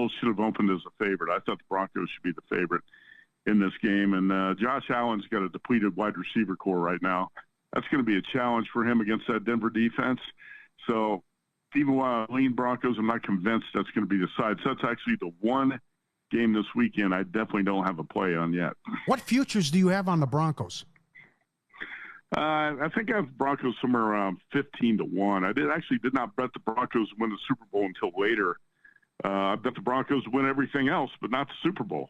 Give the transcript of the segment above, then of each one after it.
Bills should have opened as a favorite. I thought the Broncos should be the favorite in this game. And Josh Allen's got a depleted wide receiver core right now. That's going to be a challenge for him against that Denver defense. So even while I lean Broncos, I'm not convinced that's going to be the side. So that's actually the one game this weekend I definitely don't have a play on yet. What futures do you have on the Broncos? I think I have Broncos somewhere around 15-1. I did not bet the Broncos win the Super Bowl until later. I bet the Broncos win everything else, but not the Super Bowl.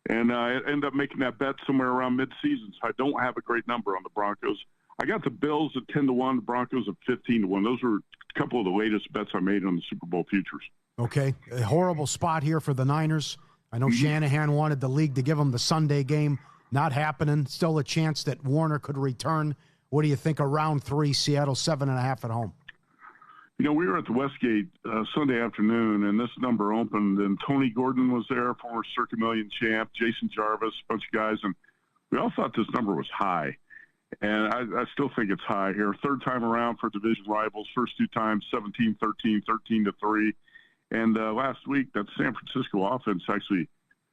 And I ended up making that bet somewhere around mid-season, so I don't have a great number on the Broncos. I got the Bills at 10-1, the Broncos at 15-1. Those were a couple of the latest bets I made on the Super Bowl futures. Okay, a horrible spot here for the Niners. I know Shanahan wanted the league to give them the Sunday game. Not happening. Still a chance that Warner could return. What do you think of round 3, Seattle 7.5 at home? You know, we were at the Westgate Sunday afternoon, and this number opened, and Tony Gordon was there, former Circa Million champ, Jason Jarvis, a bunch of guys, and we all thought this number was high. And I still think it's high here. Third time around for division rivals. First 2 times, 17-13, 13-3. And last week, that San Francisco offense actually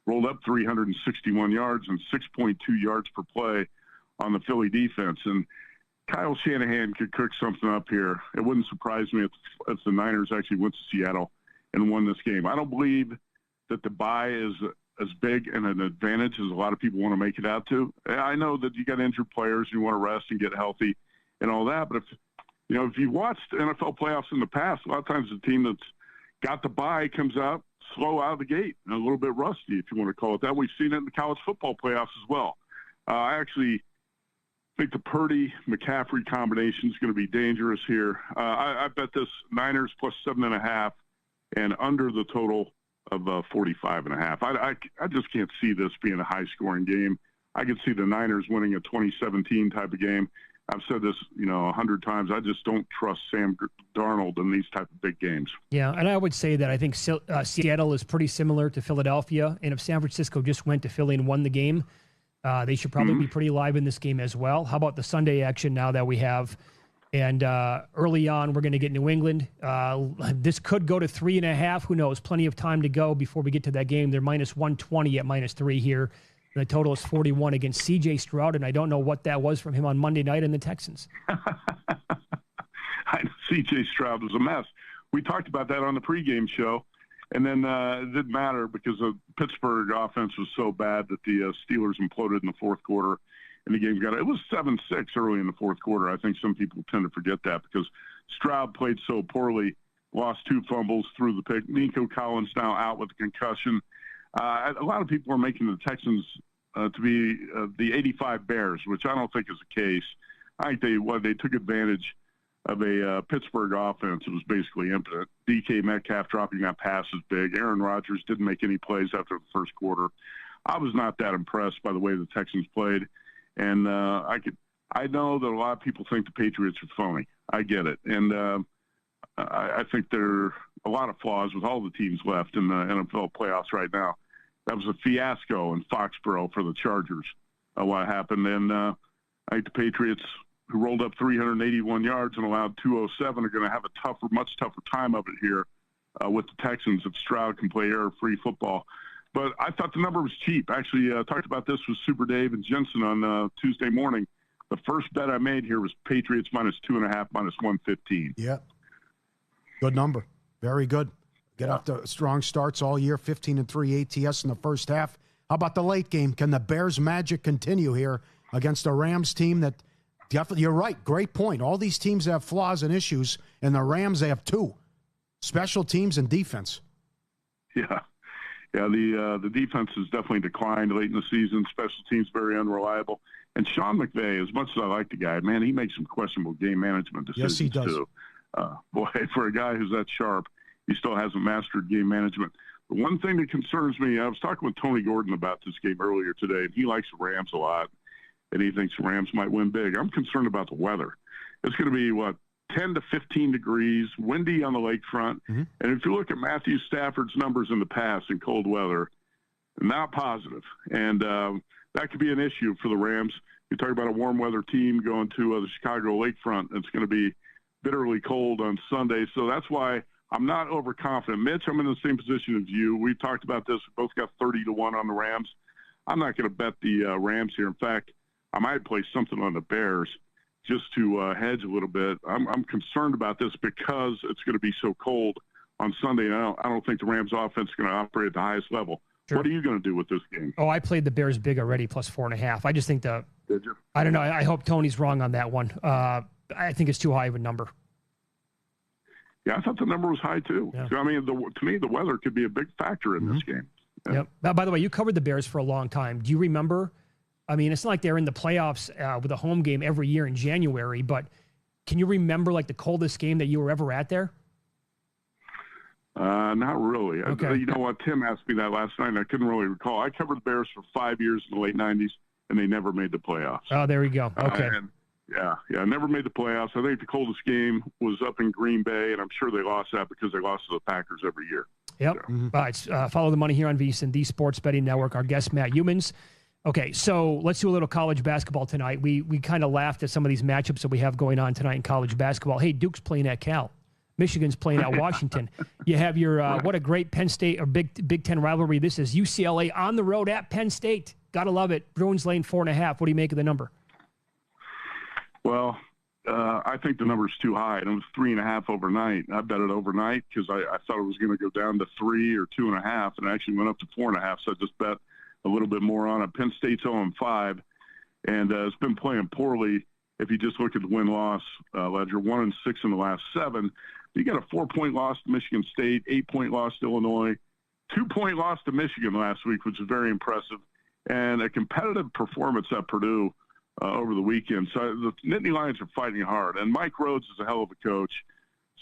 rolled up 361 yards and 6.2 yards per play on the Philly defense. And Kyle Shanahan could cook something up here. It wouldn't surprise me if the Niners actually went to Seattle and won this game. I don't believe that the bye is as big and an advantage as a lot of people want to make it out to. I know that you got injured players, you want to rest and get healthy and all that, but if you watched NFL playoffs in the past, a lot of times the team that's got the bye comes out slow out of the gate and a little bit rusty, if you want to call it that. We've seen it in the college football playoffs as well. I actually think the Purdy-McCaffrey combination is going to be dangerous here. I bet this Niners plus 7.5 and under the total of 45.5. I just can't see this being a high-scoring game. I could see the Niners winning a 2017 type of game. I've said this, 100 times. I just don't trust Sam Darnold in these type of big games. Yeah, and I would say that I think Seattle is pretty similar to Philadelphia, and if San Francisco just went to Philly and won the game, they should probably be pretty live in this game as well. How about the Sunday action now that we have? And early on, we're going to get New England. This could go to 3.5. Who knows? Plenty of time to go before we get to that game. They're minus 120 at -3 here. The total is 41 against C.J. Stroud, and I don't know what that was from him on Monday night in the Texans. C.J. Stroud was a mess. We talked about that on the pregame show, and then it didn't matter because the Pittsburgh offense was so bad that the Steelers imploded in the fourth quarter, and the game it was 7-6 early in the fourth quarter. I think some people tend to forget that because Stroud played so poorly, lost 2 fumbles, threw the pick. Nico Collins now out with a concussion. A lot of people are making the Texans to be the 85 Bears, which I don't think is the case. I think they took advantage of a Pittsburgh offense. It was basically impotent. DK Metcalf dropping that pass is big. Aaron Rodgers didn't make any plays after the first quarter. I was not that impressed by the way the Texans played, and I know that a lot of people think the Patriots are phony. I get it, and I think there are a lot of flaws with all the teams left in the NFL playoffs right now. That was a fiasco in Foxborough for the Chargers, what happened. And I think the Patriots, who rolled up 381 yards and allowed 207, are going to have a much tougher time of it here with the Texans if Stroud can play error-free football. But I thought the number was cheap. Actually, talked about this with Super Dave and Jensen on Tuesday morning. The first bet I made here was Patriots minus 2.5, minus 115. Yeah. Good number. Very good. Get off to strong starts all year, 15-3 ATS in the first half. How about the late game? Can the Bears' magic continue here against a Rams team that definitely, you're right, great point. All these teams have flaws and issues, and the Rams, they have 2. Special teams and defense. Yeah. Yeah, the defense has definitely declined late in the season. Special teams very unreliable. And Sean McVay, as much as I like the guy, man, he makes some questionable game management decisions, yes, he does. Too. Boy, for a guy who's that sharp, he still hasn't mastered game management. The one thing that concerns me, I was talking with Tony Gordon about this game earlier today, and he likes the Rams a lot, and he thinks the Rams might win big. I'm concerned about the weather. It's going to be, 10 to 15 degrees, windy on the lakefront. Mm-hmm. And if you look at Matthew Stafford's numbers in the past in cold weather, not positive. And that could be an issue for the Rams. You talk about a warm weather team going to the Chicago lakefront. It's going to be bitterly cold on Sunday. So that's why I'm not overconfident. Mitch, I'm in the same position as you. We talked about this. We both got 30-1 on the Rams. I'm not going to bet the Rams here. In fact, I might play something on the Bears just to hedge a little bit. I'm concerned about this because it's going to be so cold on Sunday. And I don't think the Rams offense is going to operate at the highest level. Sure. What are you going to do with this game? Oh, I played the Bears big already, plus 4.5. I just think Did you? I don't know. I hope Tony's wrong on that one. I think it's too high of a number. Yeah, I thought the number was high too. Yeah. I mean, to me, the weather could be a big factor in this game. Yeah. Yep. Now, by the way, you covered the Bears for a long time. Do you remember? I mean, it's not like they're in the playoffs with a home game every year in January, but can you remember like the coldest game that you were ever at there? Not really. Okay. You know what? Tim asked me that last night, and I couldn't really recall. I covered the Bears for 5 years in the late 90s, and they never made the playoffs. Oh, there we go. Okay. Yeah, never made the playoffs. I think the coldest game was up in Green Bay, and I'm sure they lost that because they lost to the Packers every year. Yep. So. All right. Follow the money here on VSiN, the Sports Betting Network. Our guest, Matt Youmans. Okay, so let's do a little college basketball tonight. We kind of laughed at some of these matchups that we have going on tonight in college basketball. Hey, Duke's playing at Cal. Michigan's playing at Washington. You have your what a great Penn State or Big Ten rivalry. This is UCLA on the road at Penn State. Gotta love it. Bruins laying 4.5. What do you make of the number? Well, I think the number's too high, and it was 3.5 overnight. I bet it overnight because I thought it was going to go down to 3 or 2.5, and it actually went up to 4.5. So I just bet a little bit more on it. Penn State's 0-5, and it's been playing poorly. If you just look at the win-loss ledger, 1-6 in the last 7. You got a 4-point loss to Michigan State, 8-point loss to Illinois, 2-point loss to Michigan last week, which is very impressive, and a competitive performance at Purdue over the weekend. So the Nittany Lions are fighting hard, and Mike Rhodes is a hell of a coach.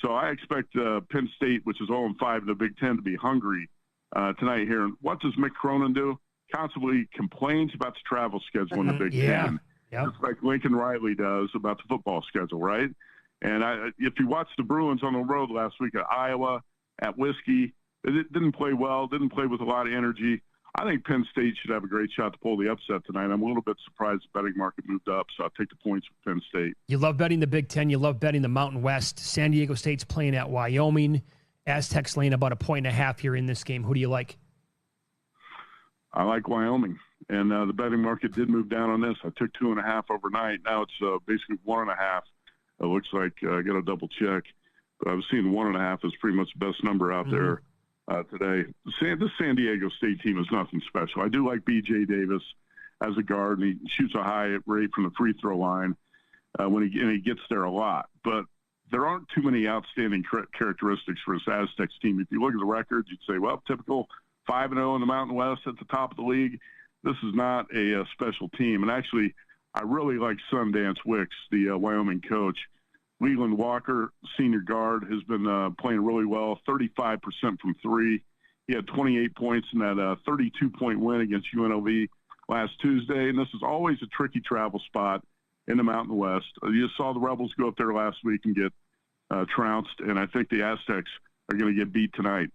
So I expect Penn State, which is 0-5 in the Big Ten, to be hungry tonight here. And what does Mick Cronin do? Constantly complains about the travel schedule in the Big Ten. Yep. Just like Lincoln Riley does about the football schedule, right? And if you watch the Bruins on the road last week at Iowa, at Whiskey, they didn't play well, didn't play with a lot of energy. I think Penn State should have a great shot to pull the upset tonight. I'm a little bit surprised the betting market moved up, so I'll take the points with Penn State. You love betting the Big Ten. You love betting the Mountain West. San Diego State's playing at Wyoming. Aztecs laying about 1.5 here in this game. Who do you like? I like Wyoming. And the betting market did move down on this. I took 2.5 overnight. Now it's basically 1.5. It looks like I got to double check. But I was seeing 1.5 is pretty much the best number out there today. This San Diego State team is nothing special. I do like B.J. Davis as a guard, and he shoots a high rate from the free throw line and he gets there a lot. But there aren't too many outstanding characteristics for this Aztecs team. If you look at the records, you'd say, well, typical 5-0 in the Mountain West at the top of the league. This is not a special team. And actually, I really like Sundance Wicks, the Wyoming coach. Leland Walker, senior guard, has been playing really well, 35% from three. He had 28 points in that 32-point win against UNLV last Tuesday. And this is always a tricky travel spot in the Mountain West. You just saw the Rebels go up there last week and get trounced, and I think the Aztecs are going to get beat tonight.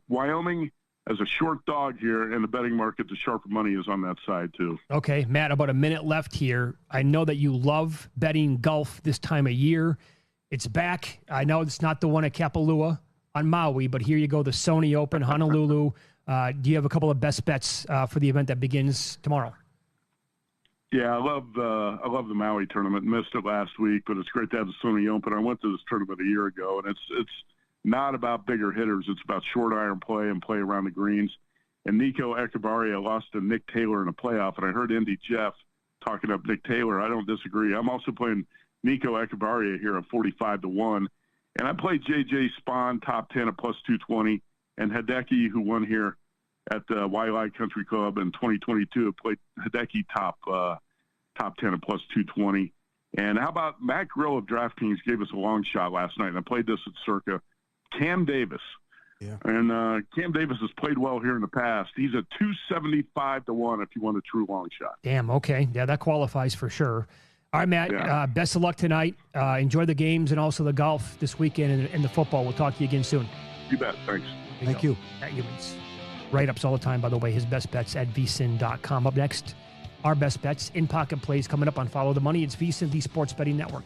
Wyoming, as a short dog here in the betting market, the sharper money is on that side too. Okay, Matt, about a minute left here. I know that you love betting golf this time of year. It's back. I know it's not the one at Kapalua on Maui, but here you go, the Sony Open, Honolulu. Do you have a couple of best bets for the event that begins tomorrow? Yeah, I love the Maui tournament. Missed it last week, but it's great to have the Sony Open. I went to this tournament a year ago, and it's not about bigger hitters. It's about short iron play and play around the greens. And Nico Echevarria lost to Nick Taylor in a playoff, and I heard Indy Jeff talking up Nick Taylor. I don't disagree. I'm also playing Nico Echevarria here at 45-1. And I played J.J. Spahn, top 10 at plus 220, and Hideki, who won here at the Wailea Country Club in 2022, played Hideki top 10 at plus 220. And how about Matt Grill of DraftKings gave us a long shot last night, and I played this at Circa. Cam Davis. Yeah. And Cam Davis has played well here in the past. He's at 275-1 if you want a true long shot. Damn, okay. Yeah, that qualifies for sure. All right, Matt, best of luck tonight. Enjoy the games and also the golf this weekend and the football. We'll talk to you again soon. You bet. Thanks. Thank you. Write-ups all the time, by the way. His best bets at vsin.com. Up next, our best bets, in-pocket plays coming up on Follow the Money. It's VSiN, the Sports Betting Network.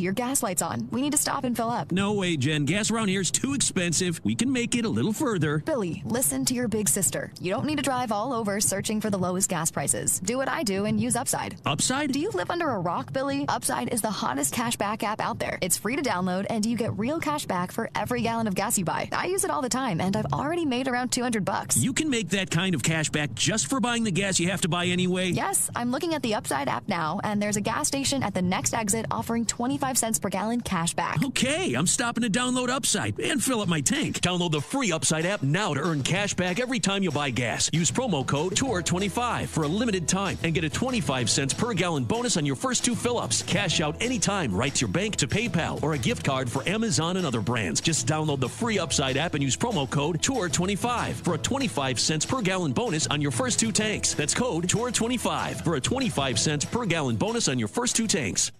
your gas light's on. We need to stop and fill up. No way, Jen. Gas around here is too expensive. We can make it a little further. Billy, listen to your big sister. You don't need to drive all over searching for the lowest gas prices. Do what I do and use Upside. Upside? Do you live under a rock, Billy? Upside is the hottest cashback app out there. It's free to download, and you get real cash back for every gallon of gas you buy. I use it all the time, and I've already made around $200. You can make that kind of cash back just for buying the gas you have to buy anyway? Yes, I'm looking at the Upside app now, and there's a gas station at the next exit offering 25 cents per gallon cash back. Okay, I'm stopping to download Upside and fill up my tank. Download the free Upside app now to earn cash back every time you buy gas. Use promo code TOUR25 for a limited time and get a 25 cents per gallon bonus on your first 2 fill-ups. Cash out anytime right to your bank, to PayPal, or a gift card for Amazon and other brands. Just download the free Upside app and use promo code TOUR25 for a 25 cents per gallon bonus on your first 2 tanks. That's code TOUR25 for a 25 cents per gallon bonus on your first 2 tanks.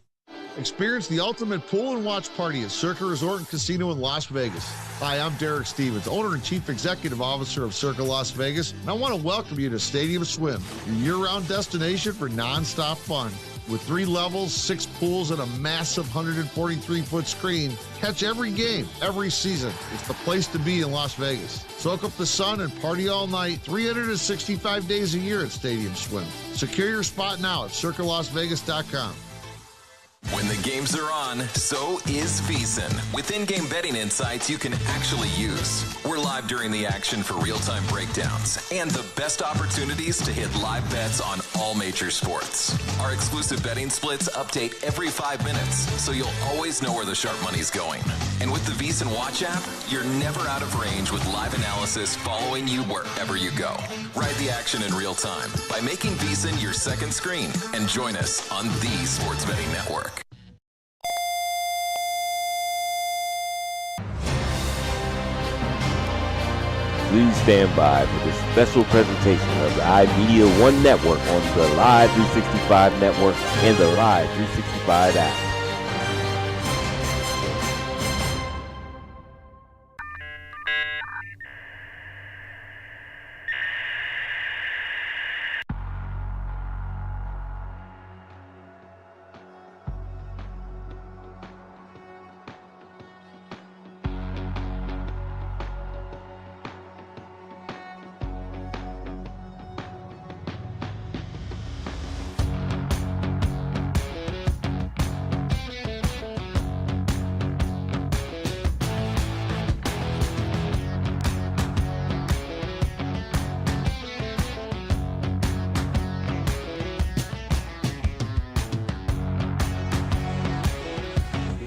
Experience the ultimate pool and watch party at Circa Resort and Casino in Las Vegas. Hi, I'm Derek Stevens, owner and chief executive officer of Circa Las Vegas, and I want to welcome you to Stadium Swim, your year-round destination for nonstop fun. With 3 levels, 6 pools, and a massive 143-foot screen, catch every game, every season. It's the place to be in Las Vegas. Soak up the sun and party all night, 365 days a year at Stadium Swim. Secure your spot now at circalasvegas.com. When the games are on, so is VEASAN. With in-game betting insights you can actually use. We're live during the action for real-time breakdowns and the best opportunities to hit live bets on all major sports. Our exclusive betting splits update every 5 minutes, so you'll always know where the sharp money's going. And with the VEASAN Watch app, you're never out of range with live analysis following you wherever you go. Ride the action in real time by making VEASAN your second screen and join us on the Sports Betting Network. Please stand by for this special presentation of the iMedia One Network on the Live 365 Network and the Live 365 app.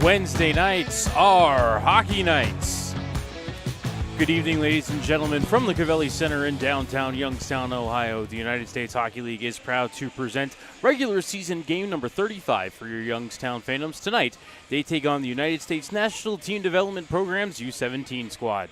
Wednesday nights are hockey nights. Good evening, ladies and gentlemen. From the Covelli Center in downtown Youngstown, Ohio, the United States Hockey League is proud to present regular season game number 35 for your Youngstown Phantoms. Tonight, they take on the United States National Team Development Program's U17 squad.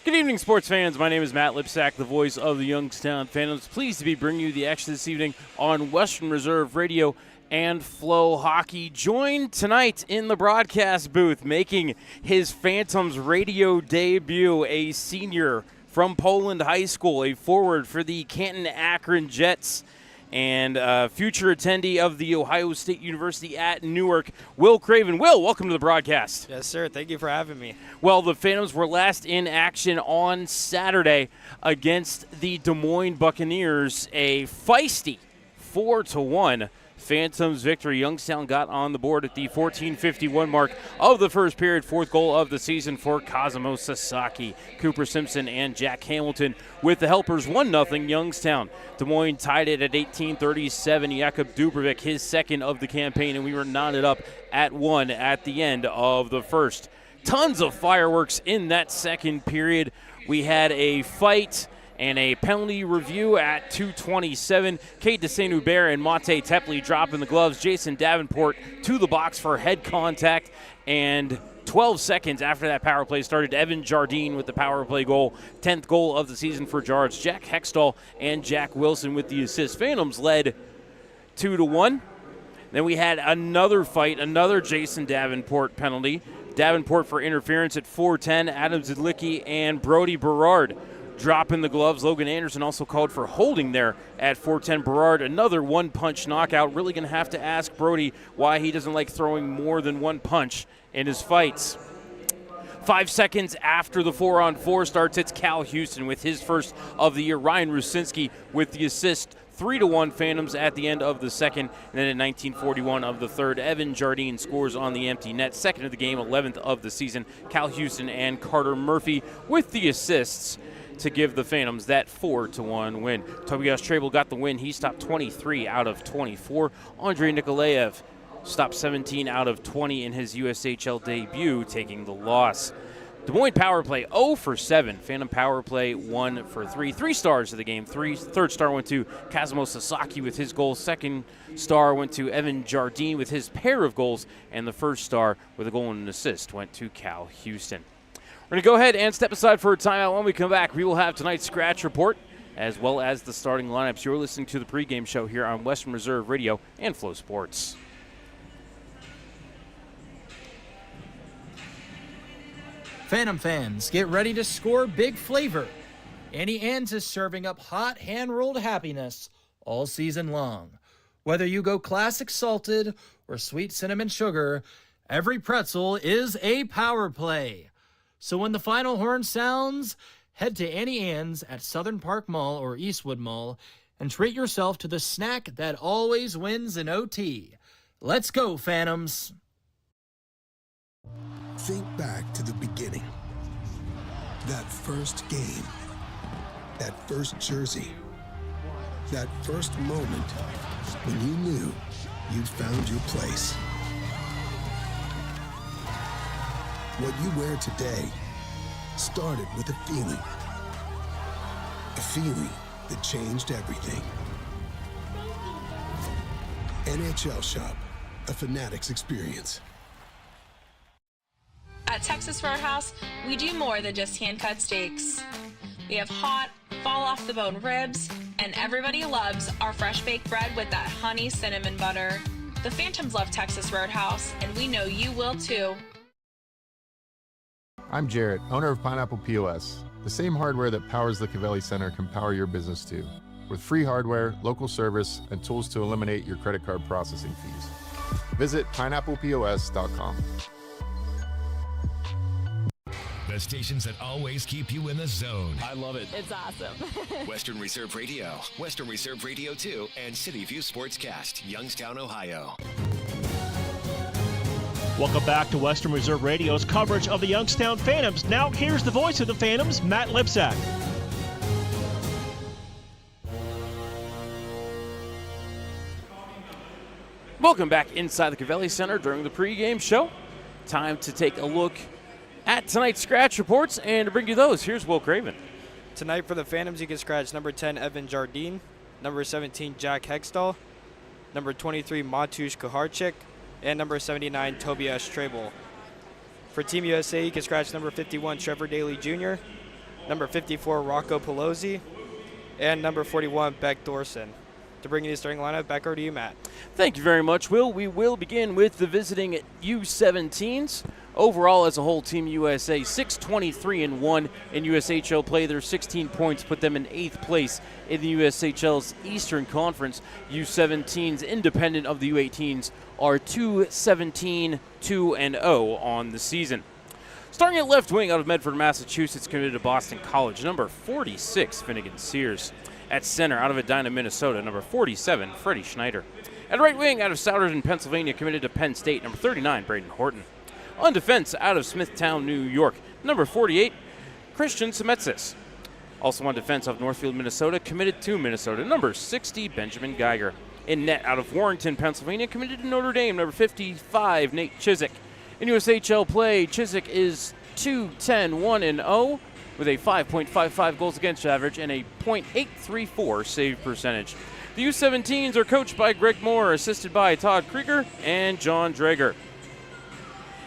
Good evening, sports fans. My name is Matt Lipsack, the voice of the Youngstown Phantoms. Pleased to be bringing you the action this evening on Western Reserve Radio and Flow Hockey. Joined tonight in the broadcast booth, making his Phantoms radio debut, a senior from Poland High School, a forward for the Canton Akron Jets, and a future attendee of the Ohio State University at Newark, Will Craven. Will, welcome to the broadcast. Yes, sir. Thank you for having me. Well, the Phantoms were last in action on Saturday against the Des Moines Buccaneers, a feisty 4-1 Phantoms victory. Youngstown got on the board at the 14:51 mark of the first period. 4th goal of the season for Kazimo Sasaki, Cooper Simpson, and Jack Hamilton with the helpers. 1-0 Youngstown. Des Moines tied it at 18:37. Jakub Dubrovic, his second of the campaign, and we were knotted up at 1 at the end of the first. Tons of fireworks in that second period. We had a fight and a penalty review at 2:27. Kate DeSaint-Hubert and Mate Tepley dropping the gloves. Jason Davenport to the box for head contact. And 12 seconds after that power play started, Evan Jardine with the power play goal. 10th goal of the season for Jards. Jack Hextall and Jack Wilson with the assist. Phantoms led 2-1. Then we had another fight, another Jason Davenport penalty. Davenport for interference at 4:10. Adam Zidlicki and Brody Berard dropping the gloves. Logan Anderson also called for holding there at 410. Berard, another one-punch knockout. Really going to have to ask Brody why he doesn't like throwing more than one punch in his fights. 5 seconds after the 4-on-4 starts, it's Cal Houston with his first of the year. Ryan Rusinski with the assist. 3-1 Phantoms at the end of the second. And then at 19:41 of the third, Evan Jardine scores on the empty net. Second of the game, 11th of the season. Cal Houston and Carter Murphy with the assists to give the Phantoms that 4-1 win. Tobias Trebel got the win. He stopped 23 out of 24. Andrei Nikolaev stopped 17 out of 20 in his USHL debut, taking the loss. Des Moines power play 0 for 7. Phantom power play 1 for 3. 3 stars of the game. Third star went to Kazimo Sasaki with his goal. Second star went to Evan Jardine with his pair of goals. And the first star with a goal and an assist went to Cal Houston. We're going to go ahead and step aside for a timeout. When we come back, we will have tonight's scratch report as well as the starting lineups. You're listening to the pregame show here on Western Reserve Radio and Flow Sports. Phantom fans, get ready to score big flavor. Annie Ann's is serving up hot hand-rolled happiness all season long. Whether you go classic salted or sweet cinnamon sugar, every pretzel is a power play. So when the final horn sounds, head to Annie Ann's at Southern Park Mall or Eastwood Mall and treat yourself to the snack that always wins in OT. Let's go, Phantoms. Think back to the beginning. That first game. That first jersey. That first moment when you knew you'd found your place. What you wear today started with a feeling. A feeling that changed everything. NHL Shop, a Fanatics experience. At Texas Roadhouse, we do more than just hand-cut steaks. We have hot, fall-off-the-bone ribs, and everybody loves our fresh-baked bread with that honey cinnamon butter. The Phantoms love Texas Roadhouse, and we know you will too. I'm Jarrett, owner of Pineapple POS. The same hardware that powers the Cavelli Center can power your business too, with free hardware, local service, and tools to eliminate your credit card processing fees. Visit pineapplepos.com. The stations that always keep you in the zone. I love it. It's awesome. Western Reserve Radio, Western Reserve Radio 2, and City View Sportscast, Youngstown, Ohio. Welcome back to Western Reserve Radio's coverage of the Youngstown Phantoms. Now here's the voice of the Phantoms, Matt Lipsack. Welcome back inside the Cavelli Center during the pregame show. Time to take a look at tonight's scratch reports, and to bring you those, here's Will Craven. Tonight for the Phantoms, you can scratch number 10, Evan Jardine, number 17, Jack Hextall, number 23, Matusz Kucharczyk, and number 79, Tobias Trebel. For Team USA, you can scratch number 51, Trevor Daly Jr., number 54, Rocco Pelosi, and number 41, Beck Thorson. To bring you the starting lineup, back over to you, Matt. Thank you very much, Will. We will begin with the visiting U17s. Overall, as a whole, Team USA 6-23-1 in USHL play. Their 16 points put them in 8th place in the USHL's Eastern Conference. U17s, independent of the U18s, are 2-17-2-0 on the season. Starting at left wing out of Medford, Massachusetts, committed to Boston College, number 46, Finnegan Sears. At center, out of Edina, Minnesota, number 47, Freddie Schneider. At right wing, out of Souderton, Pennsylvania, committed to Penn State, number 39, Braden Horton. On defense, out of Smithtown, New York, number 48, Christian Semetsis. Also on defense, of Northfield, Minnesota, committed to Minnesota, number 60, Benjamin Geiger. In net, out of Warrenton, Pennsylvania, committed to Notre Dame, number 55, Nate Chizik. In USHL play, Chizik is 2-10-1-0. with a 5.55 goals against average and a .834 save percentage. The U17s are coached by Greg Moore, assisted by Todd Krieger and John Drager.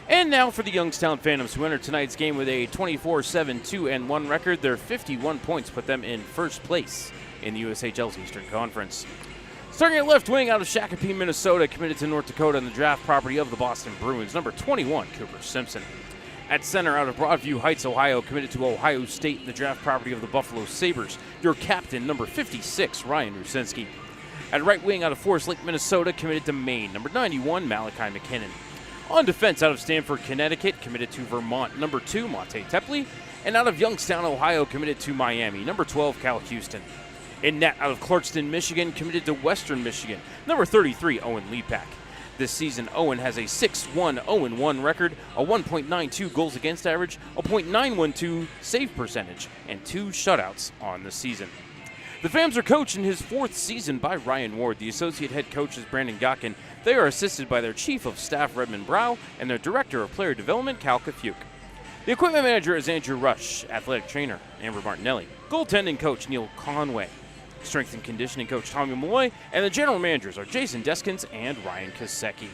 And now for the Youngstown Phantoms, who entered tonight's game with a 24-7-2-1 record. Their 51 points put them in first place in the USHL's Eastern Conference. Starting at left wing out of Shakopee, Minnesota, committed to North Dakota on the draft property of the Boston Bruins, number 21, Cooper Simpson. At center, out of Broadview Heights, Ohio, committed to Ohio State and the draft property of the Buffalo Sabres, your captain, number 56, Ryan Rusinski. At right wing, out of Forest Lake, Minnesota, committed to Maine, number 91, Malachi McKinnon. On defense, out of Stamford, Connecticut, committed to Vermont, number 2, Monte Tepley. And out of Youngstown, Ohio, committed to Miami, number 12, Cal Houston. In net, out of Clarkston, Michigan, committed to Western Michigan, number 33, Owen Leapak. This season, Owen has a 6-1-0-1 record, a 1.92 goals against average, a .912 save percentage, and 2 shutouts on the season. The Phams are coached in his 4th season by Ryan Ward. The associate head coach is Brandon Gotkin. They are assisted by their chief of staff, Redmond Brow, and their director of player development, Cal Kafuk. The equipment manager is Andrew Rush, athletic trainer, Amber Martinelli, goaltending coach, Neil Conway, strength and conditioning coach, Tommy Malloy, and the general managers are Jason Deskins and Ryan Kosecki.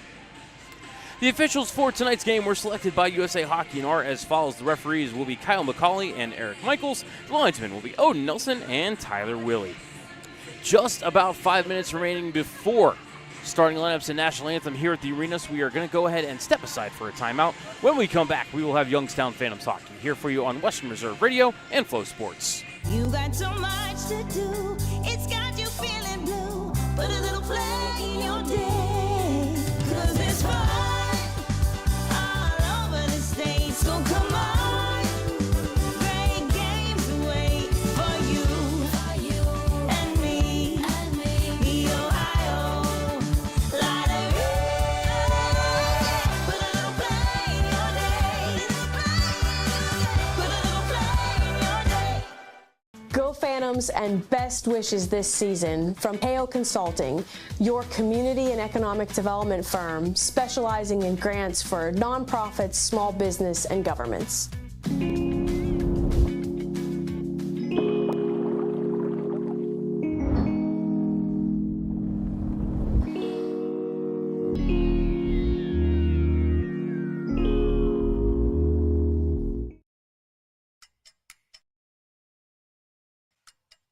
The officials for tonight's game were selected by USA Hockey and are as follows. The referees will be Kyle McCauley and Eric Michaels. The linesmen will be Odin Nelson and Tyler Willie. Just about 5 minutes remaining before starting lineups and national anthem here at the arena, so we are going to go ahead and step aside for a timeout. When we come back, we will have Youngstown Phantoms Hockey here for you on Western Reserve Radio and Flow Sports. You got so much to do, it's got you feeling blue. Put a little play in your day, 'cause it's fun all over the state. So come on, great games wait for you and me, the Ohio Lottery. Put a little play in your day, put a little play in your day. Go Phantoms and best wishes this season from Hale Consulting, your community and economic development firm specializing in grants for nonprofits, small business, and governments.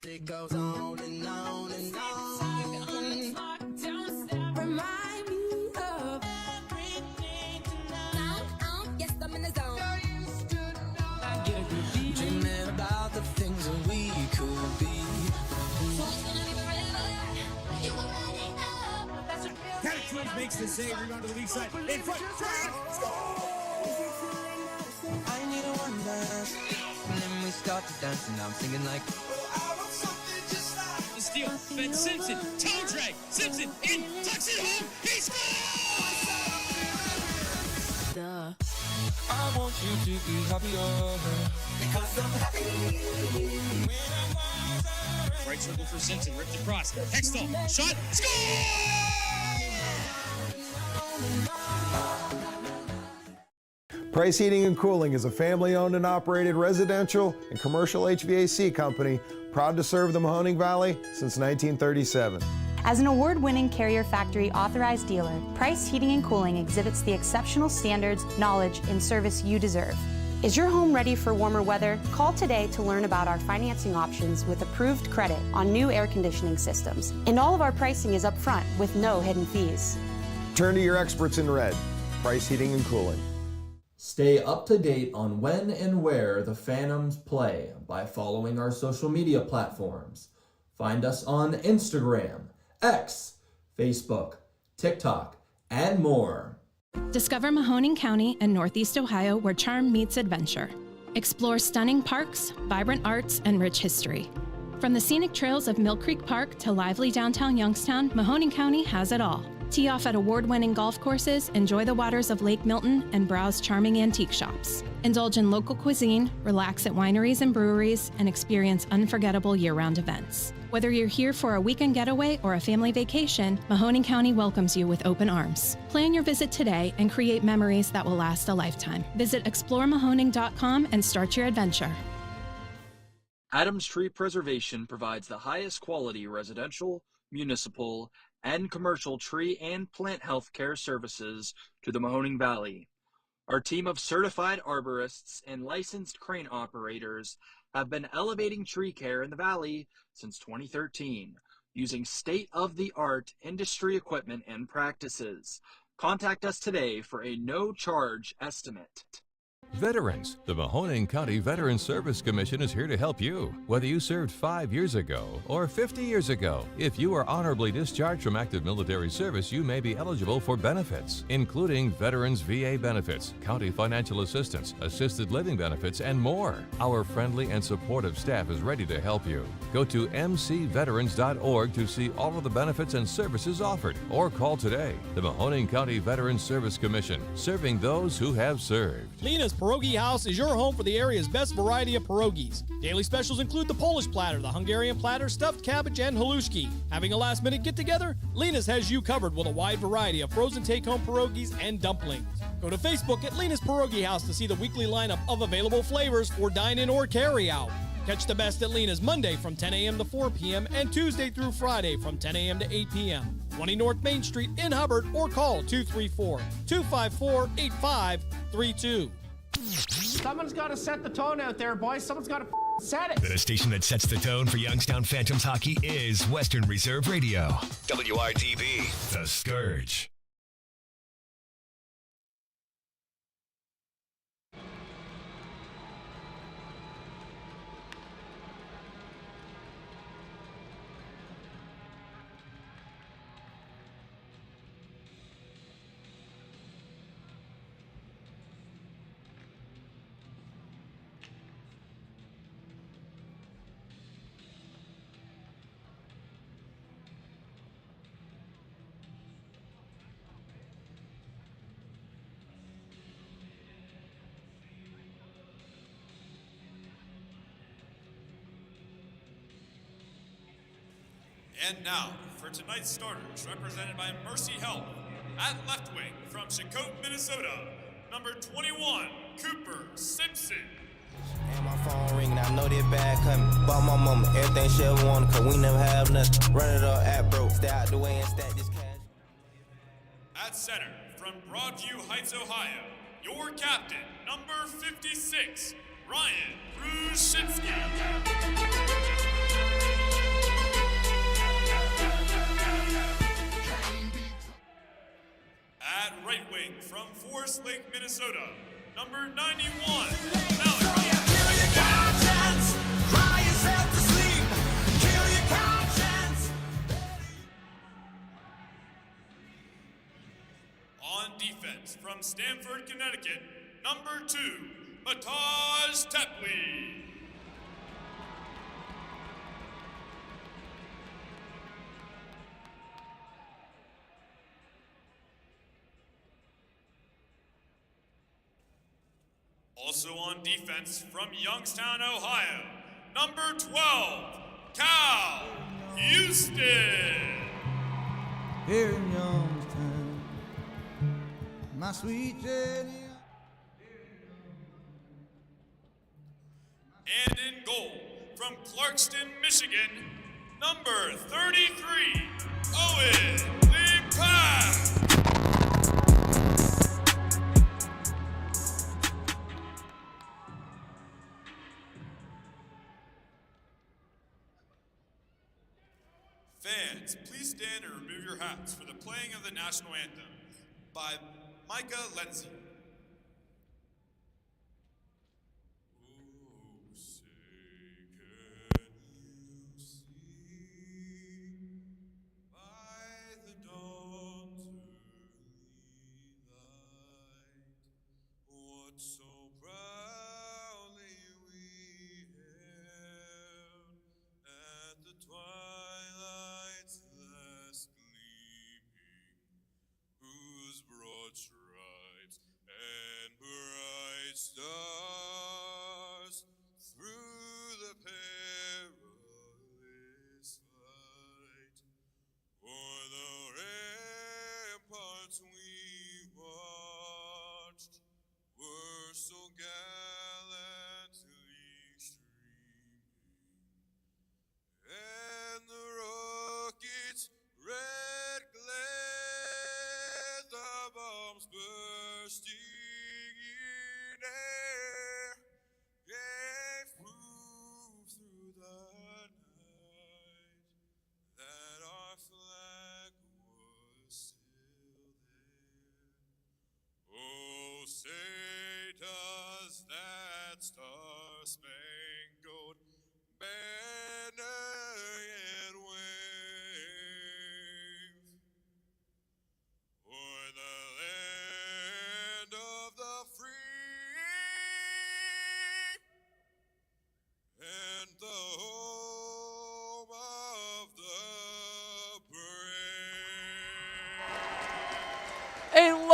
It goes on and on and on. Remind me of everything tonight. Yes, I'm in the zone. Dreaming about the things that we could be. Catchment makes the save, rebound to the weak side. In front, score! I need a one dance. And then we start to dance, and I'm singing like. The steal, Ben Simpson, toe drag, Simpson in, tucks it home, he scores! I want you to be happier, because I'm happy. Right circle for Simpson, ripped across, Hextall, shot, score! Price Heating and Cooling is a family-owned and operated residential and commercial HVAC company proud to serve the Mahoning Valley since 1937. As an award-winning Carrier Factory authorized dealer, Price Heating and Cooling exhibits the exceptional standards, knowledge, and service you deserve. Is your home ready for warmer weather? Call today to learn about our financing options with approved credit on new air conditioning systems. And all of our pricing is upfront with no hidden fees. Turn to your experts in red, Price Heating and Cooling. Stay up to date on when and where the Phantoms play by following our social media platforms. Find us on Instagram, X, Facebook, TikTok, and more. Discover Mahoning County and Northeast Ohio, where charm meets adventure. Explore stunning parks, vibrant arts, and rich history. From the scenic trails of Mill Creek Park to lively downtown Youngstown, Mahoning County has it all. Tee off at award-winning golf courses, enjoy the waters of Lake Milton, and browse charming antique shops. Indulge in local cuisine, relax at wineries and breweries, and experience unforgettable year-round events. Whether you're here for a weekend getaway or a family vacation, Mahoning County welcomes you with open arms. Plan your visit today and create memories that will last a lifetime. Visit exploremahoning.com and start your adventure. Adams Tree Preservation provides the highest quality residential, municipal, and commercial tree and plant health care services to the Mahoning Valley. Our team of certified arborists and licensed crane operators have been elevating tree care in the valley since 2013, using state-of-the-art industry equipment and practices. Contact us today for a no-charge estimate. Veterans. The Mahoning County Veterans Service Commission is here to help you. Whether you served 5 years ago or 50 years ago, if you are honorably discharged from active military service, you may be eligible for benefits, including Veterans VA benefits, county financial assistance, assisted living benefits, and more. Our friendly and supportive staff is ready to help you. Go to mcveterans.org to see all of the benefits and services offered, or call today. The Mahoning County Veterans Service Commission, serving those who have served. Lena's Pierogi House is your home for the area's best variety of pierogies. Daily specials include the Polish platter, the Hungarian platter, stuffed cabbage, and halushki. Having a last-minute get-together? Lena's has you covered with a wide variety of frozen take-home pierogies and dumplings. Go to Facebook at Lena's Pierogi House to see the weekly lineup of available flavors for dine-in or carry-out. Catch the best at Lena's Monday from 10 a.m. to 4 p.m. and Tuesday through Friday from 10 a.m. to 8 p.m. 20 North Main Street in Hubbard, or call 234-254-8532. Someone's got to set the tone out there, boys. Someone's got to set it. The station that sets the tone for Youngstown Phantoms hockey is Western Reserve Radio. WRTB, The Scourge. And now, for tonight's starters, represented by Mercy Health, at left wing from Shakopee, Minnesota, number 21, Cooper Simpson. And my phone ringing, I know that bad coming. Bought my mama everything she ever wanted, cause we never have nothing. Run it up at broke, stay out the way and stack this cash. At center, from Broadview Heights, Ohio, your captain, number 56, Ryan Brushinsky. At right wing from Forest Lake, Minnesota, number 91, Malachi. On defense from Stamford, Connecticut, number 2, Mataj Tepley. Also on defense from Youngstown, Ohio, number 12, Cal Houston. Here in Youngstown, my sweet Jenny. And in goal from Clarkston, Michigan, number 33, Owen Limpak. Fans, please stand and remove your hats for the playing of the national anthem by Micah Lenzi.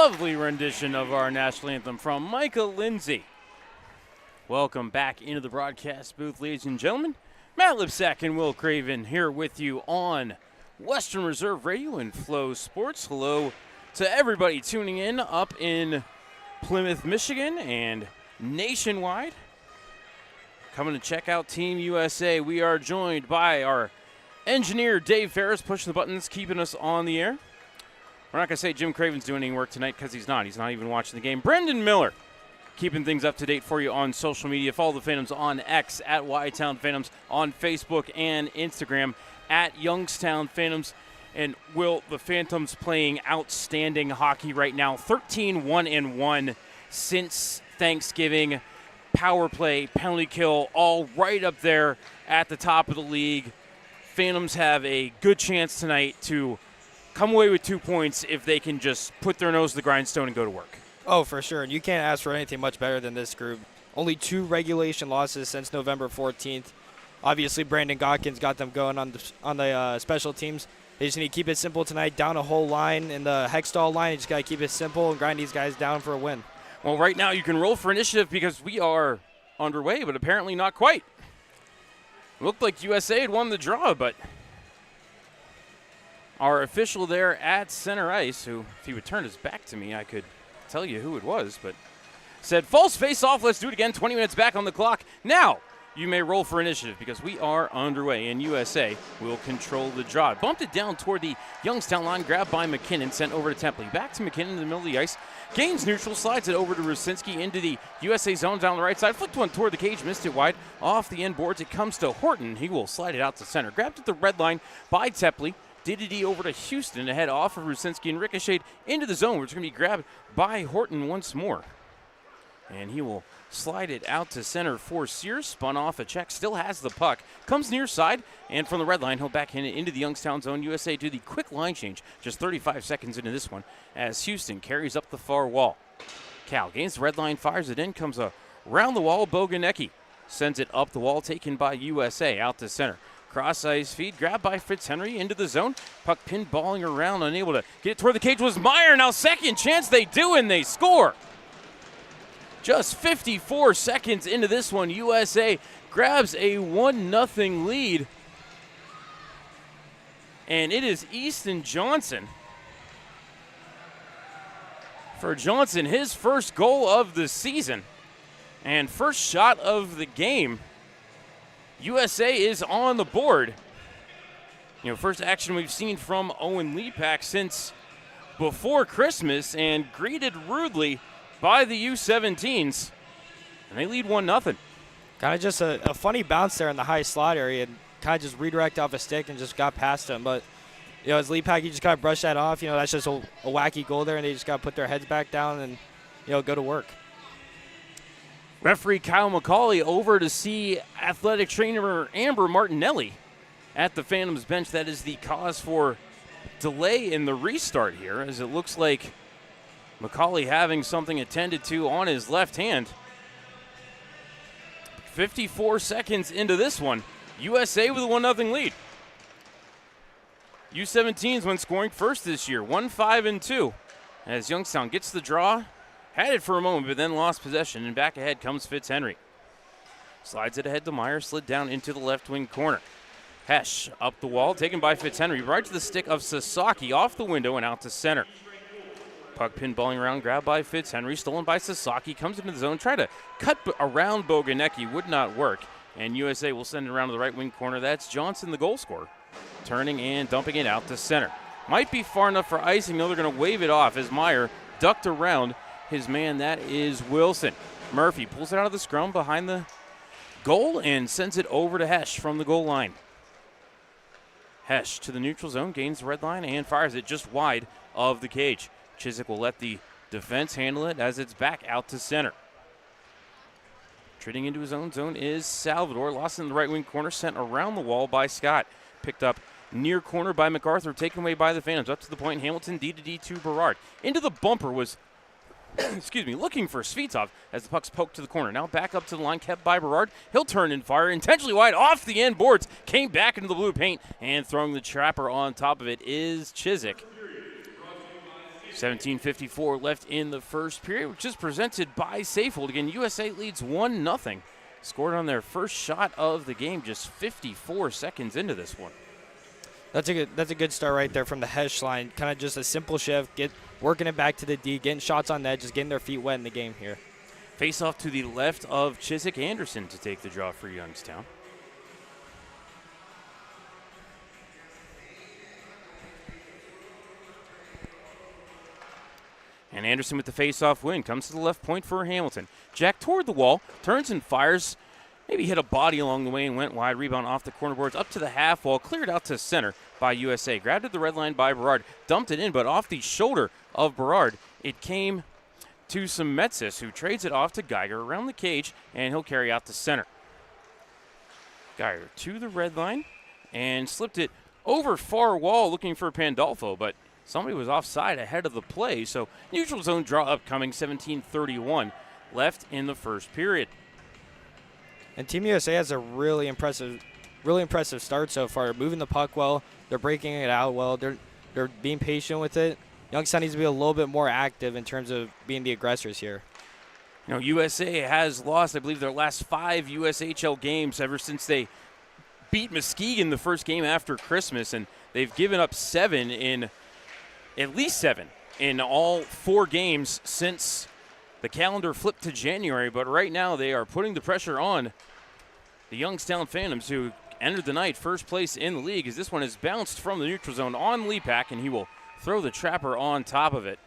lovely rendition of our national anthem from Micah Lindsay. Welcome back into the broadcast booth, ladies and gentlemen. Matt Lipsack and Will Craven here with you on Western Reserve Radio and Flow Sports. Hello to everybody tuning in up in Plymouth, Michigan, and nationwide. Coming to check out Team USA, we are joined by our engineer, Dave Ferris, pushing the buttons, keeping us on the air. We're not going to say Jim Craven's doing any work tonight because he's not. He's not even watching the game. Brendan Miller, keeping things up to date for you on social media. Follow the Phantoms on X at Y-Town Phantoms, on Facebook and Instagram at Youngstown Phantoms. And Will, the Phantoms playing outstanding hockey right now. 13-1-1 since Thanksgiving. Power play, penalty kill, all right up there at the top of the league. Phantoms have a good chance tonight to come away with 2 points if they can just put their nose to the grindstone and go to work. Oh, for sure. And you can't ask for anything much better than this group. Only 2 regulation losses since November 14th. Obviously, Brandon Godkins got them going on the special teams. They just need to keep it simple tonight, down a whole line in the Hextall line. You just got to keep it simple and grind these guys down for a win. Well, right now you can roll for initiative because we are underway, but apparently not quite. It looked like USA had won the draw, but our official there at center ice, who, if he would turn his back to me, I could tell you who it was, but said, false face-off, let's do it again, 20 minutes back on the clock. Now you may roll for initiative because we are underway, and USA will control the draw. Bumped it down toward the Youngstown line, grabbed by McKinnon, sent over to Templey. Back to McKinnon in the middle of the ice. Gains neutral, slides it over to Rusinski into the USA zone down the right side. Flicked one toward the cage, missed it wide. Off the end boards, it comes to Horton. He will slide it out to center. Grabbed at the red line by Templey. DDD over to Houston, ahead off of Rusinski and ricocheted into the zone, which is going to be grabbed by Horton once more. And he will slide it out to center for Sears. Spun off a check, still has the puck. Comes near side, and from the red line, he'll backhand it into the Youngstown zone. USA do the quick line change, just 35 seconds into this one, as Houston carries up the far wall. Cal gains the red line, fires it in, comes around the wall. Boganecki sends it up the wall, taken by USA out to center. Cross ice feed, grabbed by Fitzhenry into the zone. Puck pinballing around, unable to get it toward the cage was Meyer. Now second chance, they do, and they score. Just 54 seconds into this one, USA grabs a 1-0 lead. And it is Easton Johnson. For Johnson, his first goal of the season and first shot of the game. USA is on the board. You know, first action we've seen from Owen Leapak since before Christmas, and greeted rudely by the U17s. And they lead 1-0. Kind of just a funny bounce there in the high slot area, and kind of just redirected off a stick and just got past him. But, you know, as Leapak, he just kind of brushed that off. You know, that's just a wacky goal there, and they just got to put their heads back down and, you know, go to work. Referee Kyle McCauley over to see athletic trainer Amber Martinelli at the Phantoms bench. That is the cause for delay in the restart here, as it looks like McCauley having something attended to on his left hand. 54 seconds into this one, USA with a 1-0 lead. U17s went scoring first this year, 1-5-2, as Youngstown gets the draw. Had it for a moment, but then lost possession, and back ahead comes Fitzhenry. Slides it ahead to Meyer, slid down into the left wing corner. Hesh up the wall, taken by Fitzhenry, right to the stick of Sasaki, off the window and out to center. Puck pinballing around, grabbed by Fitzhenry, stolen by Sasaki, comes into the zone, try to cut around Boganecki, would not work, and USA will send it around to the right wing corner. That's Johnson, the goal scorer, turning and dumping it out to center. Might be far enough for icing, though they're going to wave it off as Meyer ducked around his man, that is Wilson. Murphy pulls it out of the scrum behind the goal and sends it over to Hesh from the goal line. Hesh to the neutral zone, gains the red line and fires it just wide of the cage. Chiswick will let the defense handle it as it's back out to center. Treating into his own zone is Salvador. Lost in the right wing corner, sent around the wall by Scott. Picked up near corner by MacArthur, taken away by the Phantoms. Up to the point, Hamilton, D to Berard. Into the bumper was excuse me, looking for Svitov as the puck's poked to the corner. Now back up to the line, kept by Berard. He'll turn and fire intentionally wide off the end boards. Came back into the blue paint, and throwing the trapper on top of it is Chiswick. 17:54 left in the first period, which is presented by Safehold. Again, USA leads 1-0. Scored on their first shot of the game just 54 seconds into this one. That's a good start right there from the Hesh line. Kind of just a simple shift, working it back to the D, getting shots on net, just getting their feet wet in the game here. Face off to the left of Chiswick Anderson to take the draw for Youngstown. And Anderson with the face-off win. Comes to the left point for Hamilton. Jack toward the wall, turns and fires. Maybe hit a body along the way and went wide. Rebound off the corner boards up to the half wall. Cleared out to center by USA. Grabbed at the red line by Berard. Dumped it in, but off the shoulder of Berard. It came to Semetsis, who trades it off to Geiger around the cage, and he'll carry out to center. Geiger to the red line and slipped it over far wall looking for Pandolfo, but somebody was offside ahead of the play, so neutral zone draw upcoming. 17:31 left in the first period. And Team USA has a really impressive start so far. Moving the puck well, they're breaking it out well, they're being patient with it. Youngstown needs to be a little bit more active in terms of being the aggressors here. You know, USA has lost, I believe, their last 5 USHL games ever since they beat Muskegon the first game after Christmas, and they've given up at least seven in all 4 games since the calendar flipped to January. But right now they are putting the pressure on the Youngstown Phantoms, who entered the night first place in the league, as this one is bounced from the neutral zone on Lepak, and he will throw the trapper on top of it.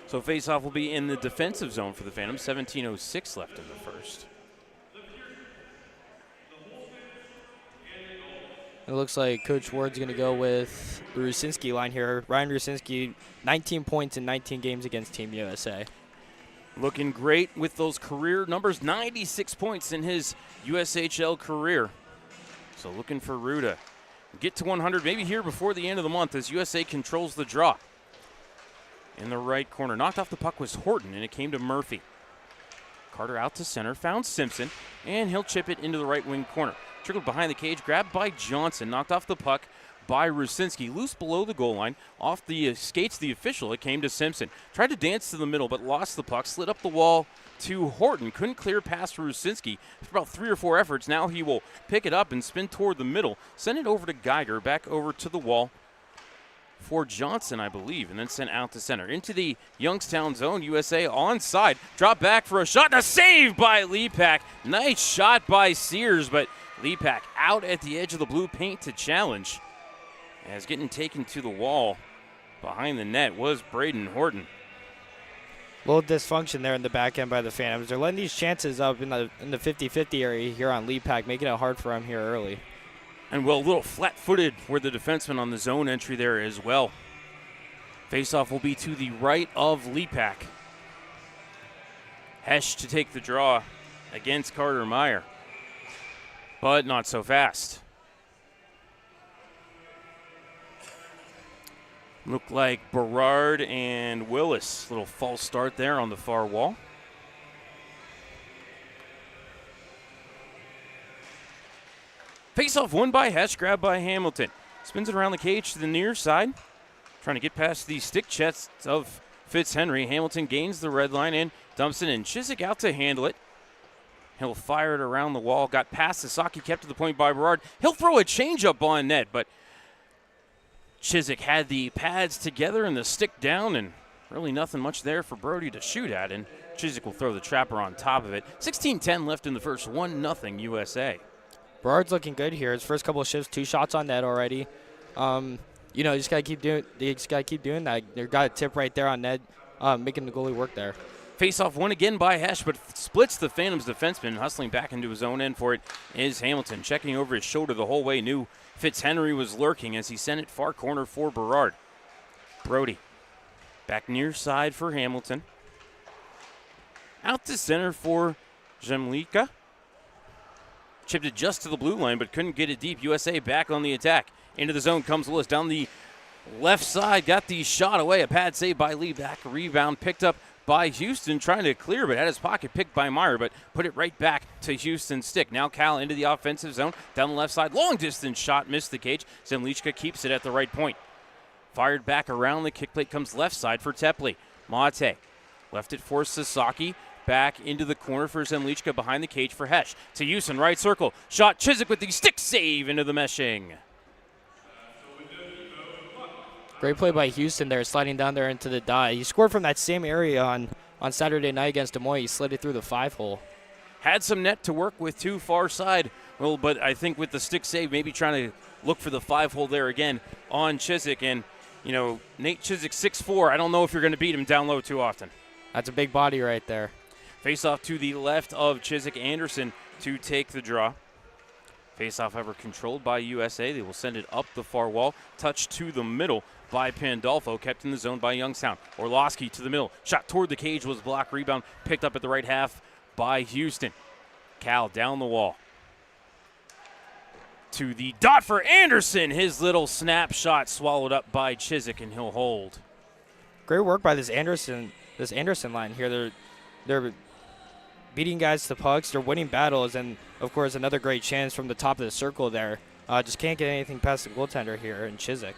So face-off will be in the defensive zone for the Phantoms. 17:06 left in the first. It looks like Coach Ward's going to go with the Rusinski line here. Ryan Rusinski, 19 points in 19 games against Team USA. Looking great with those career numbers. 96 points in his USHL career. So looking for Rue to get to 100, maybe here before the end of the month, as USA controls the draw. In the right corner, knocked off the puck was Horton, and it came to Murphy. Carter out to center, found Simpson, and he'll chip it into the right wing corner. Trickled behind the cage, grabbed by Johnson, knocked off the puck by Rusinski, loose below the goal line. Off the skates the official, it came to Simpson. Tried to dance to the middle, but lost the puck, slid up the wall to Horton. Couldn't clear past Rusinski. After about 3 or 4 efforts, now he will pick it up and spin toward the middle. Send it over to Geiger, back over to the wall for Johnson, I believe, and then sent out to center. Into the Youngstown zone, USA onside. Drop back for a shot, and a save by Lepak. Nice shot by Sears, but Lepak out at the edge of the blue paint to challenge. As getting taken to the wall behind the net was Braden Horton. A little dysfunction there in the back end by the Phantoms. They're letting these chances up in the 50-50 area here on Lepak, making it hard for him here early. And, well, a little flat-footed were the defensemen on the zone entry there as well. Faceoff will be to the right of Lepak. Hesh to take the draw against Carter Meyer. But not so fast. Looked like Berard and Willis. Little false start there on the far wall. Face-off won by Hesh, grabbed by Hamilton. Spins it around the cage to the near side. Trying to get past the stick chests of Fitzhenry. Hamilton gains the red line and dumps it in. Chiswick out to handle it. He'll fire it around the wall. Got past Sasaki, kept to the point by Berard. He'll throw a changeup on net, but Chiswick had the pads together and the stick down, and really nothing much there for Brody to shoot at, and Chiswick will throw the trapper on top of it. 16:10 left in the first, 1-0 USA. Berard's looking good here. His first couple of shifts, 2 shots on net already. You just gotta keep doing. They just gotta keep doing that. They got a tip right there on net, making the goalie work there. Face-off won again by Hesh, but splits the Phantoms defenseman. Hustling back into his own end for it is Hamilton. Checking over his shoulder the whole way. Knew Fitzhenry was lurking as he sent it far corner for Berard. Brody back near side for Hamilton. Out to center for Zemlika. Chipped it just to the blue line, but couldn't get it deep. USA back on the attack. Into the zone comes Willis down the left side. Got the shot away. A pad save by Lee. Back rebound picked up by Houston, trying to clear, but had his pocket picked by Meyer, but put it right back to Houston's stick. Now Cal into the offensive zone, down the left side, long distance shot, missed the cage. Zemlichka keeps it at the right point. Fired back around the kick plate, comes left side for Tepley. Mate left it for Sasaki. Back into the corner for Zemlichka, behind the cage for Hesh. To Houston, right circle. Shot, Chiswick with the stick save into the meshing. Great play by Houston there, sliding down there into the dot. He scored from that same area on Saturday night against Des Moines. He slid it through the 5-hole. Had some net to work with too, far side. Well, but I think with the stick save, maybe trying to look for the 5-hole there again on Chiswick. And, you know, Nate Chiswick, 6'4". I don't know if you're going to beat him down low too often. That's a big body right there. Face off to the left of Chiswick. Anderson to take the draw. Face off ever controlled by USA. They will send it up the far wall. Touch to the middle by Pandolfo. Kept in the zone by Youngstown. Orlowski to the middle. Shot toward the cage was blocked. Rebound picked up at the right half by Houston. Cal down the wall. To the dot for Anderson. His little snapshot swallowed up by Chiswick, and he'll hold. Great work by this Anderson line here. They're beating guys to pucks. They're winning battles, and of course another great chance from the top of the circle there. Just can't get anything past the goaltender here in Chiswick.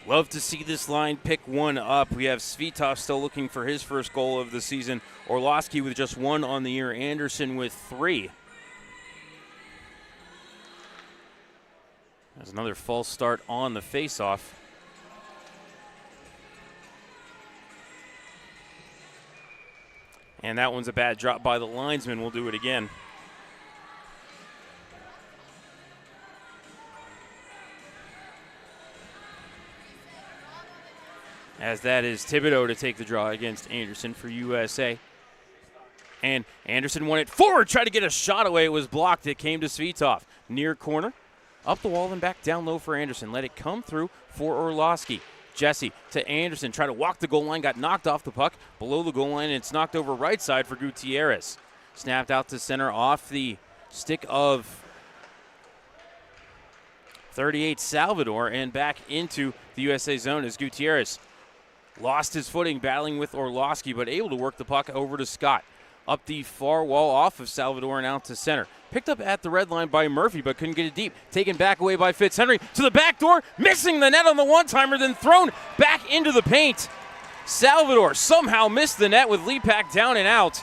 Love to see this line pick one up. We have Svitov still looking for his first goal of the season. Orlowski with just one on the year. Anderson with 3. There's another false start on the faceoff. And that one's a bad drop by the linesman. We'll do it again. As that is Thibodeau to take the draw against Anderson for USA. And Anderson won it forward, tried to get a shot away. It was blocked. It came to Svitov. Near corner, up the wall and back down low for Anderson. Let it come through for Orlowski. Jesse to Anderson, tried to walk the goal line, got knocked off the puck below the goal line, and it's knocked over right side for Gutierrez. Snapped out to center off the stick of 38 Salvador and back into the USA zone as Gutierrez lost his footing battling with Orlowski, but able to work the puck over to Scott. Up the far wall off of Salvador and out to center. Picked up at the red line by Murphy, but couldn't get it deep. Taken back away by Fitzhenry to the back door, missing the net on the one-timer, then thrown back into the paint. Salvador somehow missed the net with Lepak down and out,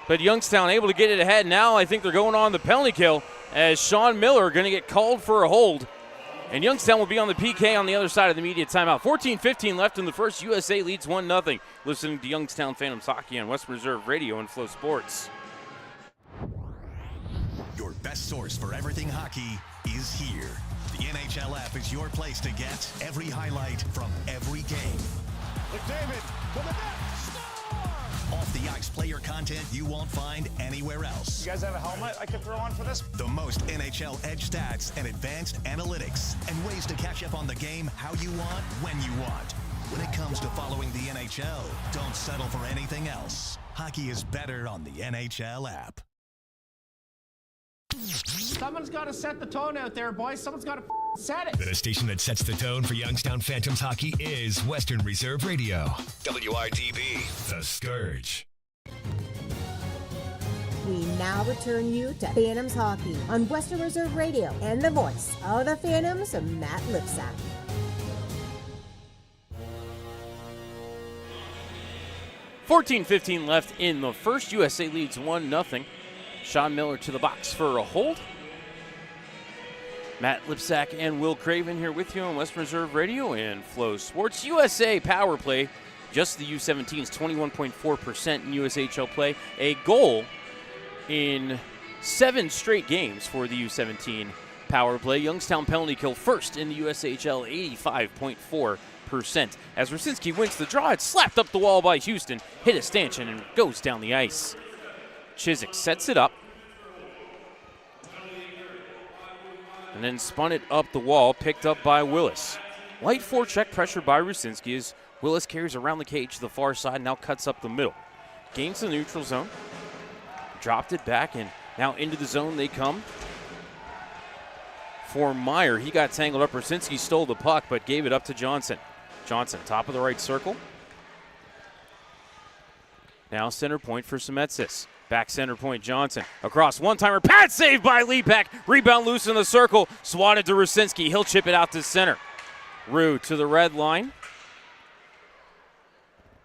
but Youngstown able to get it ahead. Now I think they're going on the penalty kill as Sean Miller going to get called for a hold. And Youngstown will be on the PK on the other side of the media timeout. 14-15 left in the first. USA leads 1-0. Listening to Youngstown Phantoms Hockey on Western Reserve Radio and Flow Sports. Your best source for everything hockey is here. The NHL app is your place to get every highlight from every game. McDavid for the net. Off the ice player content you won't find anywhere else. You guys have a helmet I could throw on for this? The most NHL edge stats and advanced analytics and ways to catch up on the game how you want, when you want. When it comes to following the NHL, don't settle for anything else. Hockey is better on the NHL app. Someone's got to set the tone out there, boys. Someone's got to set it. The station that sets the tone for Youngstown Phantoms hockey is Western Reserve Radio. WRDB, The Scourge. We now return you to Phantoms Hockey on Western Reserve Radio and the voice of the Phantoms, Matt Lipsack. $14-15 left in the first. USA leads 1-0. Sean Miller to the box for a hold. Matt Lipsack and Will Craven here with you on Western Reserve Radio and Flow Sports. USA power play, just the U17s, 21.4% in USHL play. A goal in 7 straight games for the U17 power play. Youngstown penalty kill first in the USHL, 85.4%. As Rosinski wins the draw, it's slapped up the wall by Houston, hit a stanchion, and goes down the ice. Chiswick sets it up. And then spun it up the wall, picked up by Willis. Light forecheck pressured by Rusinski as Willis carries around the cage to the far side, now cuts up the middle. Gains the neutral zone. Dropped it back, and now into the zone they come. For Meyer, he got tangled up. Rusinski stole the puck, but gave it up to Johnson. Johnson, top of the right circle. Now center point for Semetsis. Back center point Johnson. Across one-timer. Pad save by Lepak. Rebound loose in the circle. Swatted to Rusinski. He'll chip it out to center. Rue to the red line.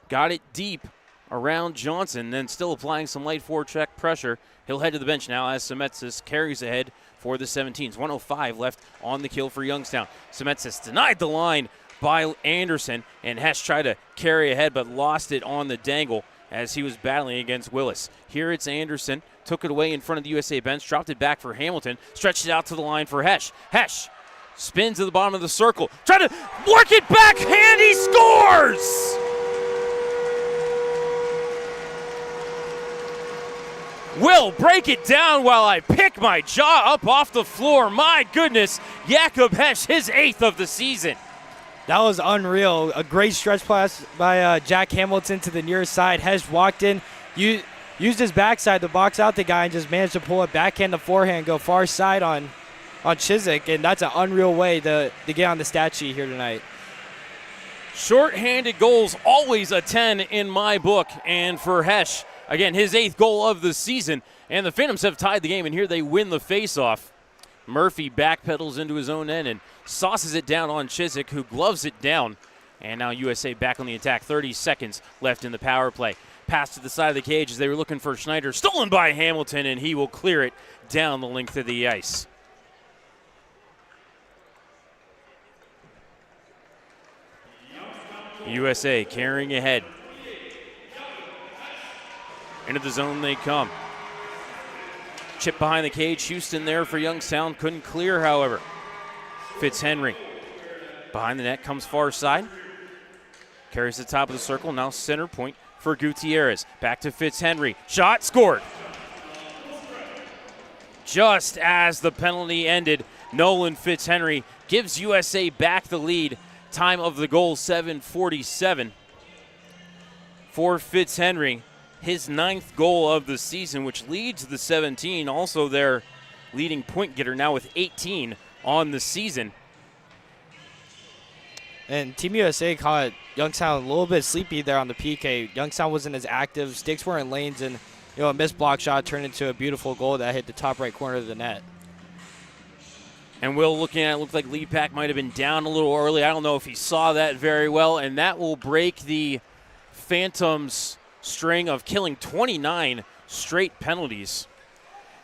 Got it deep around Johnson, then still applying some light forecheck pressure. He'll head to the bench now as Semetsis carries ahead for the 17s. 1:05 left on the kill for Youngstown. Semetsis denied the line by Anderson, and Hesh tried to carry ahead but lost it on the dangle as he was battling against Willis. Here it's Anderson. Took it away in front of the USA bench, dropped it back for Hamilton, stretched it out to the line for Hesh. Hesh spins to the bottom of the circle, tried to work it backhand, he scores! Will break it down while I pick my jaw up off the floor. My goodness, Jakob Hesh, his 8th of the season. That was unreal. A great stretch pass by Jack Hamilton to the near side. Hesh walked in, used his backside to box out the guy and just managed to pull it backhand to forehand, go far side on Chiswick, and that's an unreal way to get on the stat sheet here tonight. Short-handed goals, always a 10 in my book, and for Hesh, again, his 8th goal of the season, and the Phantoms have tied the game, and here they win the face-off. Murphy backpedals into his own end and sauces it down on Chiswick, who gloves it down. And now USA back on the attack. 30 seconds left in the power play. Pass to the side of the cage as they were looking for Schneider. Stolen by Hamilton, and he will clear it down the length of the ice. USA carrying ahead. Into the zone they come. Chip behind the cage. Houston there for Youngstown. Couldn't clear, however. Fitzhenry behind the net, comes far side. Carries the top of the circle. Now center point for Gutierrez. Back to Fitzhenry. Shot scored. Just as the penalty ended, Nolan Fitzhenry gives USA back the lead. Time of the goal, 7:47. For Fitzhenry, his 9th goal of the season, which leads the 17. Also their leading point getter now with 18 on the season. And Team USA caught Youngstown a little bit sleepy there on the PK. Youngstown wasn't as active. Sticks were in lanes, and a missed block shot turned into a beautiful goal that hit the top right corner of the net. And Will, looking at it, looked like Lepak might have been down a little early. I don't know if he saw that very well, and that will break the Phantoms' string of killing 29 straight penalties.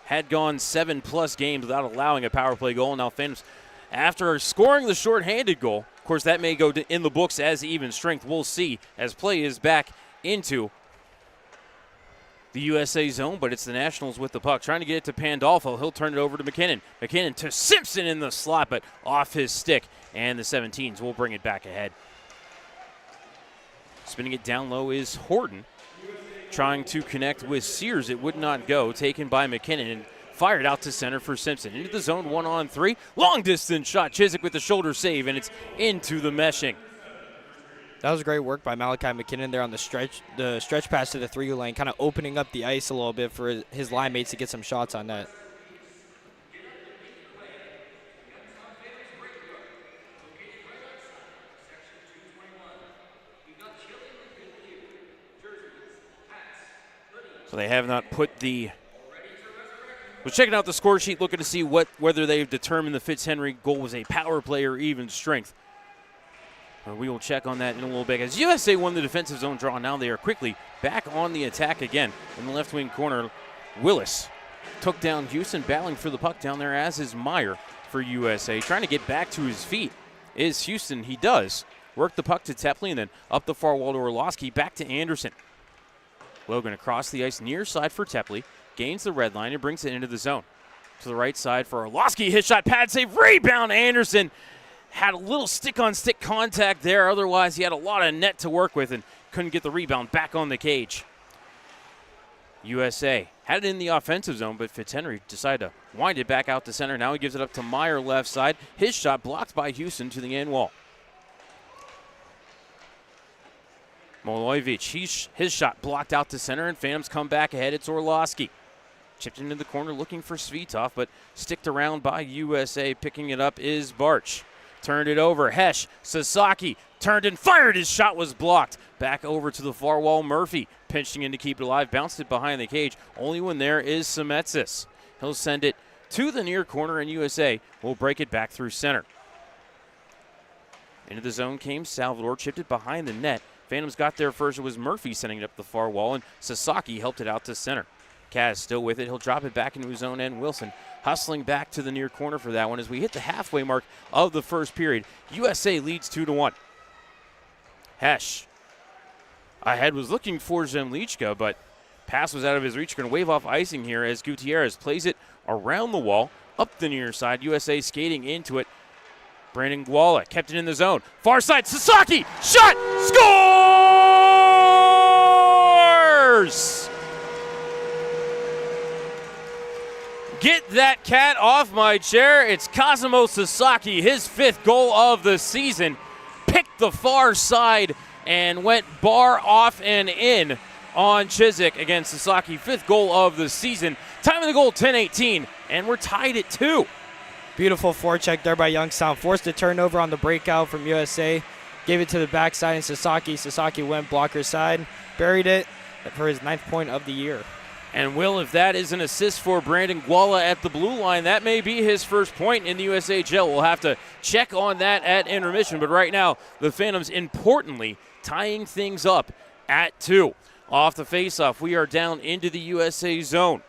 Had gone 7+ games without allowing a power play goal. Now Phantoms, after scoring the shorthanded goal, of course that may go in the books as even strength. We'll see as play is back into the USA zone, but it's the Nationals with the puck. Trying to get it to Pandolfo. He'll turn it over to McKinnon. McKinnon to Simpson in the slot, but off his stick, and the 17s will bring it back ahead. Spinning it down low is Horton. Trying to connect with Sears. It would not go. Taken by McKinnon and fired out to center for Simpson. Into the zone, 1-on-3. Long distance shot. Chiswick with the shoulder save, and it's into the meshing. That was great work by Malachi McKinnon there on the stretch pass to the 3 lane, kind of opening up the ice a little bit for his line mates to get some shots on net. So they have not put the... We're checking out the score sheet, looking to see whether they've determined the Fitzhenry goal was a power play or even strength. We will check on that in a little bit. As USA won the defensive zone draw, now they are quickly back on the attack again. In the left wing corner, Willis took down Houston, battling for the puck down there, as is Meyer for USA. Trying to get back to his feet is Houston. He does. Work the puck to Tepley and then up the far wall to Orlowski. Back to Anderson. Logan across the ice near side for Tepley. Gains the red line and brings it into the zone. To the right side for Orlowski. Hit shot, pad save, rebound. Anderson had a little stick-on-stick contact there. Otherwise, he had a lot of net to work with and couldn't get the rebound back on the cage. USA had it in the offensive zone, but Fitzhenry decided to wind it back out to center. Now he gives it up to Meyer left side. His shot blocked by Houston to the end wall. Molojevic, his shot blocked out to center, and Phantoms come back ahead. It's Orlowski. Chipped into the corner looking for Svitov, but sticked around by USA. Picking it up is Barch. turned it over. Hesh, Sasaki turned and fired. His shot was blocked. Back over to the far wall. Murphy pinching in to keep it alive. Bounced it behind the cage. Only one there is Semetsis. He'll send it to the near corner, and USA will break it back through center. Into the zone came Salvador, chipped it behind the net. Phantoms got there first. It was Murphy sending it up the far wall, and Sasaki helped it out to center. Kaz still with it. He'll drop it back into his own end. Wilson hustling back to the near corner for that one as we hit the halfway mark of the first period. USA leads 2-1. Hesh ahead was looking for Zemlichka, but pass was out of his reach. Going to wave off icing here as Gutierrez plays it around the wall, up the near side. USA skating into it. Brandon Guala kept it in the zone. Far side, Sasaki, shot, scores! Get that cat off my chair. It's Kazimo Sasaki, his 5th goal of the season. Picked the far side and went bar off and in on Chiswick against Sasaki. 5th goal of the season. Time of the goal, 10:18, and we're tied at 2. Beautiful forecheck there by Youngstown. Forced a turnover on the breakout from USA. Gave it to the backside and Sasaki. Sasaki went blocker side. Buried it for his 9th point of the year. And Will, if that is an assist for Brandon Guala at the blue line, that may be his first point in the USHL. We'll have to check on that at intermission. But right now, the Phantoms importantly tying things up at 2. Off the faceoff, we are down into the USA zone.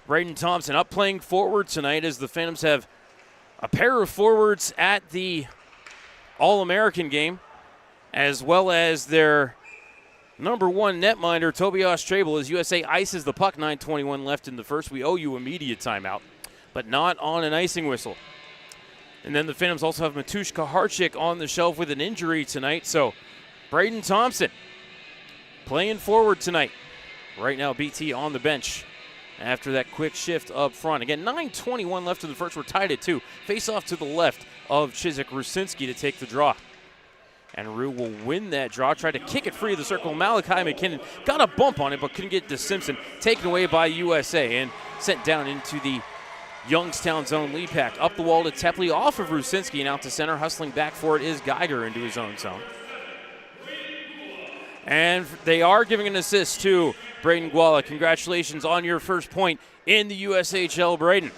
Braden Thompson up playing forward tonight as the Phantoms have a pair of forwards at the All-American game, as well as their number 1 netminder, Tobias Trabel, as USA ices the puck. 9:21 left in the first. We owe you immediate timeout, but not on an icing whistle. And then the Phantoms also have Matusz Kucharczyk on the shelf with an injury tonight. So Braden Thompson playing forward tonight. Right now, BT on the bench after that quick shift up front. Again, 9:21 left in the first. We're tied at 2. Face off to the left of Chiswick. Rusinski to take the draw. And Rue will win that draw. Tried to kick it free of the circle. Malachi McKinnon got a bump on it, but couldn't get it to Simpson. Taken away by USA and sent down into the Youngstown zone. Lead pack up the wall to Tepley, off of Rusinski and out to center. Hustling back for it is Geiger into his own zone. And they are giving an assist to Braden Guala. Congratulations on your first point in the USHL, Braden.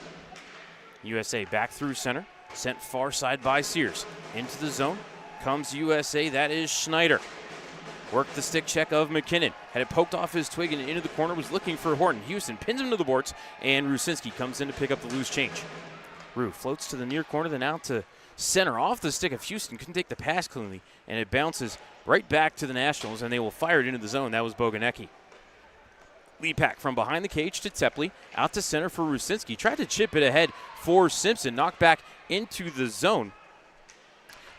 USA back through center. Sent far side by Sears. Into the zone comes USA. That is Schneider. Worked the stick check of McKinnon. Had it poked off his twig and into the corner. Was looking for Horton. Houston pins him to the boards. And Rusinski comes in to pick up the loose change. Rue floats to the near corner. Then out to center off the stick of Houston. Couldn't take the pass cleanly. And it bounces right back to the Nationals. And they will fire it into the zone. That was Boganecki. Lead pack from behind the cage to Tepley. Out to center for Rusinski. Tried to chip it ahead for Simpson. Knocked back into the zone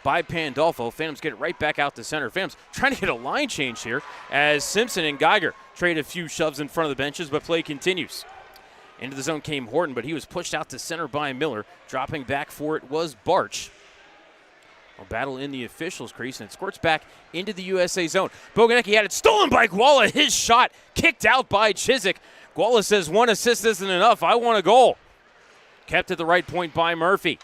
by Pandolfo. Phantoms get it right back out to center. Phantoms trying to get a line change here as Simpson and Geiger trade a few shoves in front of the benches, but play continues. Into the zone came Horton, but he was pushed out to center by Miller. Dropping back for it was Barch. A battle in the officials' crease, and it squirts back into the USA zone. Boganecki had it stolen by Guala. His shot kicked out by Chiswick. Guala says 1 assist isn't enough. I want a goal. Kept at the right point by Murphy.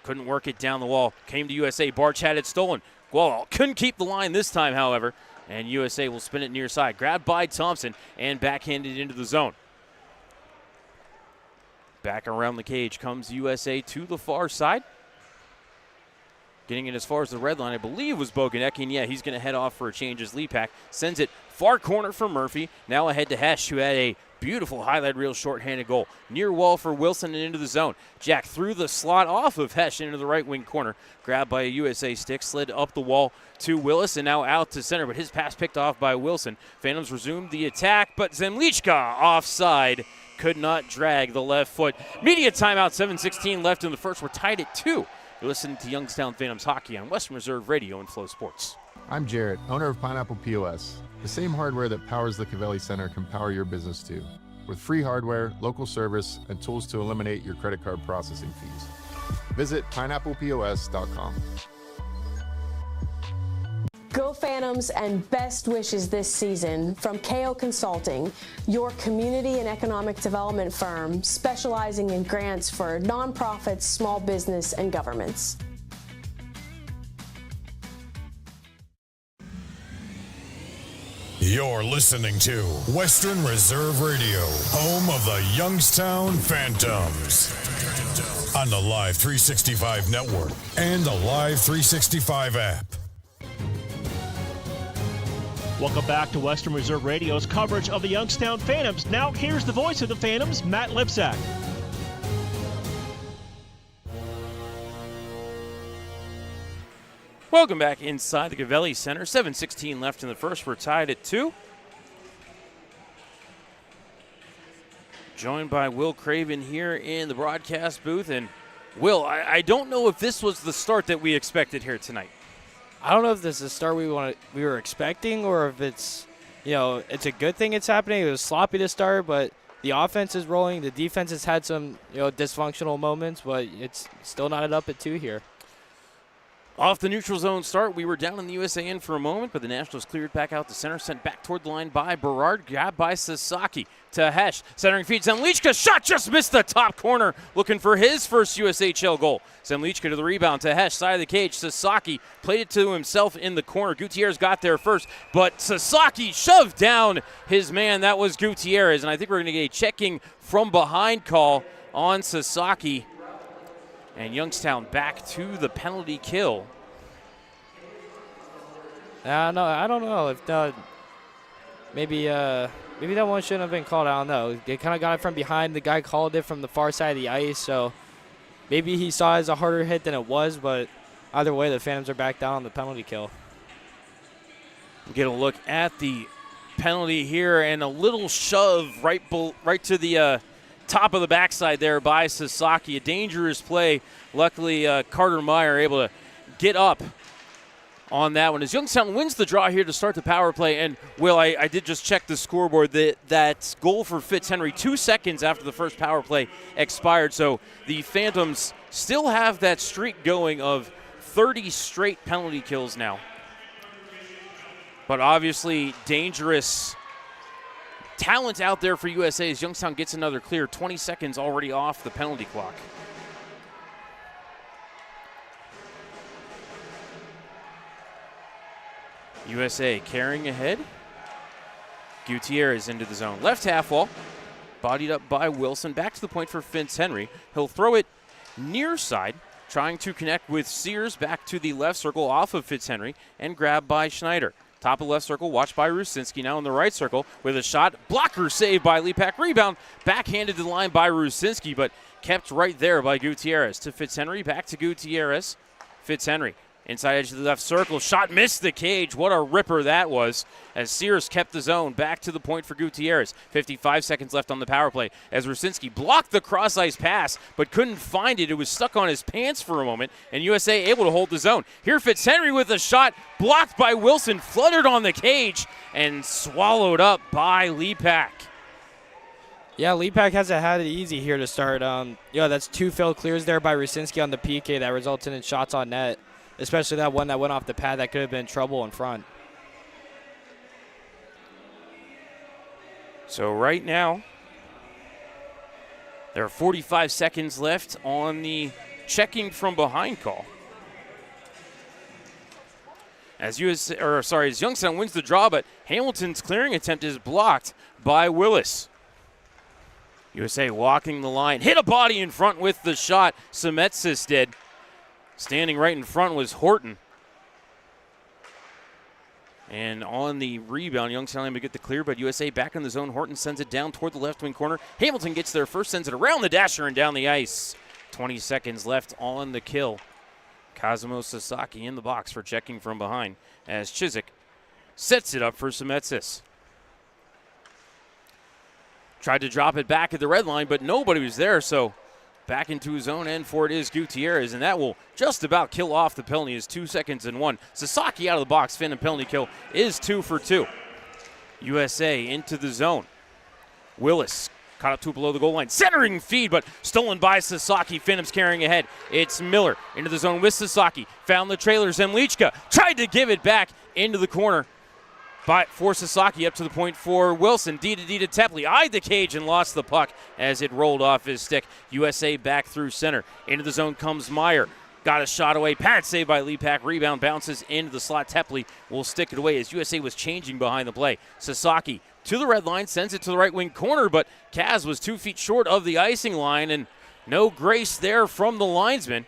Couldn't work it down the wall. Came to USA. Barch had it stolen. Guala couldn't keep the line this time, however, and USA will spin it near side. Grabbed by Thompson and backhanded into the zone. Back around the cage comes USA to the far side. Getting it as far as the red line, I believe, was Boganecki. And yeah, he's going to head off for a change as Leapak sends it far corner for Murphy. Now ahead to Hesh, who had a beautiful highlight reel shorthanded goal. Near wall for Wilson and into the zone. Jack through the slot off of Hesh into the right wing corner. Grabbed by a USA stick, slid up the wall to Willis and now out to center. But his pass picked off by Wilson. Phantoms resumed the attack, but Zemlichka offside. Could not drag the left foot. Media timeout, 7:16 left in the first. We're tied at 2. You're listening to Youngstown Phantoms Hockey on Western Reserve Radio and Flow Sports. I'm Jarrett, owner of Pineapple POS. The same hardware that powers the Cavelli Center can power your business too. With free hardware, local service, and tools to eliminate your credit card processing fees. Visit pineapplepos.com. Go Phantoms and best wishes this season from KO Consulting, your community and economic development firm specializing in grants for nonprofits, small business, and governments. You're listening to Western Reserve Radio, home of the Youngstown Phantoms. On the Live 365 network and the Live 365 app. Welcome back to Western Reserve Radio's coverage of the Youngstown Phantoms. Now here's the voice of the Phantoms, Matt Lipsack. Welcome back inside the Gavelli Center. 7:16 left in the first. We're tied at 2. Joined by Will Craven here in the broadcast booth. And Will, I don't know if this was the start that we expected here tonight. I don't know if this is the start we were expecting, or if it's, it's a good thing it's happening. It was sloppy to start, but the offense is rolling. The defense has had some, dysfunctional moments, but it's still knotted up at 2 here. Off the neutral zone start, we were down in the USAN for a moment, but the Nationals cleared back out to center, sent back toward the line by Berard, grabbed by Sasaki to Hesh. Centering feed, Zemlichka, shot just missed the top corner, looking for his first USHL goal. Zemlichka to the rebound to Hesh, side of the cage. Sasaki played it to himself in the corner. Gutierrez got there first, but Sasaki shoved down his man. That was Gutierrez, and I think we're going to get a checking from behind call on Sasaki. And Youngstown back to the penalty kill. I don't know if maybe that one shouldn't have been called. I don't know. They kind of got it from behind. The guy called it from the far side of the ice, so maybe he saw it as a harder hit than it was. But either way, the Phantoms are back down on the penalty kill. We'll get a look at the penalty here, and a little shove right to the top of the backside there by Sasaki. A dangerous play. Luckily, Carter Meyer able to get up on that one as Youngstown wins the draw here to start the power play. And, Will, I did just check the scoreboard. That goal for Fitzhenry 2 seconds after the first power play expired. So the Phantoms still have that streak going of 30 straight penalty kills now. But obviously dangerous talent out there for USA as Youngstown gets another clear. 20 seconds already off the penalty clock. USA carrying ahead. Gutierrez into the zone. Left half wall. Bodied up by Wilson. Back to the point for Fitzhenry. He'll throw it near side. Trying to connect with Sears. Back to the left circle off of Fitzhenry. And grabbed by Schneider. Top of left circle, watched by Rusinski. Now in the right circle with a shot. Blocker saved by Lepak. Rebound backhanded to the line by Rusinski, but kept right there by Gutierrez. To Fitzhenry, back to Gutierrez. Fitzhenry inside edge of the left circle. Shot missed the cage. What a ripper that was as Sears kept the zone. Back to the point for Gutierrez. 55 seconds left on the power play as Rusinski blocked the cross-ice pass but couldn't find it. It was stuck on his pants for a moment, and USA able to hold the zone. Here Fitzhenry with a shot blocked by Wilson, fluttered on the cage, and swallowed up by Lepak. Yeah, Lepak hasn't had it easy here to start. That's 2 failed clears there by Rusinski on the PK that resulted in shots on net. Especially that one that went off the pad that could have been trouble in front. So right now, there are 45 seconds left on the checking from behind call. As Youngstown wins the draw, but Hamilton's clearing attempt is blocked by Willis. USA walking the line, hit a body in front with the shot. Semetsis did. Standing right in front was Horton. And on the rebound, Youngstown able to get the clear, but USA back in the zone. Horton sends it down toward the left wing corner. Hamilton gets there first, sends it around the dasher and down the ice. 20 seconds left on the kill. Kazimo Sasaki in the box for checking from behind as Chiswick sets it up for Semetsis. Tried to drop it back at the red line, but nobody was there, so back into his own end for it is Gutierrez, and that will just about kill off the penalty. Is 2 seconds and 1. Sasaki out of the box. Phantom penalty kill is 2 for 2. USA into the zone. Willis caught up to below the goal line. Centering feed, but stolen by Sasaki. Phantoms carrying ahead. It's Miller into the zone with Sasaki. Found the trailer. Zemlichka tried to give it back into the corner. But for Sasaki, up to the point for Wilson. D to Tepley eyed the cage and lost the puck as it rolled off his stick. USA back through center. Into the zone comes Meyer. Got a shot away. Pad save by Lepak. Rebound bounces into the slot. Tepley will stick it away as USA was changing behind the play. Sasaki to the red line, sends it to the right wing corner, but Kaz was 2 feet short of the icing line, and no grace there from the linesman.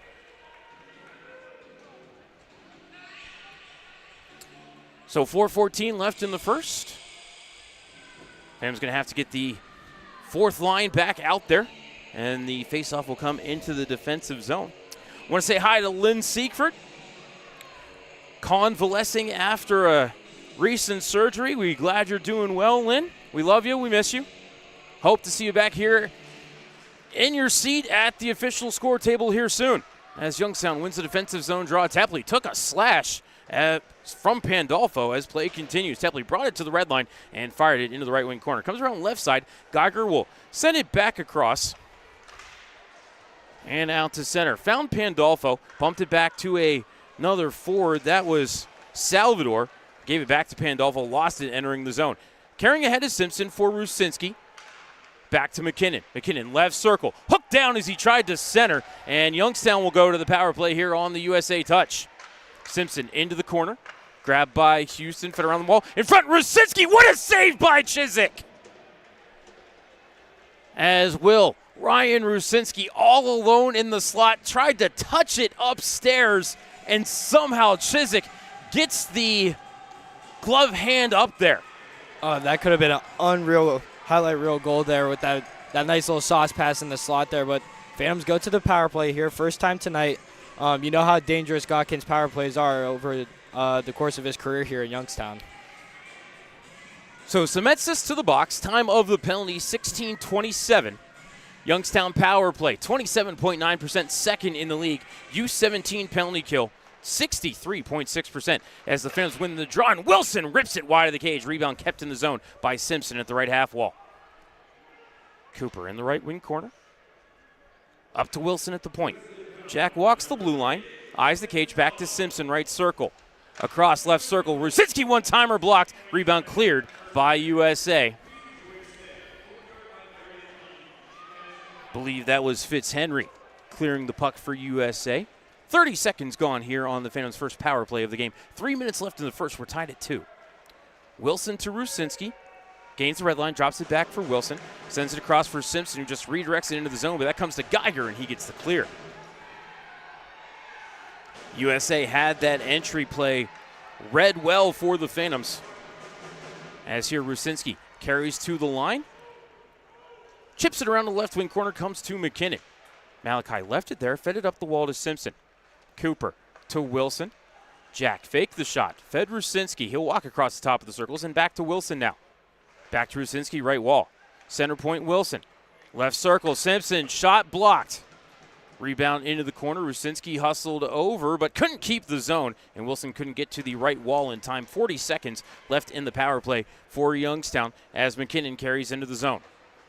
So 4:14 left in the first. Phantom's going to have to get the fourth line back out there, and the faceoff will come into the defensive zone. I want to say hi to Lynn Siegfried, convalescing after a recent surgery. We're glad you're doing well, Lynn. We love you. We miss you. Hope to see you back here in your seat at the official score table here soon. As Youngstown wins the defensive zone draw, Tepley took a slash from Pandolfo as play continues. Tepley brought it to the red line and fired it into the right wing corner. Comes around left side. Geiger will send it back across and out to center. Found Pandolfo, bumped it back to another forward. That was Salvador. Gave it back to Pandolfo, lost it entering the zone. Carrying ahead is Simpson for Rusinski. Back to McKinnon. McKinnon left circle. Hooked down as he tried to center, and Youngstown will go to the power play here on the USA touch. Simpson into the corner. Grabbed by Houston, fed around the wall. In front, Rusinski. What a save by Chiswick! As Ryan Rusinski, all alone in the slot, tried to touch it upstairs, and somehow Chiswick gets the glove hand up there. That could have been an unreal highlight reel goal there with that nice little sauce pass in the slot there. But Phantoms go to the power play here, first time tonight. You know how dangerous Godkin's power plays are over the course of his career here in Youngstown. So Semetsis to the box, time of the penalty 16:27. Youngstown power play, 27.9%, second in the league. U17 penalty kill, 63.6% as the Phantoms win the draw, and Wilson rips it wide of the cage. Rebound kept in the zone by Simpson at the right half wall. Cooper in the right wing corner. Up to Wilson at the point. Jack walks the blue line, eyes the cage, back to Simpson, right circle. Across left circle, Rusinski one-timer blocked. Rebound cleared by USA. Believe that was Fitzhenry clearing the puck for USA. 30 seconds gone here on the Phantoms' first power play of the game. 3 minutes left in the first. We're tied at 2. Wilson to Rusinski. Gains the red line, drops it back for Wilson. Sends it across for Simpson, who just redirects it into the zone, but that comes to Geiger, and he gets the clear. USA had that entry play read well for the Phantoms. As here Rusinski carries to the line. Chips it around the left wing corner, comes to McKinnon. Malachi left it there, fed it up the wall to Simpson. Cooper to Wilson. Jack faked the shot, fed Rusinski. He'll walk across the top of the circles and back to Wilson now. Back to Rusinski, right wall. Center point Wilson. Left circle, Simpson, shot blocked. Rebound into the corner. Rusinski hustled over, but couldn't keep the zone, and Wilson couldn't get to the right wall in time. 40 seconds left in the power play for Youngstown as McKinnon carries into the zone.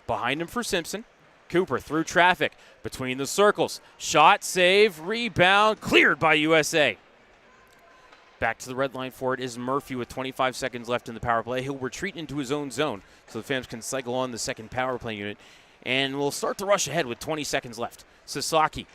Behind him for Simpson. Cooper through traffic, between the circles. Shot, save, rebound, cleared by USA. Back to the red line for it is Murphy with 25 seconds left in the power play. He'll retreat into his own zone so the Phantoms can cycle on the second power play unit. And we'll start the rush ahead with 20 seconds left. Sasaki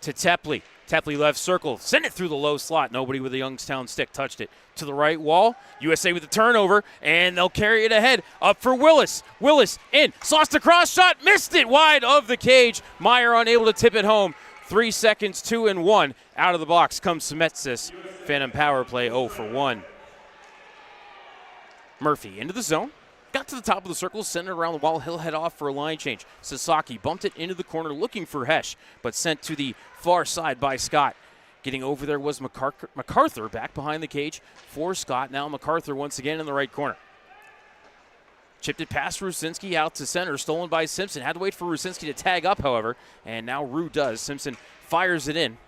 to Tepley. Tepley left circle. Send it through the low slot. Nobody with a Youngstown stick touched it. To the right wall. USA with the turnover, and they'll carry it ahead. Up for Willis. Willis in. Sauced a cross shot. Missed it wide of the cage. Meyer unable to tip it home. 3 seconds, 2 and 1. Out of the box comes Semetsis. Phantom power play 0 for 1. Murphy into the zone. Got to the top of the circle, sent it around the wall. He'll head off for a line change. Sasaki bumped it into the corner looking for Hesh, but sent to the far side by Scott. Getting over there was MacArthur back behind the cage for Scott. Now MacArthur once again in the right corner. Chipped it past Rusinski out to center, stolen by Simpson. Had to wait for Rusinski to tag up, however, and now Rue does. Simpson fires it in,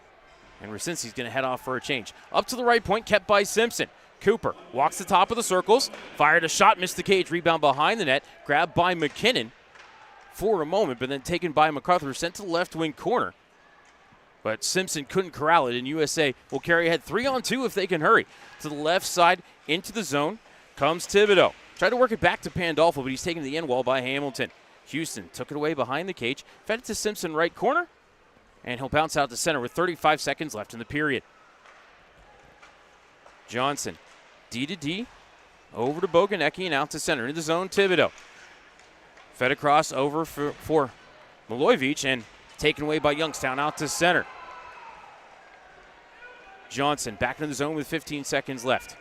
and Rusinski's going to head off for a change. Up to the right point, kept by Simpson. Cooper walks the top of the circles, fired a shot, missed the cage, rebound behind the net, grabbed by McKinnon for a moment, but then taken by MacArthur, sent to the left wing corner. But Simpson couldn't corral it, and USA will carry ahead 3-on-2 if they can hurry. To the left side, into the zone, comes Thibodeau. Tried to work it back to Pandolfo, but he's taken to the end wall by Hamilton. Houston took it away behind the cage, fed it to Simpson right corner, And he'll bounce out to center with 35 seconds left in the period. Johnson, D to D, over to Boganecki and out to center. In the zone, Thibodeau. Fed across over for Milojevic and taken away by Youngstown out to center. Johnson back in the zone with 15 seconds left.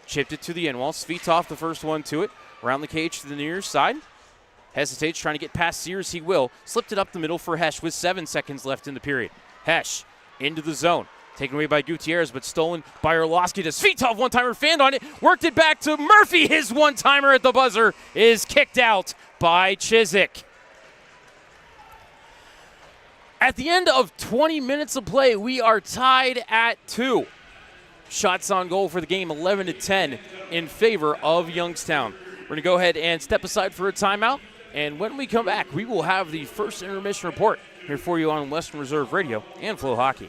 Chipped it to the end wall. Svitov, the first one to it. Around the cage to the near side. Hesitates, trying to get past Sears. He will. Slipped it up the middle for Hesh with 7 seconds left in the period. Hesh into the zone. Taken away by Gutierrez, but stolen by Orlowski to Svitov. One-timer fanned on it. Worked it back to Murphy. His one-timer at the buzzer is kicked out by Chizik. At the end of 20 minutes of play, we are tied at 2. Shots on goal for the game, 11-10 in favor of Youngstown. We're going to go ahead and step aside for a timeout. And when we come back, we will have the first intermission report here for you on Western Reserve Radio and Flow Hockey.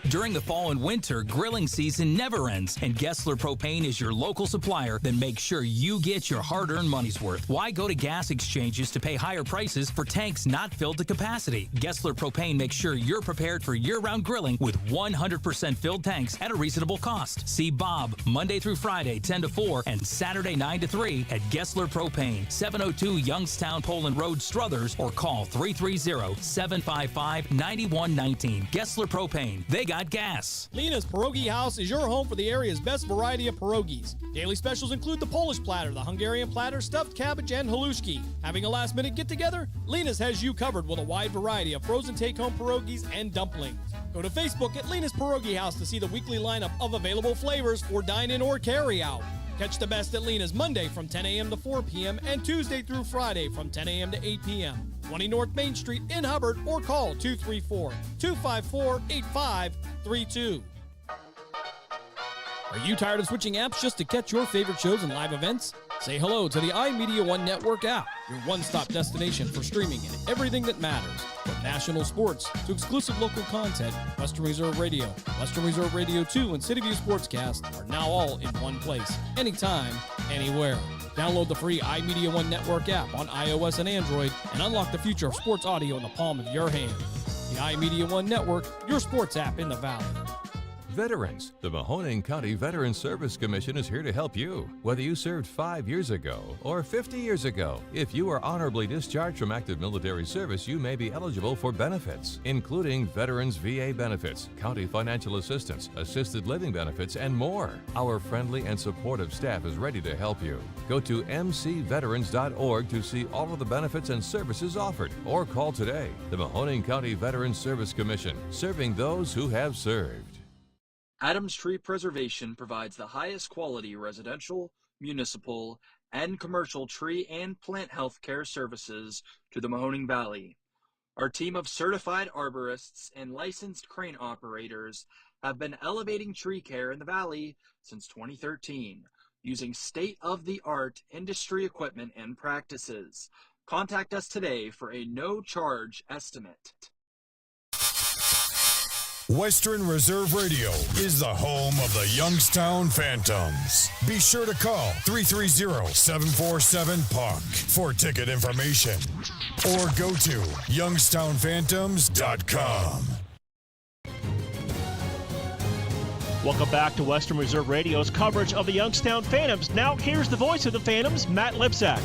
During the fall and winter, grilling season never ends, and Gessler Propane is your local supplier that makes sure you get your hard-earned money's worth. Why go to gas exchanges to pay higher prices for tanks not filled to capacity? Gessler Propane makes sure you're prepared for year-round grilling with 100% filled tanks at a reasonable cost. See Bob Monday through Friday, 10 to 4, and Saturday, 9 to 3 at Gessler Propane, 702 Youngstown Poland Road, Struthers, or call 330-755-9119. Gessler Propane. They got gas. Lena's Pierogi House is your home for the area's best variety of pierogies. Daily specials include the Polish platter, the Hungarian platter, stuffed cabbage, and halushki. Having a last-minute get-together? Lena's has you covered with a wide variety of frozen take-home pierogies and dumplings. Go to Facebook at Lena's Pierogi House to see the weekly lineup of available flavors for dine-in or carry-out. Catch the best at Lena's Monday from 10 a.m. to 4 p.m. and Tuesday through Friday from 10 a.m. to 8 p.m. 20 North Main Street in Hubbard, or call 234-254-8532. Are you tired of switching apps just to catch your favorite shows and live events? Say hello to the iMedia One Network app, your one-stop destination for streaming and everything that matters. From national sports to exclusive local content, Western Reserve Radio, Western Reserve Radio 2, and City View Sportscast are now all in one place, anytime, anywhere. Download the free iMedia One Network app on iOS and Android and unlock the future of sports audio in the palm of your hand. The iMedia One Network, your sports app in the Valley. Veterans. The Mahoning County Veterans Service Commission is here to help you. Whether you served 5 years ago or 50 years ago, if you are honorably discharged from active military service, you may be eligible for benefits, including Veterans VA benefits, county financial assistance, assisted living benefits, and more. Our friendly and supportive staff is ready to help you. Go to mcveterans.org to see all of the benefits and services offered, or call today. The Mahoning County Veterans Service Commission, serving those who have served. Adams Tree Preservation provides the highest quality residential, municipal, and commercial tree and plant health care services to the Mahoning Valley. Our team of certified arborists and licensed crane operators have been elevating tree care in the valley since 2013, using state-of-the-art industry equipment and practices. Contact us today for a no-charge estimate. Western Reserve Radio is the home of the Youngstown Phantoms. Be sure to call 330-747-PUCK for ticket information or go to youngstownphantoms.com. Welcome back to Western Reserve Radio's coverage of the Youngstown Phantoms. Now here's the voice of the Phantoms, Matt Lipsack.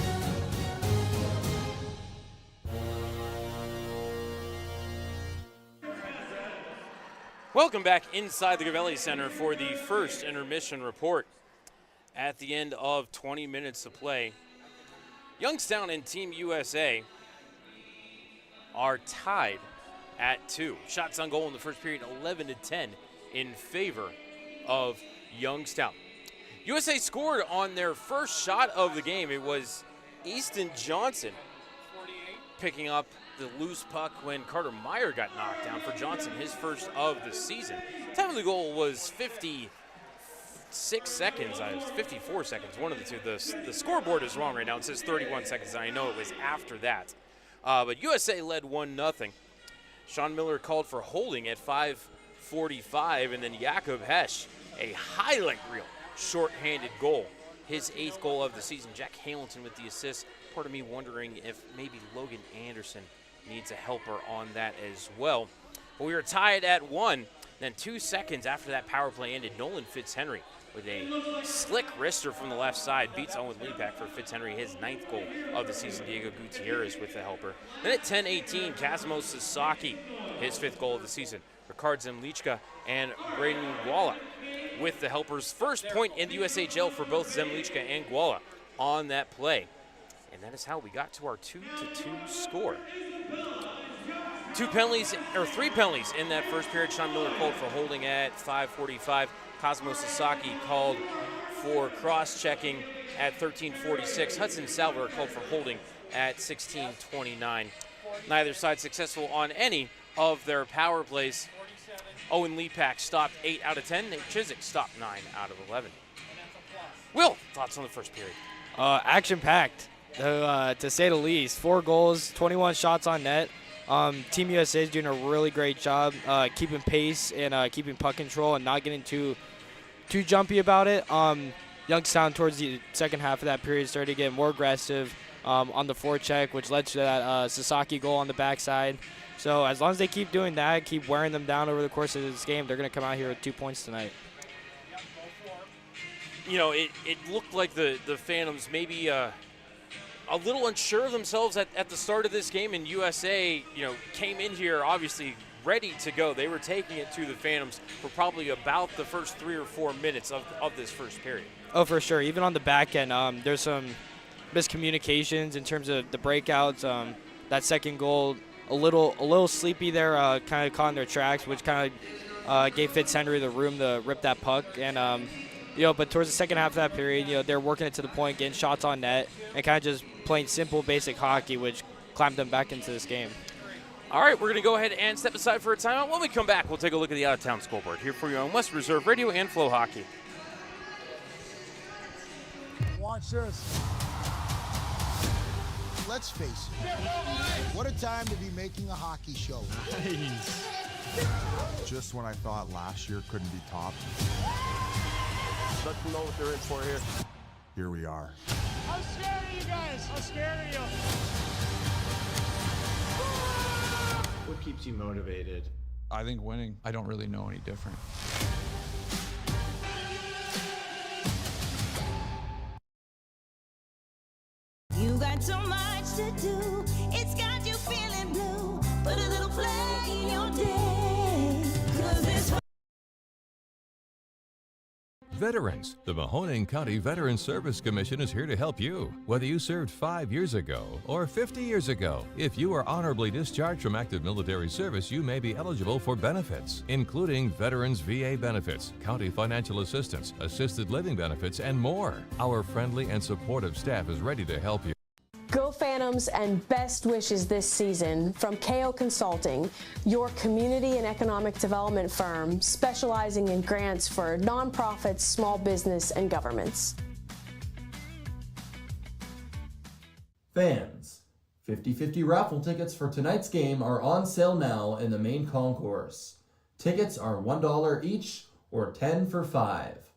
Welcome back inside the Gavelli Center for the first intermission report. At the end of 20 minutes of play, Youngstown and Team USA are tied at 2. Shots on goal in the first period, 11-10 in favor of Youngstown. USA scored on their first shot of the game. It was Easton Johnson picking up the loose puck when Carter Meyer got knocked down for Johnson, his first of the season. Time of the goal was 56 seconds, 54 seconds, one of the two. The scoreboard is wrong right now. It says 31 seconds, and I know it was after that. But USA led 1-0. Sean Miller called for holding at 5:45, and then Jakob Hesh, a highlight reel, short-handed goal. His 8th goal of the season. Jack Hamilton with the assist. Part of me wondering if maybe Logan Anderson needs a helper on that as well. But we were tied at 1. Then 2 seconds after that power play ended, Nolan Fitzhenry with a slick wrister from the left side beats Owen Lepak for Fitzhenry, his 9th goal of the season. Diego Gutierrez with the helper. Then at 10:18, Kazimo Sasaki, his 5th goal of the season. Ricard Zemlichka and Braden Guala with the helpers. First point in the USHL for both Zemlichka and Guala on that play. And that is how we got to our 2-2 score. 3 penalties in that first period. Sean Miller called for holding at 5:45. Cosmo Sasaki called for cross-checking at 13:46. Hudson Salvador called for holding at 16:29. Neither side successful on any of their power plays. Owen Lepak stopped 8 out of 10. Nate Chiswick stopped 9 out of 11. Will, thoughts on the first period? Action-packed, to say the least. 4 goals, 21 shots on net. Team USA is doing a really great job keeping pace and keeping puck control and not getting too jumpy about it. Youngstown towards the second half of that period started to get more aggressive on the forecheck, which led to that Sasaki goal on the backside. So as long as they keep doing that, keep wearing them down over the course of this game, they're going to come out here with 2 points tonight. You know, it looked like the Phantoms maybe a little unsure of themselves at the start of this game, and USA, came in here obviously ready to go. They were taking it to the Phantoms for probably about the first 3 or 4 minutes of this first period. Oh, for sure. Even on the back end, there's some miscommunications in terms of the breakouts. That second goal, a little sleepy there, kind of caught in their tracks, which kind of gave Fitzhenry the room to rip that puck. And but towards the second half of that period, they're working it to the point, getting shots on net, and kind of just playing simple, basic hockey, which climbed them back into this game. All right, we're going to go ahead and step aside for a timeout. When we come back, we'll take a look at the out-of-town scoreboard here for you on West Reserve Radio and Flow Hockey. Watch this. Let's face it, what a time to be making a hockey show. Nice. Just when I thought last year couldn't be topped. Let them know what they're in for here. Here we are. How scared are you guys? How scared are you? What keeps you motivated? I think winning. I don't really know any different. You got so much to do. It's got you feeling blue. Put a little play in your day. 'Cause it's Veterans, the Mahoning County Veterans Service Commission is here to help you. Whether you served 5 years ago or 50 years ago, if you are honorably discharged from active military service, you may be eligible for benefits, including Veterans VA benefits, county financial assistance, assisted living benefits, and more. Our friendly and supportive staff is ready to help you. Go Phantoms and best wishes this season from KO Consulting, your community and economic development firm specializing in grants for nonprofits, small business, and governments. Fans, 50/50 raffle tickets for tonight's game are on sale now in the main concourse. Tickets are $1 each or 10 for $5.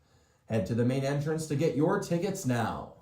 Head to the main entrance to get your tickets now.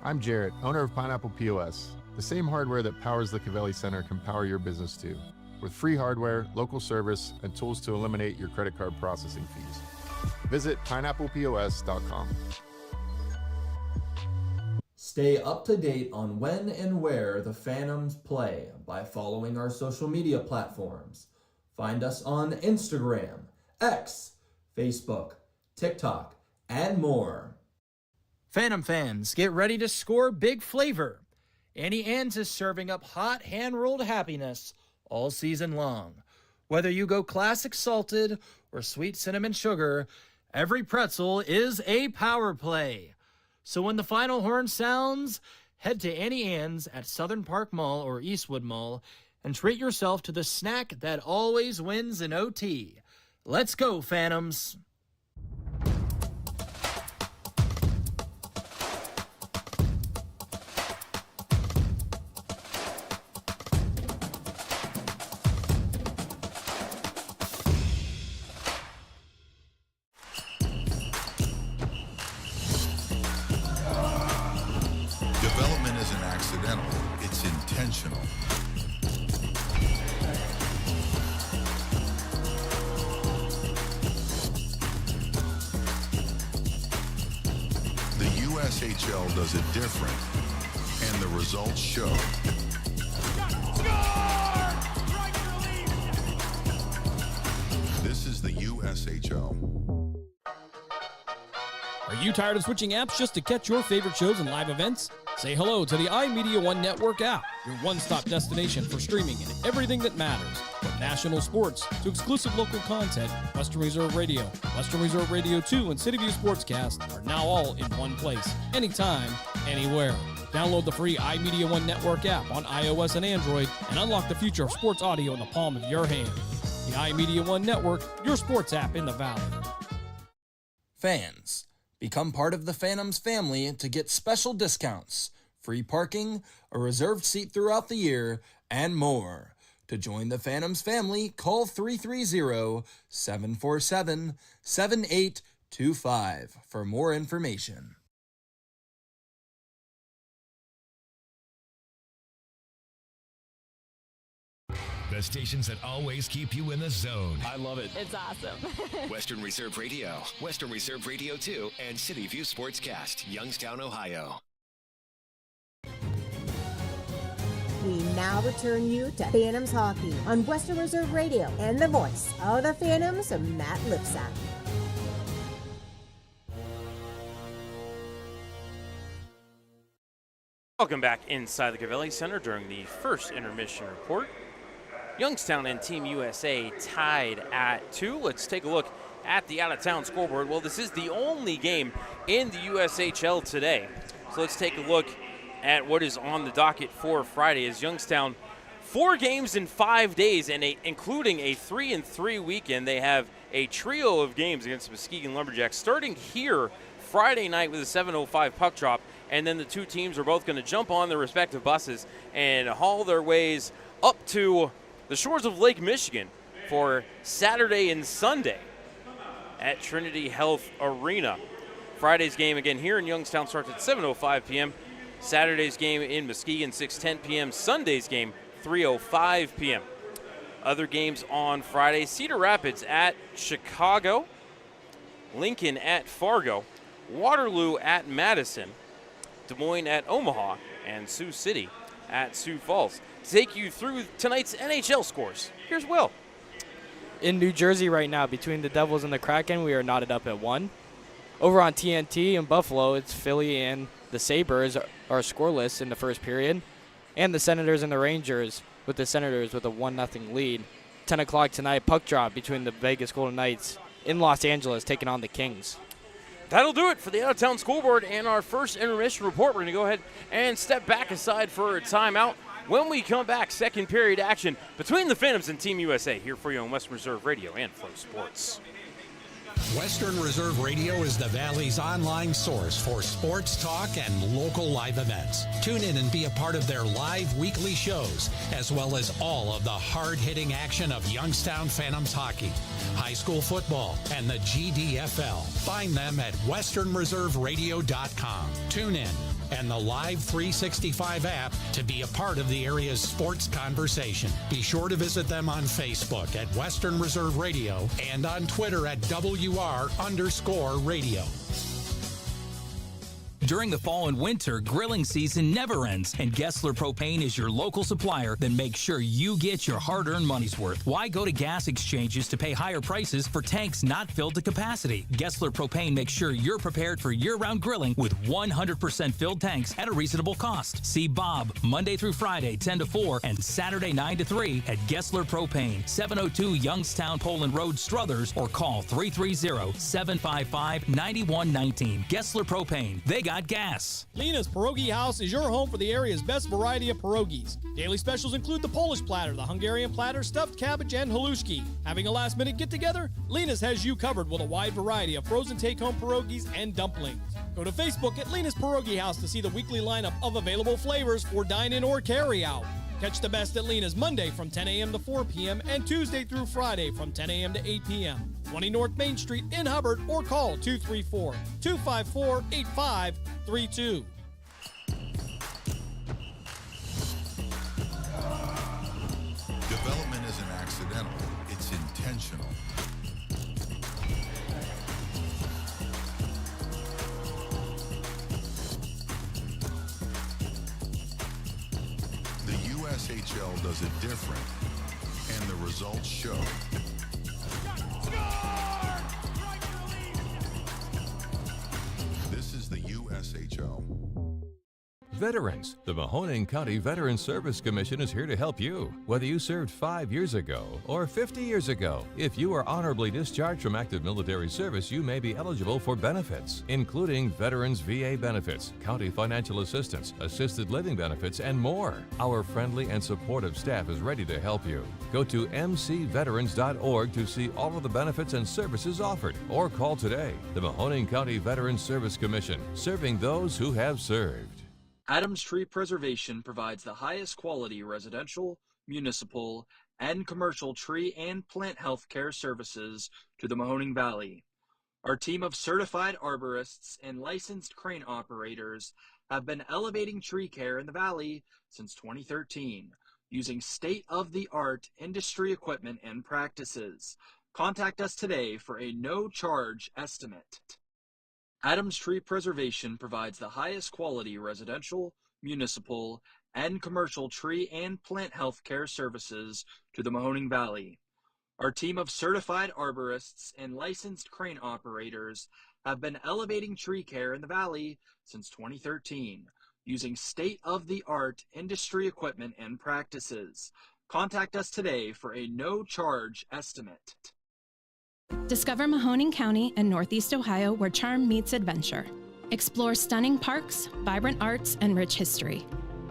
I'm Jarrett, owner of Pineapple POS. The same hardware that powers the Cavelli Center can power your business too, with free hardware, local service, and tools to eliminate your credit card processing fees. Visit pineapplepos.com. Stay up to date on when and where the Phantoms play by following our social media platforms. Find us on Instagram, X, Facebook, TikTok, and more. Phantom fans, get ready to score big flavor. Annie Ann's is serving up hot hand-rolled happiness all season long. Whether you go classic salted or sweet cinnamon sugar, every pretzel is a power play. So when the final horn sounds, head to Annie Ann's at Southern Park Mall or Eastwood Mall and treat yourself to the snack that always wins in OT. Let's go, Phantoms! Development isn't accidental, it's intentional. The USHL does it different, and the results show. This is the USHL. Are you tired of switching apps just to catch your favorite shows and live events? Say hello to the iMedia One Network app, your one-stop destination for streaming and everything that matters. From national sports to exclusive local content, Western Reserve Radio, Western Reserve Radio 2, and City View Sportscast are now all in one place, anytime, anywhere. Download the free iMedia One Network app on iOS and Android and unlock the future of sports audio in the palm of your hand. The iMedia One Network, your sports app in the Valley. Fans, become part of the Phantoms family to get special discounts, free parking, a reserved seat throughout the year, and more. To join the Phantoms family, call 330-747-7825 for more information. The stations that always keep you in the zone. I love it. It's awesome. Western Reserve Radio, Western Reserve Radio 2, and City View Sportscast, Youngstown, Ohio. We now return you to Phantoms Hockey on Western Reserve Radio and the voice of the Phantoms, Matt Lipsack. Welcome back inside the Cavelli Center during the first intermission report. Youngstown and Team USA tied at 2. Let's take a look at the out-of-town scoreboard. Well, this is the only game in the USHL today. So let's take a look at what is on the docket for Friday. As Youngstown, 4 games in 5 days, and including a 3-3 weekend. They have a trio of games against Muskegon Lumberjacks, starting here Friday night with a 7:05 puck drop, and then the two teams are both going to jump on their respective buses and haul their ways up to the shores of Lake Michigan for Saturday and Sunday at Trinity Health Arena. Friday's game again here in Youngstown starts at 7:05 p.m. Saturday's game in Muskegon, 6:10 p.m. Sunday's game, 3:05 p.m. Other games on Friday: Cedar Rapids at Chicago, Lincoln at Fargo, Waterloo at Madison, Des Moines at Omaha, and Sioux City at Sioux Falls. To take you through tonight's NHL scores, here's Will. In New Jersey right now, between the Devils and the Kraken, we are knotted up at 1. Over on TNT in Buffalo, it's Philly and the Sabres are scoreless in the first period, and the Senators and the Rangers, with the Senators with a 1-0 lead. 10 o'clock tonight, puck drop between the Vegas Golden Knights in Los Angeles taking on the Kings. That'll do it for the out-of-town scoreboard and our first intermission report. We're going to go ahead and step back aside for a timeout. When we come back, second period action between the Phantoms and Team USA here for you on Western Reserve Radio and Flow Sports. Western Reserve Radio is the Valley's online source for sports talk and local live events. Tune in and be a part of their live weekly shows, as well as all of the hard-hitting action of Youngstown Phantoms hockey, high school football, and the GDFL. Find them at westernreserveradio.com. Tune in and the Live 365 app to be a part of the area's sports conversation. Be sure to visit them on Facebook at Western Reserve Radio and on Twitter at WR_radio. During the fall and winter, grilling season never ends, and Gessler Propane is your local supplier. Then make sure you get your hard-earned money's worth. Why go to gas exchanges to pay higher prices for tanks not filled to capacity? Gessler Propane makes sure you're prepared for year-round grilling with 100% filled tanks at a reasonable cost. See Bob Monday through Friday, 10 to 4, and Saturday, 9 to 3 at Gessler Propane, 702 Youngstown Poland Road, Struthers, or call 330-755-9119. Gessler Propane. They got got gas. Lena's Pierogi House is your home for the area's best variety of pierogies. Daily specials include the Polish platter, the Hungarian platter, stuffed cabbage, and halushki. Having a last-minute get-together? Lena's has you covered with a wide variety of frozen take-home pierogies and dumplings. Go to Facebook at Lena's Pierogi House to see the weekly lineup of available flavors for dine-in or carry-out. Catch the best at Lena's Monday from 10 a.m. to 4 p.m. and Tuesday through Friday from 10 a.m. to 8 p.m. 20 North Main Street in Hubbard, or call 234-254-8532. Development isn't accidental, it's intentional. The USHL does it different, and the results show. This is the USHL. Veterans, the Mahoning County Veteran Service Commission is here to help you. Whether you served 5 years ago or 50 years ago, if you are honorably discharged from active military service, you may be eligible for benefits, including Veterans VA benefits, county financial assistance, assisted living benefits, and more. Our friendly and supportive staff is ready to help you. Go to mcveterans.org to see all of the benefits and services offered, or call today. The Mahoning County Veteran Service Commission, serving those who have served. Adams Tree Preservation provides the highest quality residential, municipal, and commercial tree and plant health care services to the Mahoning Valley. Our team of certified arborists and licensed crane operators have been elevating tree care in the valley since 2013, using state-of-the-art industry equipment and practices. Contact us today for a no-charge estimate. Adams Tree Preservation provides the highest quality residential, municipal, and commercial tree and plant health care services to the Mahoning Valley. Our team of certified arborists and licensed crane operators have been elevating tree care in the valley since 2013, using state-of-the-art industry equipment and practices. Contact us today for a no-charge estimate. Discover Mahoning County and Northeast Ohio, where charm meets adventure. Explore stunning parks, vibrant arts, and rich history.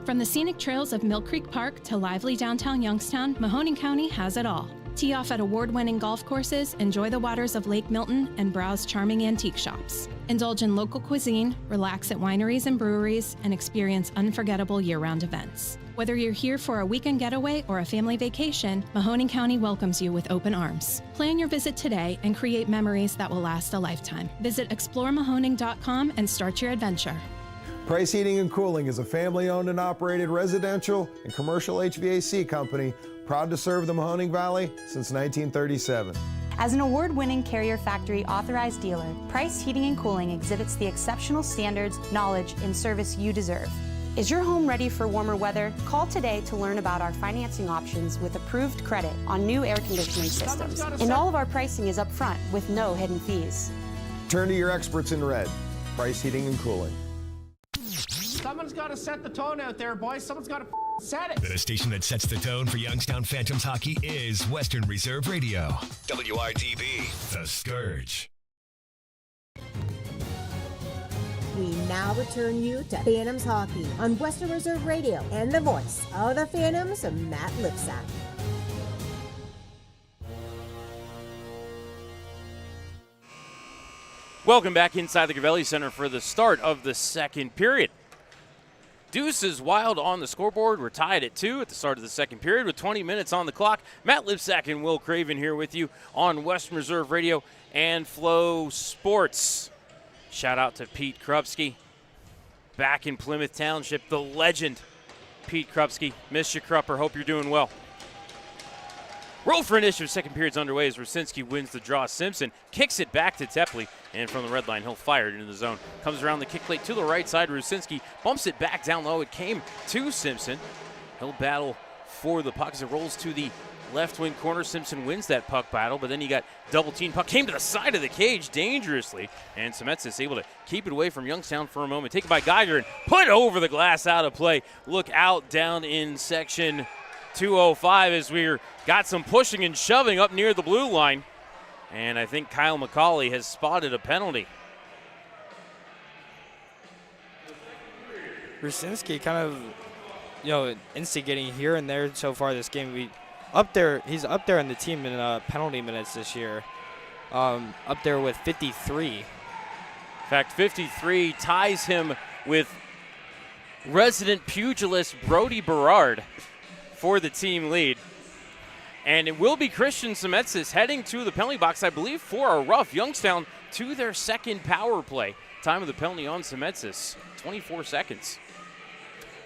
From the scenic trails of Mill Creek Park to lively downtown Youngstown, Mahoning County has it all. Tee off at award-winning golf courses, enjoy the waters of Lake Milton, and browse charming antique shops. Indulge in local cuisine, relax at wineries and breweries, and experience unforgettable year-round events. Whether you're here for a weekend getaway or a family vacation, Mahoning County welcomes you with open arms. Plan your visit today and create memories that will last a lifetime. Visit exploremahoning.com and start your adventure. Price Heating and Cooling is a family-owned and operated residential and commercial HVAC company proud to serve the Mahoning Valley since 1937. As an award-winning Carrier Factory authorized dealer, Price Heating and Cooling exhibits the exceptional standards, knowledge, and service you deserve. Is your home ready for warmer weather? Call today to learn about our financing options with approved credit on new air conditioning systems. And all of our pricing is upfront with no hidden fees. Turn to your experts in red. Price Heating and Cooling. Someone's got to set the tone out there, boys. Someone's got to set it. The station that sets the tone for Youngstown Phantoms hockey is Western Reserve Radio. WRTB, The Scourge. We now return you to Phantoms Hockey on Western Reserve Radio and the voice of the Phantoms, Matt Lipsack. Welcome back inside the Gavelli Center for the start of the second period. Deuces Wild on the scoreboard. We're tied at 2 at the start of the second period with 20 minutes on the clock. Matt Lipsack and Will Craven here with you on Western Reserve Radio and Flow Sports. Shout out to Pete Krupski back in Plymouth Township, the legend Pete Krupski. Miss you, Krupper. Hope you're doing well. Roll for initiative. Second period's underway as Rusinski wins the draw. Simpson kicks it back to Tepley, and from the red line, he'll fire it into the zone. Comes around the kick plate to the right side. Rusinski bumps it back down low. It came to Simpson. He'll battle for the puck as it rolls to the left wing corner. Simpson wins that puck battle, but then he got double teamed. Puck came to the side of the cage dangerously, and Semetsis able to keep it away from Youngstown for a moment. Taken by Geiger and put over the glass, out of play. Look out down in section 205 as we got some pushing and shoving up near the blue line. And I think Kyle McCauley has spotted a penalty. Rusinski kind of, instigating here and there so far this game. He's up there in the team in penalty minutes this year. Up there with 53. In fact, 53 ties him with resident pugilist Brody Berard for the team lead. And it will be Christian Semetsis heading to the penalty box, I believe, for a rough. Youngstown to their second power play. Time of the penalty on Semetsis, 24 seconds.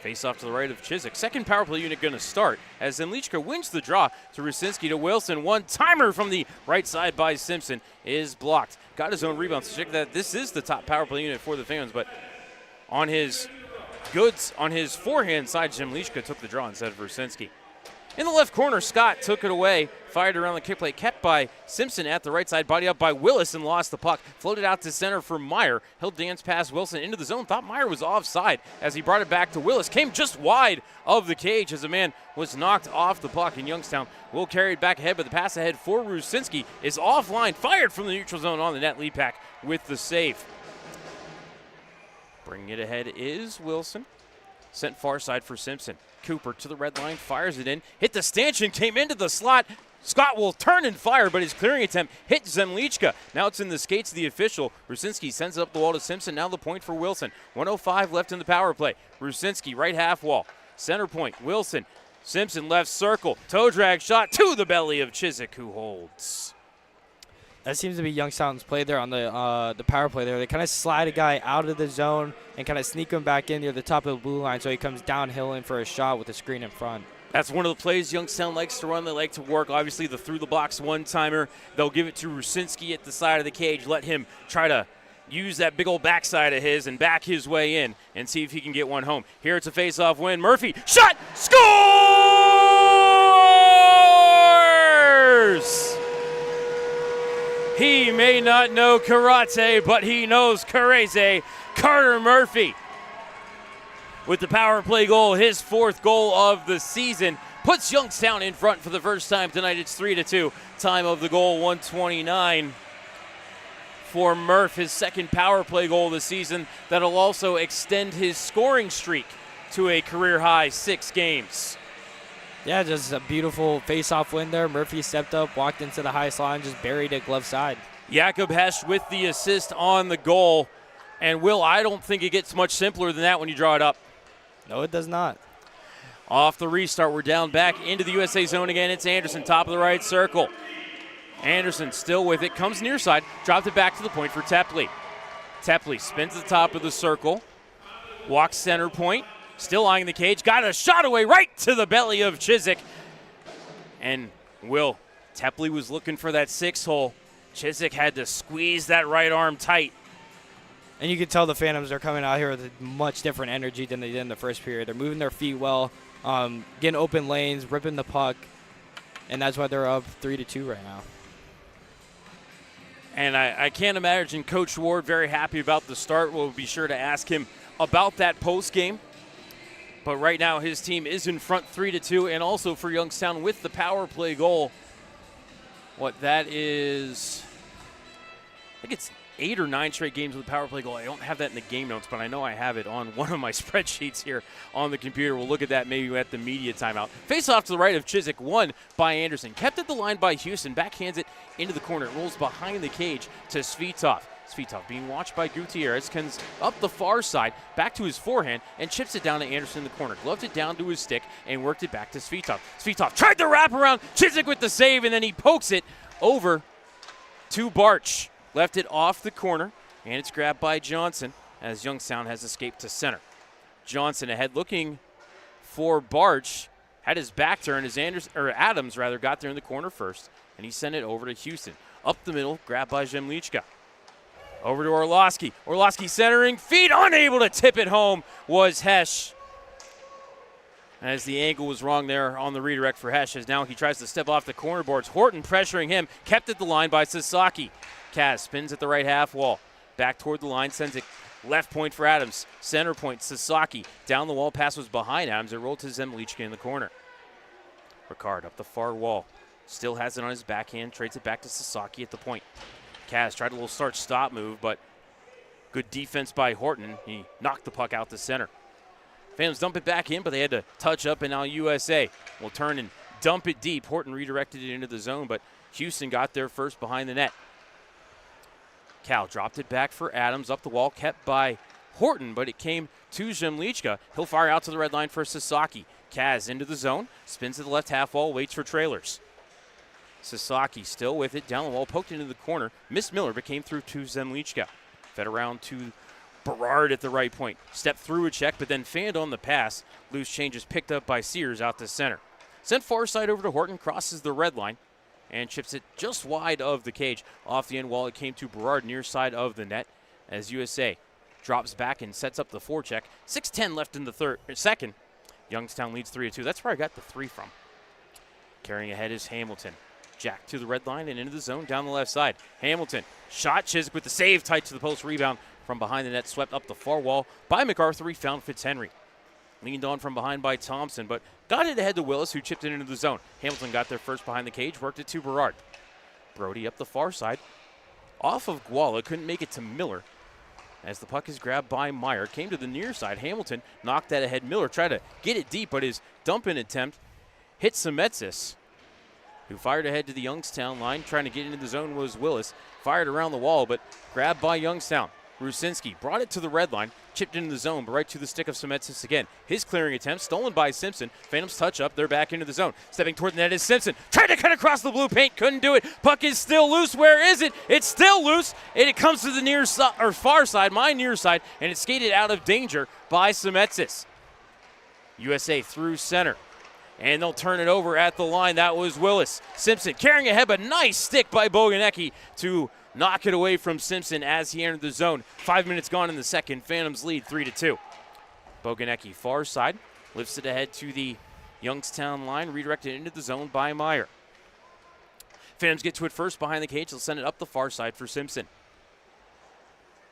Face off to the right of Chiswick. Second power play unit going to start as Zemlichka wins the draw to Rusinski to Wilson. One-timer from the right side by Simpson is blocked. Got his own rebound. So check that. This is the top power play unit for the Phantoms, but on his forehand side, Zemlichka took the draw instead of Rusinski. In the left corner, Scott took it away, fired around the kick plate, kept by Simpson at the right side, body up by Willis and lost the puck. Floated out to center for Meyer. He'll dance past Wilson into the zone. Thought Meyer was offside as he brought it back to Willis. Came just wide of the cage as a man was knocked off the puck, and Youngstown will carry it back ahead, but the pass ahead for Rusinski is offline, fired from the neutral zone on the net. Lead pack with the save. Bringing it ahead is Wilson. Sent far side for Simpson. Cooper to the red line, fires it in. Hit the stanchion, came into the slot. Scott will turn and fire, but his clearing attempt hit Zemlichka. Now it's in the skates of the official. Rusinski sends it up the wall to Simpson. Now the point for Wilson. 1:05 left in the power play. Rusinski, right half wall. Center point, Wilson. Simpson left circle. Toe drag shot to the belly of Chiswick, who holds. That seems to be Youngstown's play there on the power play there. They kind of slide a guy out of the zone and kind of sneak him back in near the top of the blue line so he comes downhill in for a shot with the screen in front. That's one of the plays Youngstown likes to run. They like to work, obviously, the through-the-box one-timer. They'll give it to Rusinski at the side of the cage, let him try to use that big old backside of his and back his way in and see if he can get one home. Here it's a face-off win. Murphy, shot, scores! He may not know karate, but he knows karate. Carter Murphy with the power play goal, his fourth goal of the season, puts Youngstown in front for the first time tonight. It's 3-2. Time of the goal, 1:29 for Murph, his second power play goal of the season. That'll also extend his scoring streak to a career-high 6 games. Yeah, just a beautiful face-off win there. Murphy stepped up, walked into the high slot, and just buried it glove side. Jakob Hesch with the assist on the goal. And, Will, I don't think it gets much simpler than that when you draw it up. No, it does not. Off the restart, we're down back into the USA zone again. It's Anderson, top of the right circle. Anderson still with it, comes near side, dropped it back to the point for Tepley. Tepley spins to the top of the circle, walks center point. Still eyeing the cage, got a shot away right to the belly of Chiswick. And Will, Tepley was looking for that 6-hole. Chiswick had to squeeze that right arm tight. And you can tell the Phantoms are coming out here with a much different energy than they did in the first period. They're moving their feet well, getting open lanes, ripping the puck, and that's why they're up 3-2 right now. And I can't imagine Coach Ward very happy about the start. We'll be sure to ask him about that post game. But right now his team is in front 3-2, and also for Youngstown with the power play goal. What that is, I think it's 8 or 9 straight games with a power play goal. I don't have that in the game notes, but I know I have it on one of my spreadsheets here on the computer. We'll look at that maybe at the media timeout. Face off to the right of Chiswick, won by Anderson. Kept at the line by Houston, backhands it into the corner. It rolls behind the cage to Svitov. Svitov being watched by Gutierrez, comes up the far side, back to his forehand, and chips it down to Anderson in the corner. Gloved it down to his stick and worked it back to Svitov. Svitov tried to wrap around Chiswick with the save, and then he pokes it over to Barch. Left it off the corner, and it's grabbed by Johnson as Youngstown has escaped to center. Johnson ahead looking for Barch. Had his back turned as Adams got there in the corner first, and he sent it over to Houston. Up the middle, grabbed by Zemlichka. Over to Orlowski. Orlowski centering, feet unable to tip it home was Hesch. As the angle was wrong there on the redirect for Hesch, as now he tries to step off the corner boards. Horton pressuring him, kept at the line by Sasaki. Kaz spins at the right half wall. Back toward the line, sends it left point for Adams. Center point, Sasaki. Down the wall, pass was behind Adams. It rolled to Zemlichka in the corner. Ricard up the far wall. Still has it on his backhand, trades it back to Sasaki at the point. Kaz tried a little start-stop move, but good defense by Horton. He knocked the puck out to center. Phantoms dump it back in, but they had to touch up, and now USA will turn and dump it deep. Horton redirected it into the zone, but Houston got there first behind the net. Cal dropped it back for Adams, up the wall, kept by Horton, but it came to Zemlichka. He'll fire out to the red line for Sasaki. Kaz into the zone, spins to the left half wall, waits for trailers. Sasaki still with it, down the wall, poked into the corner. Missed Miller, but came through to Zemlichka. Fed around to Berard at the right point. Stepped through a check, but then fanned on the pass. Loose change is picked up by Sears out to center. Sent far side over to Horton, crosses the red line, and chips it just wide of the cage. Off the end wall, it came to Berard near side of the net as USA drops back and sets up the forecheck. 6:10 left in the second. Youngstown leads 3-2. That's where I got the 3 from. Carrying ahead is Hamilton. Jack to the red line and into the zone down the left side. Hamilton shot. Chiswick with the save, tight to the post. Rebound from behind the net, swept up the far wall by MacArthur. He found Fitzhenry. Leaned on from behind by Thompson, but got it ahead to Willis, who chipped it into the zone. Hamilton got there first behind the cage, worked it to Berard. Brody up the far side. Off of Guala, couldn't make it to Miller. As the puck is grabbed by Meyer, came to the near side. Hamilton knocked that ahead. Miller tried to get it deep, but his dump-in attempt hit Semetsis, who fired ahead to the Youngstown line. Trying to get into the zone was Willis. Fired around the wall, but grabbed by Youngstown. Rusinski brought it to the red line, chipped into the zone, but right to the stick of Semetsis again. His clearing attempt stolen by Simpson. Phantoms touch up, they're back into the zone. Stepping toward the net is Simpson. Tried to cut across the blue paint, couldn't do it. Puck is still loose. Where is it? It's still loose, and it comes to the near side or far side, my near side, and it's skated out of danger by Semetsis. USA through center, and they'll turn it over at the line. That was Willis. Simpson carrying ahead, but nice stick by Boganecki to knock it away from Simpson as he entered the zone. 5 minutes gone in the second. Phantoms lead 3-2. Boganecki far side, lifts it ahead to the Youngstown line, redirected into the zone by Meyer. Phantoms get to it first behind the cage. They'll send it up the far side for Simpson.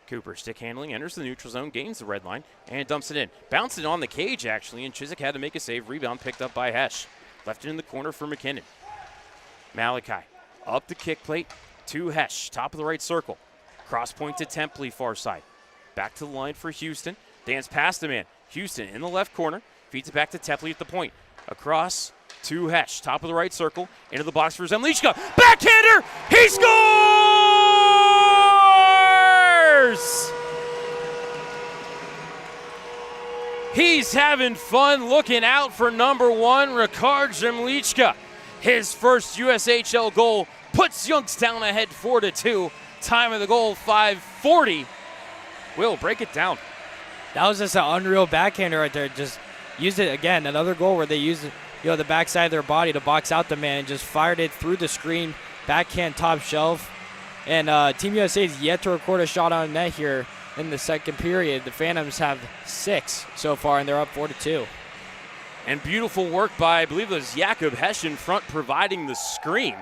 Cooper, stick handling, enters the neutral zone, gains the red line, and dumps it in. Bounced it on the cage, actually, and Chiswick had to make a save. Rebound picked up by Hesh. Left it in the corner for McKinnon. Malachi up the kick plate to Hesh, top of the right circle. Cross point to Templey, far side. Back to the line for Houston. Dance past the man. Houston in the left corner. Feeds it back to Templey at the point. Across to Hesh, top of the right circle. Into the box for Zemlichka. Backhander! He scores! He's having fun looking out for number 1, Ricard Zemlichka. His first USHL goal puts Youngstown ahead 4-2. Time of the goal, 5:40. Will, break it down. That was just an unreal backhander right there. Just used it again. Another goal where they used the backside of their body to box out the man and just fired it through the screen, backhand top shelf. And Team USA is yet to record a shot on net here in the second period. The Phantoms have 6 so far, and they're up 4-2. And beautiful work by, I believe it was Jakob Hesh in front, providing the screen.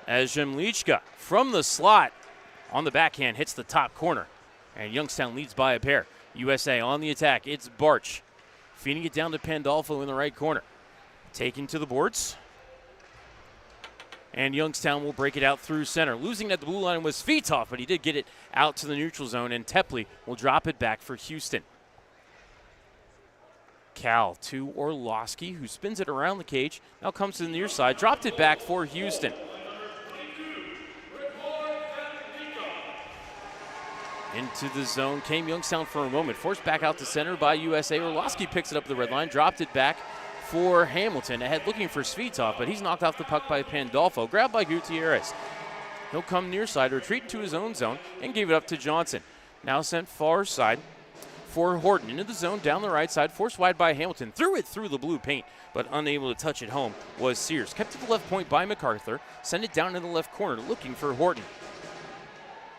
As Zemlichka from the slot on the backhand hits the top corner. And Youngstown leads by a pair. USA on the attack. It's Barch. Feeding it down to Pandolfo in the right corner. Taken to the boards. And Youngstown will break it out through center. Losing at the blue line was Fitov, but he did get it out to the neutral zone. And Tepley will drop it back for Houston. Cal to Orlowski, who spins it around the cage. Now comes to the near side. Dropped it back for Houston. Into the zone came Youngstown for a moment. Forced back out to center by USA. Orlowski picks it up the red line. Dropped it back for Hamilton. Ahead looking for Svitov, but he's knocked off the puck by Pandolfo. Grabbed by Gutierrez. He'll come near side, retreat to his own zone, and gave it up to Johnson. Now sent far side for Horton. Into the zone, down the right side. Forced wide by Hamilton. Threw it through the blue paint, but unable to touch it home was Sears. Kept to the left point by MacArthur. Sent it down in the left corner, looking for Horton.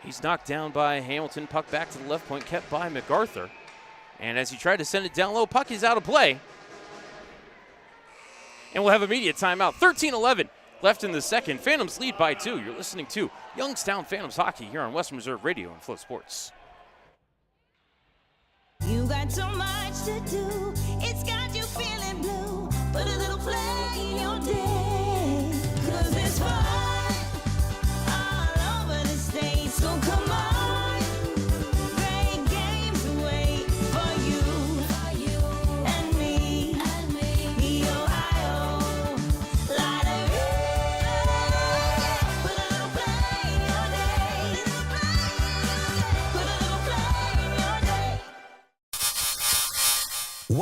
He's knocked down by Hamilton. Puck back to the left point, kept by MacArthur. And as he tried to send it down low, puck is out of play. And we'll have immediate timeout. 13-11 left in the second. Phantoms lead by 2. You're listening to Youngstown Phantoms Hockey here on Western Reserve Radio and Flow Sports. You got so much to do. It's got you feeling blue. Put a little play in your day. 'Cause it's fun. So come on, great games wait for you.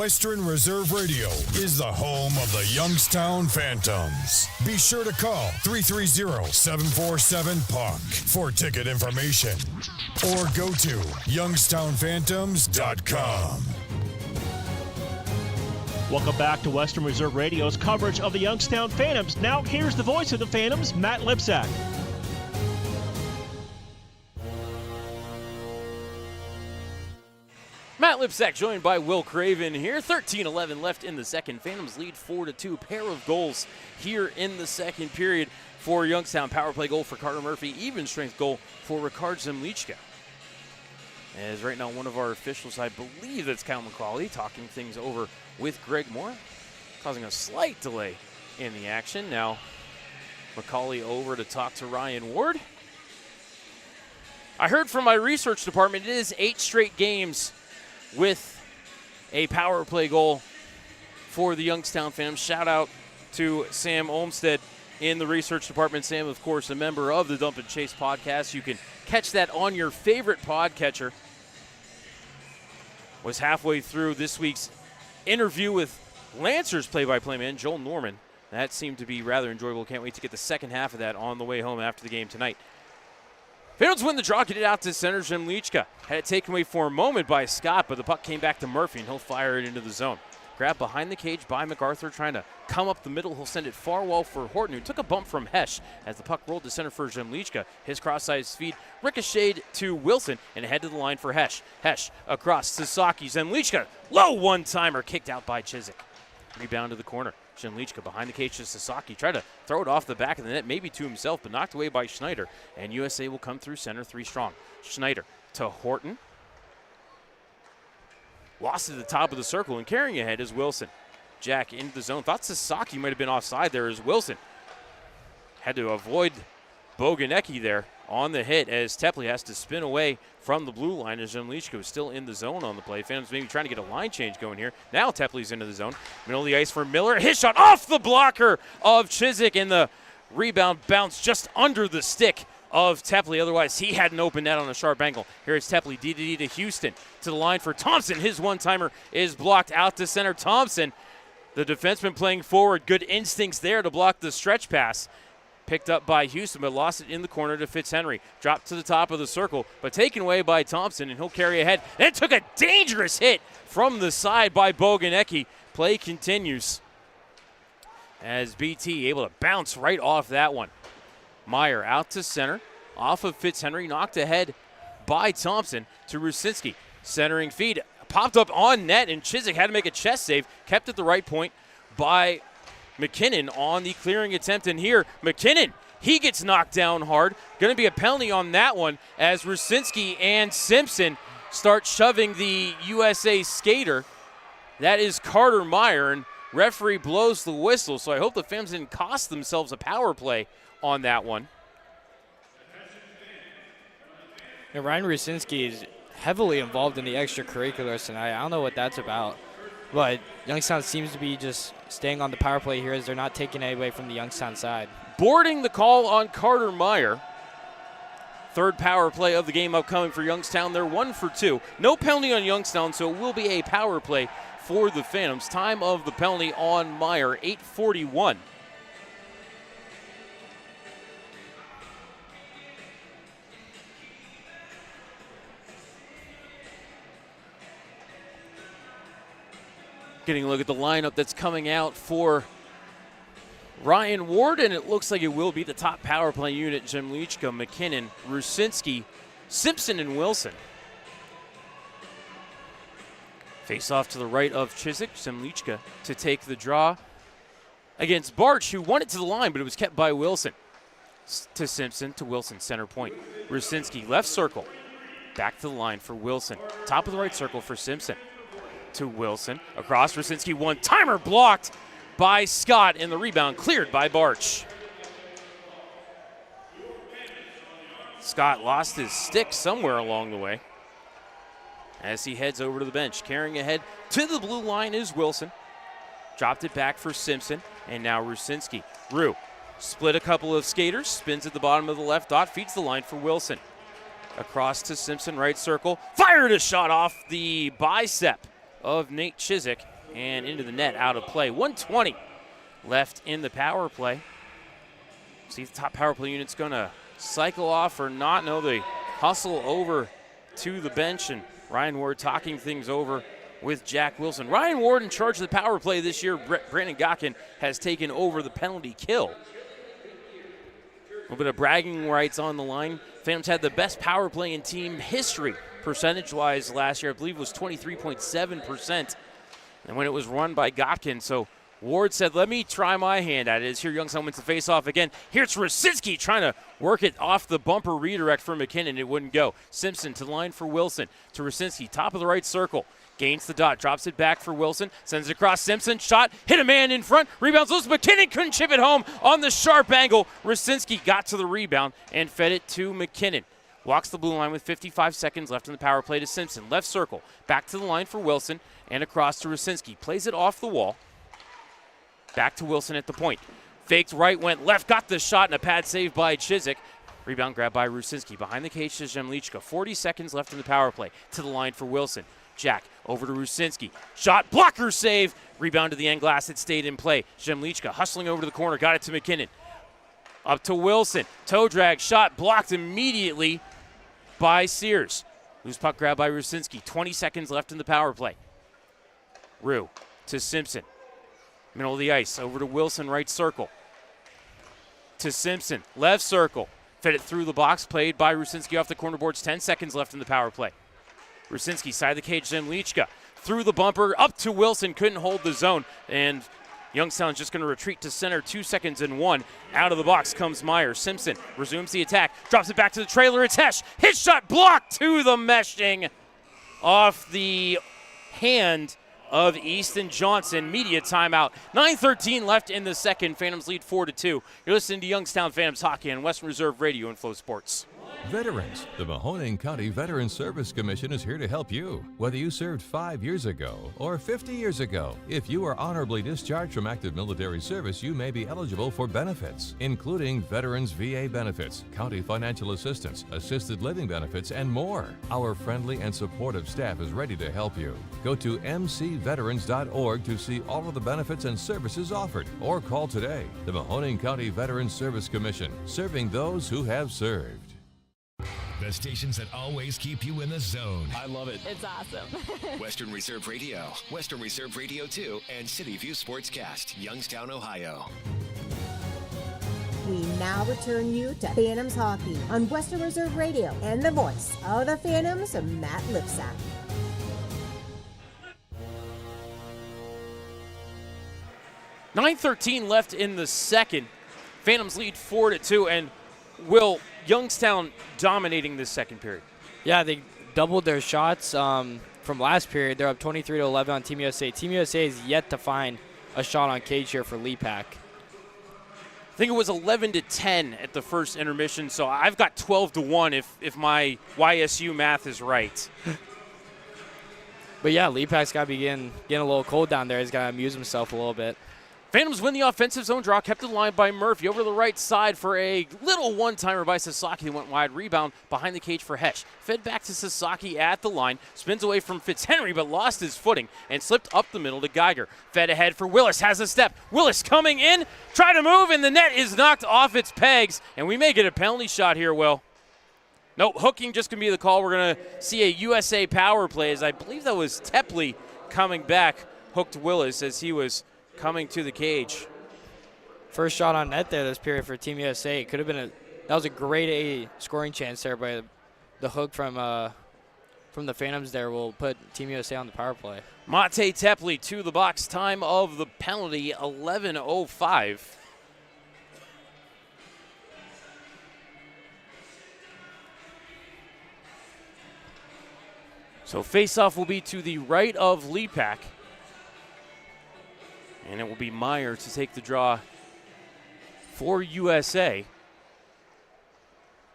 Western Reserve Radio is the home of the Youngstown Phantoms. Be sure to call 330-747-PUCK for ticket information or go to youngstownphantoms.com. Welcome back to Western Reserve Radio's coverage of the Youngstown Phantoms. Now here's the voice of the Phantoms, Matt Lipsack. Matt Lipsack joined by Will Craven here. 13-11 left in the second. Phantoms lead 4-2. Pair of goals here in the second period for Youngstown. Power play goal for Carter Murphy. Even strength goal for Ricard Zemlichka. As right now one of our officials, I believe that's Kyle McCauley, talking things over with Greg Moore, causing a slight delay in the action. Now McCauley over to talk to Ryan Ward. I heard from my research department it is 8 straight games with a power play goal for the Youngstown Phantoms. Shout out to Sam Olmstead in the research department. Sam, of course, a member of the Dump and Chase podcast. You can catch that on your favorite podcatcher. Was halfway through this week's interview with Lancers play-by-play man Joel Norman. That seemed to be rather enjoyable. Can't wait to get the second half of that on the way home after the game tonight. Phantoms win the draw, get it out to center. Zemlichka had it taken away for a moment by Scott, but the puck came back to Murphy, and he'll fire it into the zone. Grabbed behind the cage by MacArthur, trying to come up the middle. He'll send it far well for Horton, who took a bump from Hesh as the puck rolled to center for Zemlichka. His cross-sized feed ricocheted to Wilson and ahead to the line for Hesh. Hesh across Sasaki. Zemlichka, low one-timer, kicked out by Chiswick. Rebound to the corner. Zemlichka behind the cage to Sasaki. Tried to throw it off the back of the net, maybe to himself, but knocked away by Schneider. And USA will come through center, 3 strong. Schneider to Horton. Lost at the top of the circle, and carrying ahead is Wilson. Jack into the zone. Thought Sasaki might have been offside there as Wilson had to avoid Boganecki there on the hit as Tepley has to spin away from the blue line as Zemlichka was still in the zone on the play. Phantoms maybe trying to get a line change going here. Now Tepley's into the zone. Middle of the ice for Miller. His shot off the blocker of Chiswick, and the rebound bounced just under the stick of Tepley. Otherwise, he had an open net on a sharp angle. Here is Tepley, D to Houston, to the line for Thompson. His one-timer is blocked out to center. Thompson, the defenseman playing forward, good instincts there to block the stretch pass. Picked up by Houston, but lost it in the corner to Fitzhenry. Dropped to the top of the circle, but taken away by Thompson, and he'll carry ahead. And took a dangerous hit from the side by Boganecki. Play continues as BT able to bounce right off that one. Meyer out to center, off of Fitzhenry, knocked ahead by Thompson to Rusinski. Centering feed, popped up on net, and Chiswick had to make a chest save. Kept at the right point by McKinnon on the clearing attempt. And here, McKinnon, he gets knocked down hard. Going to be a penalty on that one as Rusinski and Simpson start shoving the USA skater. That is Carter Meyer, and referee blows the whistle. So I hope the Phantoms didn't cost themselves a power play on that one. And Ryan Rusinski is heavily involved in the extracurriculars tonight. I don't know what that's about. But Youngstown seems to be just staying on the power play here as they're not taking it away from the Youngstown side. Boarding the call on Carter Meyer. Third power play of the game upcoming for Youngstown. They're 1 for 2. No penalty on Youngstown, so it will be a power play for the Phantoms. Time of the penalty on Meyer, 8:41. Getting a look at the lineup that's coming out for Ryan Ward, and it looks like it will be the top power play unit: Zemlichka, McKinnon, Rusinski, Simpson, and Wilson. Face off to the right of Chiswick. Zemlichka to take the draw against Barch, who won it to the line, but it was kept by Wilson. To Simpson, to Wilson, center point. Rusinski, left circle. Back to the line for Wilson. Top of the right circle for Simpson. To Wilson, across Rusinski, one-timer blocked by Scott, and the rebound cleared by Barch. Scott lost his stick somewhere along the way as he heads over to the bench. Carrying ahead to the blue line is Wilson. Dropped it back for Simpson, and now Rusinski. Rue split a couple of skaters, spins at the bottom of the left dot, feeds the line for Wilson. Across to Simpson, right circle, fired a shot off the bicep of Nate Chiswick, and into the net, out of play. 1:20 left in the power play. See if the top power play unit's going to cycle off or not. No, they hustle over to the bench, and Ryan Ward talking things over with Jack Wilson. Ryan Ward in charge of the power play this year. Brandon Gotkin has taken over the penalty kill. A little bit of bragging rights on the line. Phantoms had the best power play in team history percentage-wise last year. I believe it was 23.7%. And when it was run by Gotkin, so Ward said, let me try my hand at it. As here Youngstown wins the face-off again. Here's Rosinski trying to work it off the bumper redirect for McKinnon. It wouldn't go. Simpson to the line for Wilson. To Rosinski, top of the right circle. Gains the dot, drops it back for Wilson. Sends it across Simpson. Shot, hit a man in front. Rebounds loose. McKinnon couldn't chip it home on the sharp angle. Rosinski got to the rebound and fed it to McKinnon. Walks the blue line with 55 seconds left in the power play to Simpson. Left circle. Back to the line for Wilson and across to Rosinski. Plays it off the wall. Back to Wilson at the point. Faked right, went left, got the shot, and a pad save by Chiswick. Rebound grab by Rusinski. Behind the cage to Zemlichka. 40 seconds left in the power play. To the line for Wilson. Jack over to Rusinski. Shot, blocker save. Rebound to the end glass. It stayed in play. Zemlichka hustling over to the corner. Got it to McKinnon. Up to Wilson. Toe drag, shot blocked immediately by Sears. Loose puck grab by Rusinski. 20 seconds left in the power play. Rue to Simpson. Middle of the ice, over to Wilson, right circle. To Simpson, left circle. Fed it through the box, played by Rusinski off the corner boards. 10 seconds left in the power play. Rusinski, side of the cage, Zemlichka. Through the bumper, up to Wilson, couldn't hold the zone. And Youngstown's just going to retreat to center. 2 seconds and 1. Out of the box comes Meyer. Simpson resumes the attack, drops it back to the trailer. It's Hesh. His shot blocked to the meshing off the hand of Easton Johnson. Media timeout. 9:13 left in the second. Phantoms lead 4-2. You're listening to Youngstown Phantoms Hockey on Western Reserve Radio and Flow Sports. Veterans. The Mahoning County Veteran Service Commission is here to help you. Whether you served 5 years ago or 50 years ago, if you are honorably discharged from active military service, you may be eligible for benefits, including Veterans VA benefits, county financial assistance, assisted living benefits, and more. Our friendly and supportive staff is ready to help you. Go to mcveterans.org to see all of the benefits and services offered, or call today. The Mahoning County Veteran Service Commission, serving those who have served. The stations that always keep you in the zone. I love it. It's awesome. Western Reserve Radio, Western Reserve Radio 2, and City View Sportscast, Youngstown, Ohio. We now return you to Phantoms Hockey on Western Reserve Radio and the voice of the Phantoms, Matt Lipsack. .9:13 left in the second. Phantoms lead 4-2, and Will, Youngstown dominating this second period. Yeah, they doubled their shots from last period. They're up 23-11 on Team USA. Team USA is yet to find a shot on cage here for Lepak. I think it was 11-10 at the first intermission, so I've got 12-1 if my YSU math is right. But yeah, Lepak's got to be getting a little cold down there. He's got to amuse himself a little bit. Phantoms win the offensive zone draw, kept in line by Murphy. Over to the right side for a little one-timer by Sasaki. Went wide, rebound behind the cage for Hesh. Fed back to Sasaki at the line. Spins away from Fitzhenry, but lost his footing and slipped up the middle to Geiger. Fed ahead for Willis, has a step. Willis coming in, try to move, and the net is knocked off its pegs. And we may get a penalty shot here, Will. Nope, hooking just going to be the call. We're going to see a USA power play, as I believe that was Tepley coming back, hooked Willis as he was coming to the cage. First shot on net there this period for Team USA. Could have been that was a great A scoring chance there, by the hook from the Phantoms there will put Team USA on the power play. Mate Tepley to the box. Time of the penalty, 11:05. So face-off will be to the right of Lepak. And it will be Meyer to take the draw for USA.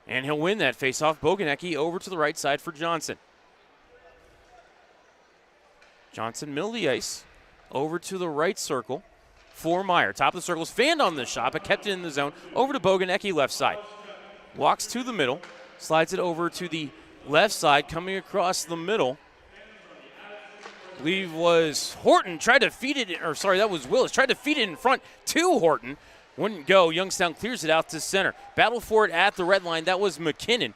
And he'll win that face-off. Boganecki over to the right side for Johnson. Johnson, middle of the ice, over to the right circle for Meyer. Top of the circle is fanned on the shot, but kept it in the zone. Over to Boganecki, left side. Walks to the middle, slides it over to the left side, coming across the middle I believe was Horton, tried to feed it, or sorry, that was Willis, tried to feed it in front to Horton. Wouldn't go. Youngstown clears it out to center. Battle for it at the red line. That was McKinnon.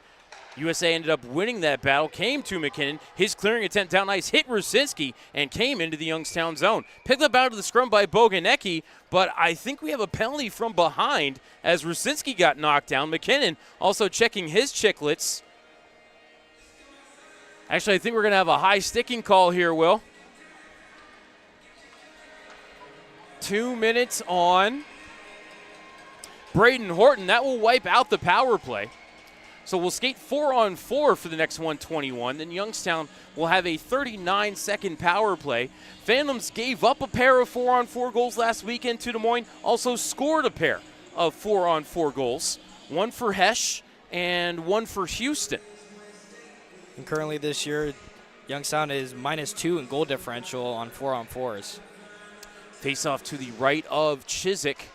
USA ended up winning that battle, came to McKinnon. His clearing attempt down ice hit Rusinski and came into the Youngstown zone. Picked up out of the scrum by Boganecki, but I think we have a penalty from behind as Rusinski got knocked down. McKinnon also checking his chicklets. Actually, I think we're going to have a high sticking call here, Will. 2 minutes on Braden Horton. That will wipe out the power play. So we'll skate 4-on-4 for the next 121. Then Youngstown will have a 39-second power play. Phantoms gave up a pair of 4-on-4 goals last weekend to Des Moines. Also scored a pair of 4-on-4 goals. One for Hesh and one for Houston. And currently this year, Youngstown is -2 in goal differential on 4-on-4s. Face off to the right of Chiswick.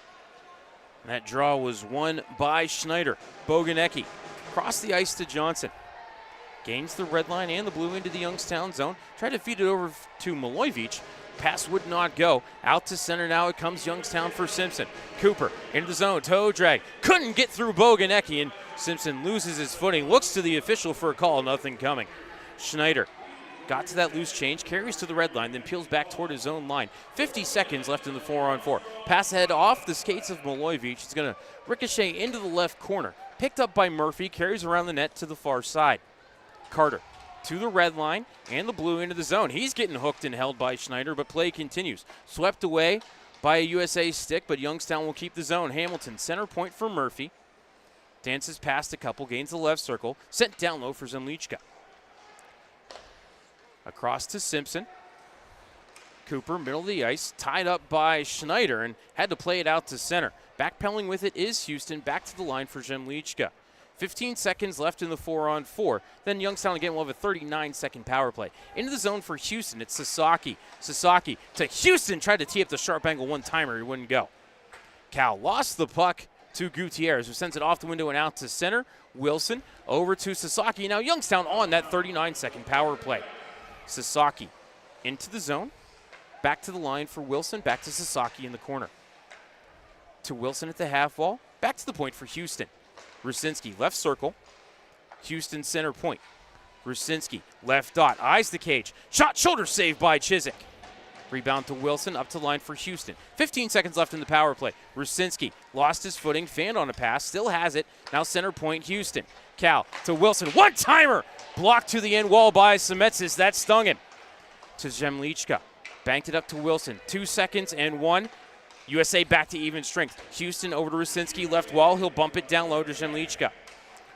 That draw was won by Schneider. Boganecki across the ice to Johnson. Gains the red line and the blue into the Youngstown zone. Tried to feed it over to Milojevic. Pass would not go. Out to center now it comes Youngstown for Simpson. Cooper into the zone. Toe drag. Couldn't get through Boganecki, and Simpson loses his footing. Looks to the official for a call. Nothing coming. Schneider got to that loose change, carries to the red line, then peels back toward his own line. 50 seconds left in the 4-on-4. Pass ahead off the skates of Milojevic. It's going to ricochet into the left corner. Picked up by Murphy, carries around the net to the far side. Carter to the red line and the blue into the zone. He's getting hooked and held by Schneider, but play continues. Swept away by a USA stick, but Youngstown will keep the zone. Hamilton, center point for Murphy. Dances past a couple, gains the left circle. Sent down low for Zemlichka. Across to Simpson. Cooper, middle of the ice, tied up by Schneider and had to play it out to center. Backpedaling with it is Houston, back to the line for Zemlichka. 15 seconds left in the 4-on-4. Then Youngstown again will have a 39-second power play. Into the zone for Houston, it's Sasaki. Sasaki to Houston, tried to tee up the sharp angle one-timer, he wouldn't go. Cal lost the puck to Gutierrez, who sends it off the window and out to center. Wilson over to Sasaki. Now Youngstown on that 39-second power play. Sasaki into the zone. Back to the line for Wilson. Back to Sasaki in the corner. To Wilson at the half wall. Back to the point for Houston. Rusinski left circle. Houston center point. Rusinski left dot. Eyes the cage. Shot shoulder save by Chiswick. Rebound to Wilson. Up to line for Houston. 15 seconds left in the power play. Rusinski lost his footing. Fanned on a pass. Still has it. Now center point Houston. Cal to Wilson. One-timer. Blocked to the end wall by Semetsis. That stung him. To Zemlichka. Banked it up to Wilson. 2 seconds and one. USA back to even strength. Houston over to Rusinski, left wall. He'll bump it down low to Zemlichka.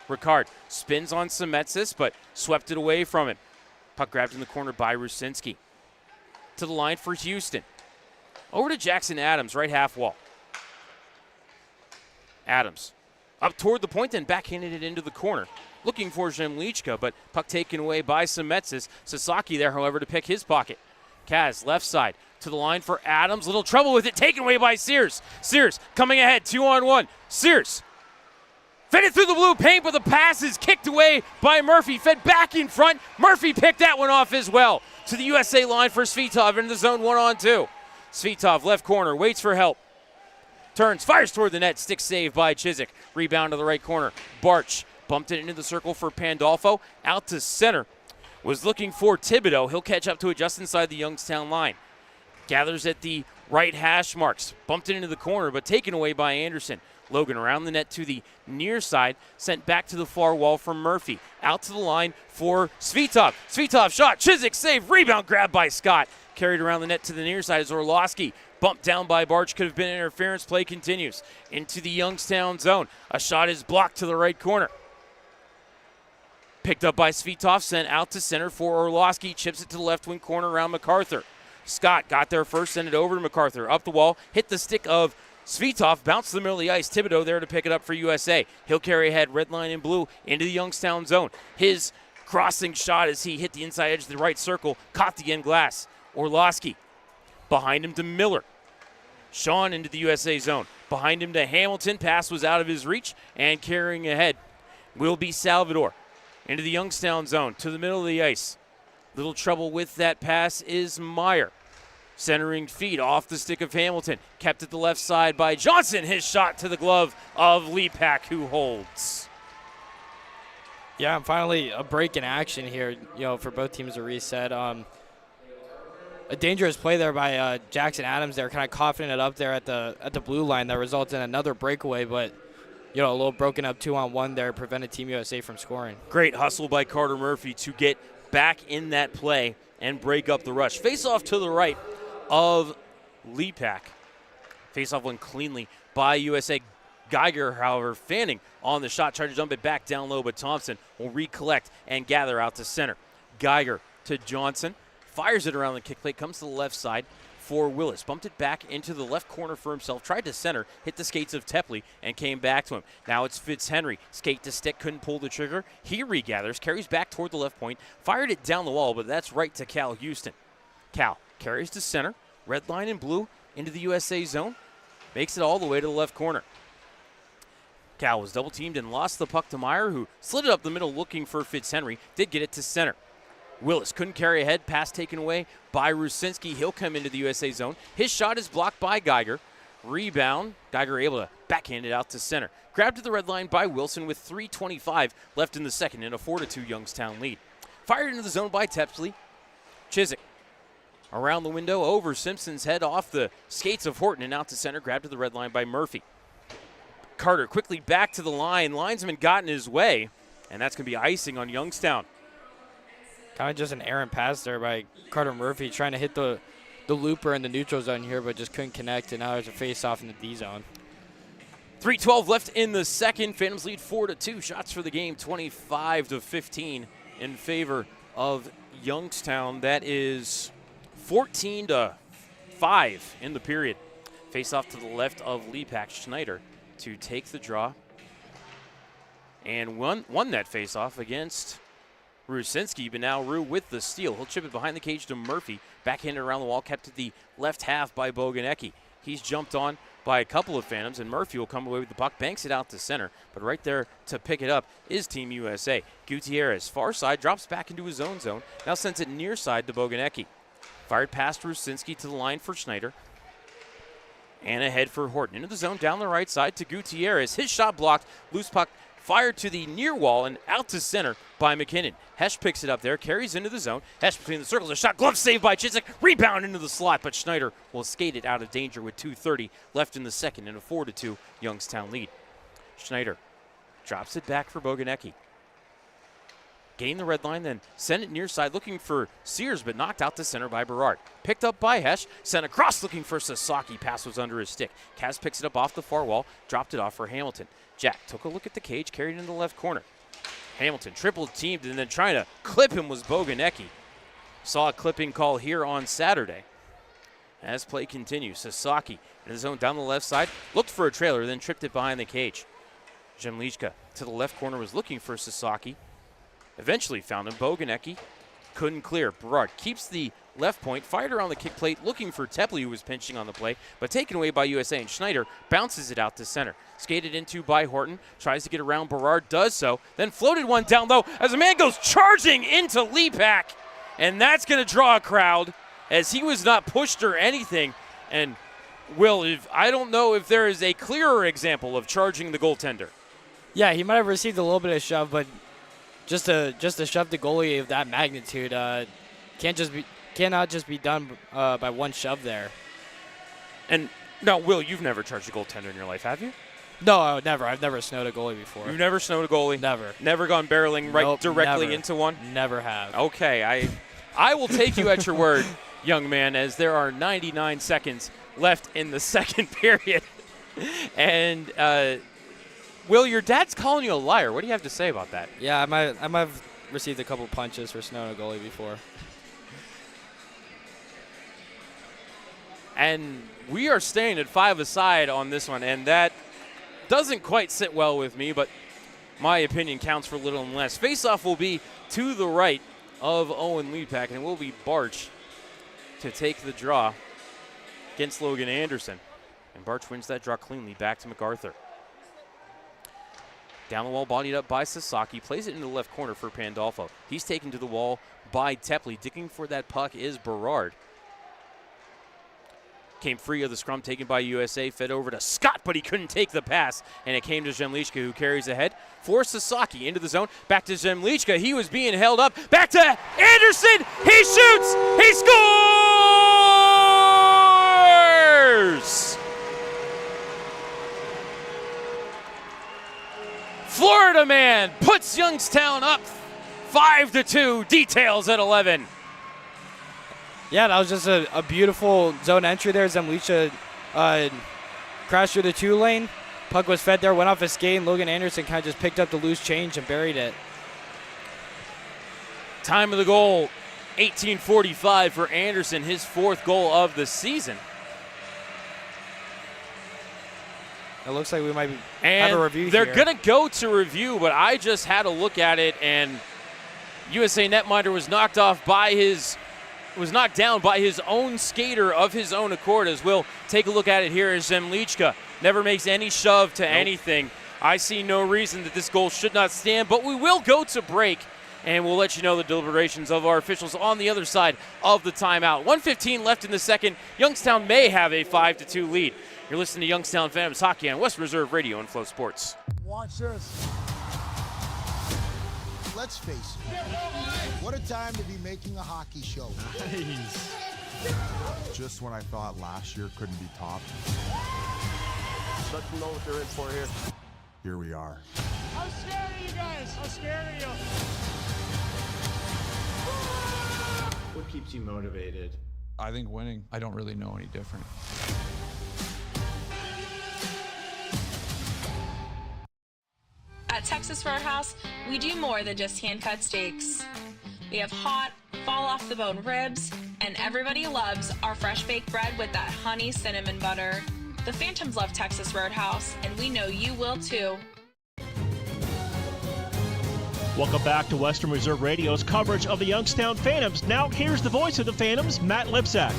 Ricard spins on Semetsis, but swept it away from him. Puck grabbed in the corner by Rusinski. To the line for Houston. Over to Jackson Adams, right half wall. Adams up toward the point, then backhanded it into the corner. Looking for Zemlichka, but puck taken away by Semetsis. Sasaki there, however, to pick his pocket. Kaz, left side, to the line for Adams. Little trouble with it, taken away by Sears. Sears coming ahead, 2-on-1. Sears fed it through the blue paint, but the pass is kicked away by Murphy. Fed back in front. Murphy picked that one off as well. To the USA line for Svitov into the zone, 1-on-2. Svitov, left corner, waits for help. Turns, fires toward the net, stick save by Chiswick. Rebound to the right corner. Barch bumped it into the circle for Pandolfo. Out to center. Was looking for Thibodeau. He'll catch up to it just inside the Youngstown line. Gathers at the right hash marks. Bumped it into the corner, but taken away by Anderson. Logan around the net to the near side. Sent back to the far wall for Murphy. Out to the line for Svitov. Svitov shot. Chiswick save. Rebound grab by Scott. Carried around the net to the near side is Orlowski. Bumped down by Barch. Could have been interference. Play continues. Into the Youngstown zone. A shot is blocked to the right corner. Picked up by Svitov, sent out to center for Orlowski. Chips it to the left wing corner around MacArthur. Scott got there first, sent it over to MacArthur. Up the wall, hit the stick of Svitov, bounced to the middle of the ice. Thibodeau there to pick it up for USA. He'll carry ahead, red line in blue, into the Youngstown zone. His crossing shot as he hit the inside edge of the right circle, caught the end glass. Orlowski behind him to Miller. Sean into the USA zone. Behind him to Hamilton. Pass was out of his reach, and carrying ahead will be Salvador. Into the Youngstown zone, to the middle of the ice. Little trouble with that pass is Meyer. Centering feed off the stick of Hamilton. Kept at the left side by Johnson. His shot to the glove of Lepak, who holds. Yeah, and finally a break in action here, for both teams to reset. A dangerous play there by Jackson Adams there, kind of coughing it up there at the blue line that results in another breakaway, but a little broken up 2-on-1 there prevented Team USA from scoring. Great hustle by Carter Murphy to get back in that play and break up the rush. Face off to the right of Lepak. Face off went cleanly by USA. Geiger, however, fanning on the shot, tried to dump it back down low, but Thompson will recollect and gather out to center. Geiger to Johnson, fires it around the kick plate, comes to the left side for Willis. Bumped it back into the left corner for himself, tried to center, hit the skates of Tepley, and came back to him. Now it's Fitzhenry. Skate to stick, couldn't pull the trigger. He regathers, carries back toward the left point, fired it down the wall, but that's right to Cal Houston. Cal carries to center, red line in blue into the USA zone, makes it all the way to the left corner. Cal was double teamed and lost the puck to Meyer, who slid it up the middle looking for Fitzhenry, did get it to center. Willis couldn't carry ahead, pass taken away by Rusinski. He'll come into the USA zone. His shot is blocked by Geiger. Rebound, Geiger able to backhand it out to center. Grabbed to the red line by Wilson with 3:25 left in the second in a 4-2 Youngstown lead. Fired into the zone by Tepsley. Chiswick around the window over Simpson's head off the skates of Horton and out to center. Grabbed to the red line by Murphy. Carter quickly back to the line. Linesman got in his way, and that's going to be icing on Youngstown. Kind of just an errant pass there by Carter Murphy, trying to hit the looper in the neutral zone here, but just couldn't connect, and now there's a face-off in the D zone. 3:12 left in the second. Phantoms lead 4-2. Shots for the game, 25-15 in favor of Youngstown. That is 14-5 in the period. Face-off to the left of Lepak. Schneider to take the draw and won that face-off against Rusinski, but now Rue with the steal. He'll chip it behind the cage to Murphy. Backhanded around the wall, kept to the left half by Boganecki. He's jumped on by a couple of Phantoms, and Murphy will come away with the puck, banks it out to center, but right there to pick it up is Team USA. Gutierrez, far side, drops back into his own zone, now sends it near side to Boganecki. Fired past Rusinski to the line for Schneider. And ahead for Horton. Into the zone, down the right side to Gutierrez. His shot blocked. Loose puck fired to the near wall and out to center by McKinnon. Hesh picks it up there, carries into the zone. Hesh between the circles. A shot, glove saved by Chiswick. Rebound into the slot, but Schneider will skate it out of danger with 2:30 left in the second in a 4-2 Youngstown lead. Schneider drops it back for Boganecki. Gain the red line, then send it near side looking for Sears, but knocked out to center by Berard. Picked up by Hesh, sent across looking for Sasaki. Pass was under his stick. Kaz picks it up off the far wall, dropped it off for Hamilton. Jack took a look at the cage, carried it in the left corner. Hamilton triple teamed, and then trying to clip him was Boganecki. Saw a clipping call here on Saturday. As play continues, Sasaki in the zone down the left side, looked for a trailer, then tripped it behind the cage. Jemlichka to the left corner was looking for Sasaki. Eventually found him. Boganecki couldn't clear. Berard keeps the left point, fired around the kick plate, looking for Tepley, who was pinching on the play, but taken away by USA, and Schneider bounces it out to center. Skated into by Horton, tries to get around Berard, does so, then floated one down low as a man goes charging into Lepak, and that's going to draw a crowd as he was not pushed or anything. And Will, I don't know if there is a clearer example of charging the goaltender. Yeah, he might have received a little bit of shove, but just to shove the goalie of that magnitude cannot just be done by one shove there. And now, Will, you've never charged a goaltender in your life, have you? No, never. I've never snowed a goalie before. You've never snowed a goalie? Never. Never gone barreling directly never. into one? Never have. Okay, I will take you at your word, young man, as there are 99 seconds left in the second period. And Will, your dad's calling you a liar. What do you have to say about that? Yeah, I might have received a couple punches for snowing a goalie before. And we are staying at 5-a-side on this one, and that doesn't quite sit well with me, but my opinion counts for little and less. Faceoff will be to the right of Owen Lepak, and it will be Barch to take the draw against Logan Anderson. And Barch wins that draw cleanly back to MacArthur. Down the wall, bodied up by Sasaki. Plays it into the left corner for Pandolfo. He's taken to the wall by Tepley. Digging for that puck is Berard. Came free of the scrum taken by USA. Fed over to Scott, but he couldn't take the pass. And it came to Zemlichka, who carries ahead for Sasaki into the zone. Back to Zemlichka. He was being held up. Back to Anderson. He shoots. He scores! Florida man puts Youngstown up 5-2. Details at 11. Yeah, that was just a beautiful zone entry there. Zemlichka crashed through the 2-lane. Puck was fed there, went off his skate, and Logan Anderson kind of just picked up the loose change and buried it. Time of the goal, 18:45 for Anderson, his 4th goal of the season. It looks like we might have a review they're here. They're going to go to review, but I just had a look at it, and USA netminder was knocked down by his own skater of his own accord. As we'll take a look at it here as Zemlichka never makes any shove to anything. I see no reason that this goal should not stand, but we will go to break, and we'll let you know the deliberations of our officials on the other side of the timeout. 1:15 left in the second. Youngstown may have a 5-2 lead. You're listening to Youngstown Phantoms Hockey on West Reserve Radio and Flow Sports. Watch this. Let's face it, what a time to be making a hockey show. Nice. Just when I thought last year couldn't be topped. Let them know what they're in for here. Here we are. I'm scared of you guys. I'm scared of you. What keeps you motivated? I think winning. I don't really know any different. At Texas Roadhouse, we do more than just hand-cut steaks. We have hot, fall-off-the-bone ribs, and everybody loves our fresh-baked bread with that honey cinnamon butter. The Phantoms love Texas Roadhouse, and we know you will too. Welcome back to Western Reserve Radio's coverage of the Youngstown Phantoms. Now here's the voice of the Phantoms, Matt Lipsack.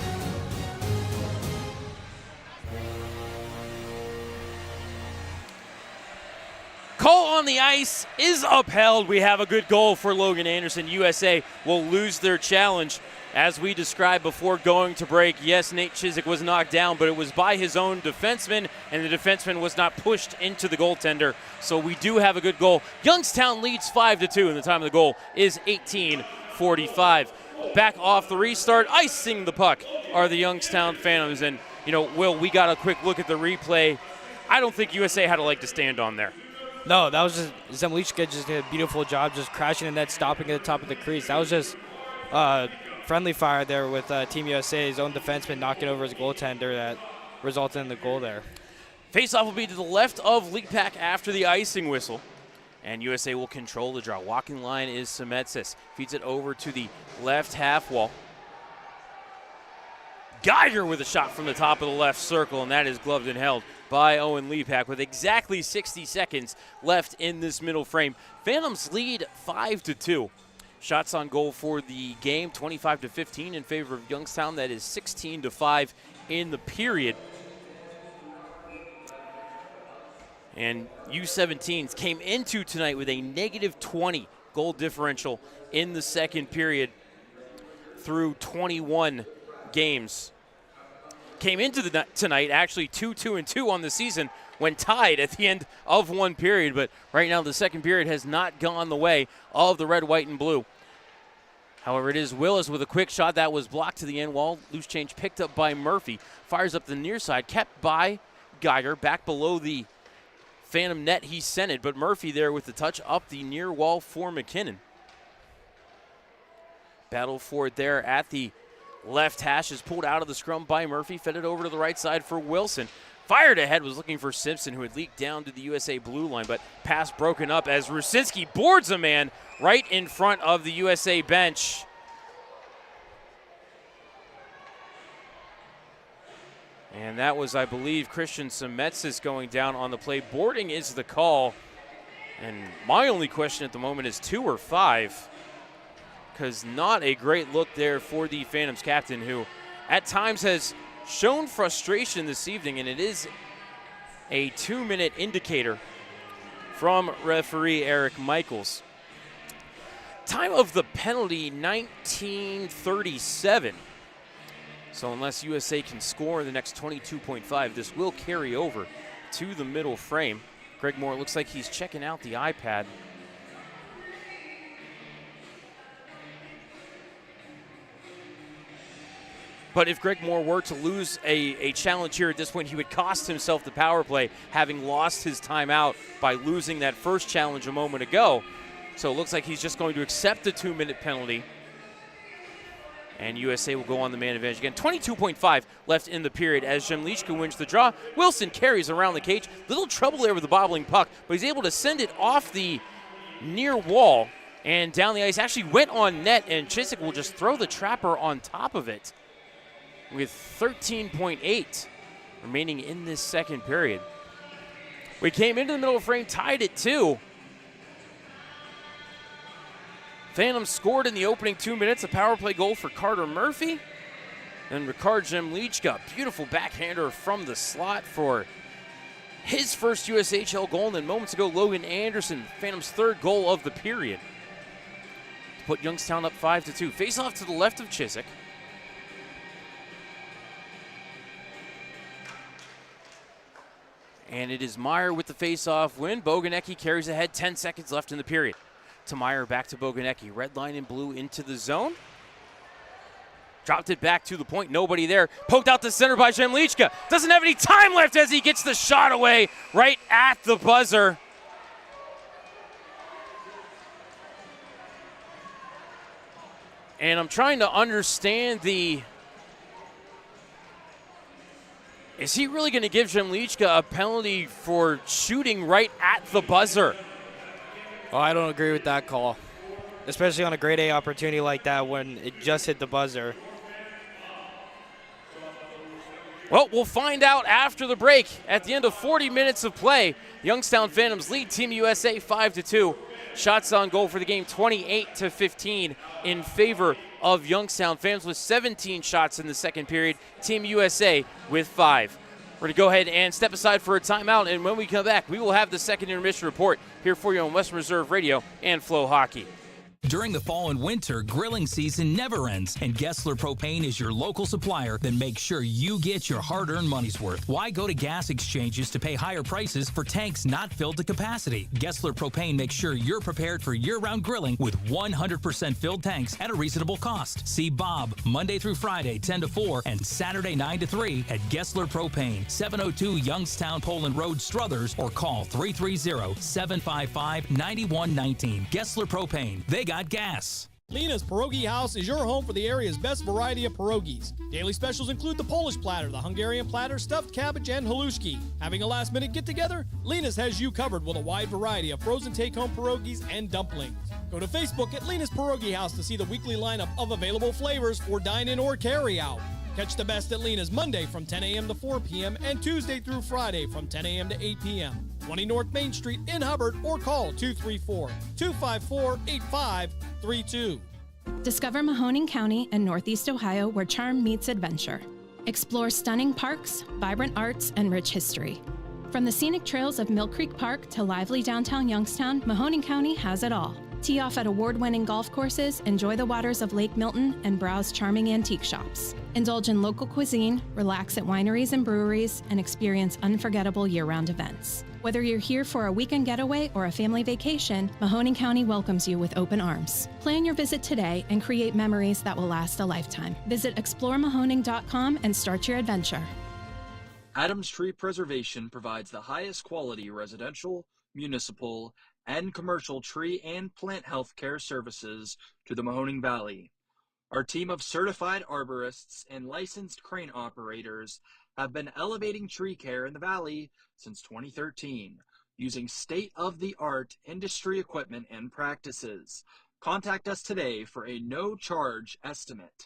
Call on the ice is upheld. We have a good goal for Logan Anderson. USA will lose their challenge. As we described before going to break, yes, Nate Chizik was knocked down, but it was by his own defenseman, and the defenseman was not pushed into the goaltender. So we do have a good goal. Youngstown leads 5-2, and the time of the goal is 18:45. Back off the restart, icing the puck are the Youngstown Phantoms. And, Will, we got a quick look at the replay. I don't think USA had a leg to stand on there. No, that was just Zemlichka just did a beautiful job just crashing in that, stopping at the top of the crease. That was just friendly fire there with Team USA's own defenseman knocking over his goaltender that resulted in the goal there. Faceoff will be to the left of Leakpack after the icing whistle. And USA will control the draw. Walking line is Semetsis. Feeds it over to the left half wall. Geiger with a shot from the top of the left circle, and that is gloved and held by Owen Leapak with exactly 60 seconds left in this middle frame. Phantoms lead 5-2. Shots on goal for the game, 25-15 in favor of Youngstown. That is 16-5 in the period. And U17s came into tonight with a -20 goal differential in the second period through 21 games. Came into tonight actually 2-2-2 on the season when tied at the end of one period, but right now the second period has not gone the way of the red, white, and blue. However, it is Willis with a quick shot that was blocked to the end wall. Loose change picked up by Murphy. Fires up the near side, kept by Geiger, back below the Phantom net. He sent it, but Murphy there with the touch up the near wall for McKinnon. Battle for it there at the left hash is pulled out of the scrum by Murphy. Fed it over to the right side for Wilson. Fired ahead, was looking for Simpson, who had leaked down to the USA blue line, but pass broken up as Rusinski boards a man right in front of the USA bench. And that was, I believe, Christian Semetsis going down on the play. Boarding is the call. And my only question at the moment is 2 or 5. Because not a great look there for the Phantoms captain, who at times has shown frustration this evening, and it is a 2-minute indicator from referee Eric Michaels. Time of the penalty, 1937. So unless USA can score the next 22.5, this will carry over to the middle frame. Greg Moore looks like he's checking out the iPad. But if Greg Moore were to lose a challenge here at this point, he would cost himself the power play, having lost his timeout by losing that first challenge a moment ago. So it looks like he's just going to accept the 2-minute penalty. And USA will go on the man advantage again. 22.5 left in the period as Zemlichka wins the draw. Wilson carries around the cage. Little trouble there with the bobbling puck, but he's able to send it off the near wall and down the ice. Actually went on net, and Chiswick will just throw the trapper on top of it with 13.8 remaining in this second period. We came into the middle of the frame, tied at 2. Phantoms scored in the opening 2 minutes, a power play goal for Carter Murphy. And Ricard Zemlichka, beautiful backhander from the slot for his first USHL goal. And then moments ago, Logan Anderson, Phantoms' third goal of the period, to put Youngstown up 5-2. Face off to the left of Chiswick. And it is Meyer with the face-off win. Boganecki carries ahead, 10 seconds left in the period. To Meyer, back to Boganecki. Red line in blue into the zone. Dropped it back to the point, nobody there. Poked out the center by Zemlichka. Doesn't have any time left as he gets the shot away right at the buzzer. And I'm trying to understand is he really going to give Zemlichka a penalty for shooting right at the buzzer? Well, I don't agree with that call, especially on a grade A opportunity like that when it just hit the buzzer. Well, we'll find out after the break. At the end of 40 minutes of play, Youngstown Phantoms lead Team USA 5-2. Shots on goal for the game, 28-15 in favor of Youngstown Phantoms with 17 shots in the second period. Team USA with 5. We're going to go ahead and step aside for a timeout, and when we come back, we will have the second intermission report here for you on Western Reserve Radio and Flow Hockey. During the fall and winter, grilling season never ends, and Gessler Propane is your local supplier that makes sure you get your hard-earned money's worth. Why go to gas exchanges to pay higher prices for tanks not filled to capacity? Gessler Propane makes sure you're prepared for year-round grilling with 100% filled tanks at a reasonable cost. See Bob Monday through Friday, 10 to 4, and Saturday, 9 to 3 at Gessler Propane, 702 Youngstown Poland Road, Struthers, or call 330-755-9119. Gessler Propane. They got gas. Lena's Pierogi House is your home for the area's best variety of pierogies. Daily specials include the Polish platter, the Hungarian platter, stuffed cabbage, and halushki. Having a last-minute get-together? Lena's has you covered with a wide variety of frozen take-home pierogies and dumplings. Go to Facebook at Lena's Pierogi House to see the weekly lineup of available flavors for dine-in or carry-out. Catch the best at Lena's Monday from 10 a.m. to 4 p.m. and Tuesday through Friday from 10 a.m. to 8 p.m. 20 North Main Street in Hubbard, or call 234-254-8532. Discover Mahoning County and Northeast Ohio, where charm meets adventure. Explore stunning parks, vibrant arts, and rich history. From the scenic trails of Mill Creek Park to lively downtown Youngstown, Mahoning County has it all. Tee off at award-winning golf courses, enjoy the waters of Lake Milton, and browse charming antique shops. Indulge in local cuisine, relax at wineries and breweries, and experience unforgettable year-round events. Whether you're here for a weekend getaway or a family vacation, Mahoning County welcomes you with open arms. Plan your visit today and create memories that will last a lifetime. Visit exploremahoning.com and start your adventure. Adams Tree Preservation provides the highest quality residential, municipal, and commercial tree and plant health care services to the Mahoning Valley. Our team of certified arborists and licensed crane operators have been elevating tree care in the valley since 2013, using state-of-the-art industry equipment and practices. Contact us today for a no-charge estimate.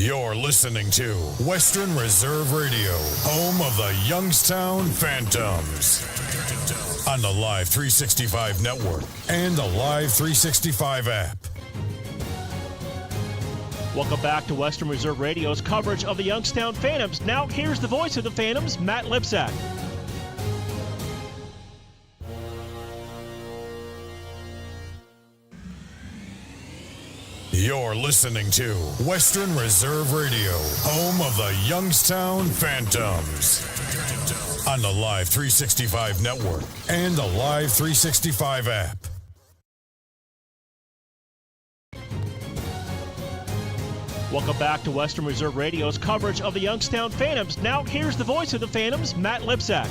You're listening to Western Reserve Radio, home of the Youngstown Phantoms. On the Live 365 network and the Live 365 app. Welcome back to Western Reserve Radio's coverage of the Youngstown Phantoms. Now here's the voice of the Phantoms, Matt Lipsack. You're listening to Western Reserve Radio, home of the Youngstown Phantoms. On the Live 365 network and the Live 365 app. Welcome back to Western Reserve Radio's coverage of the Youngstown Phantoms. Now here's the voice of the Phantoms, Matt Lipsack.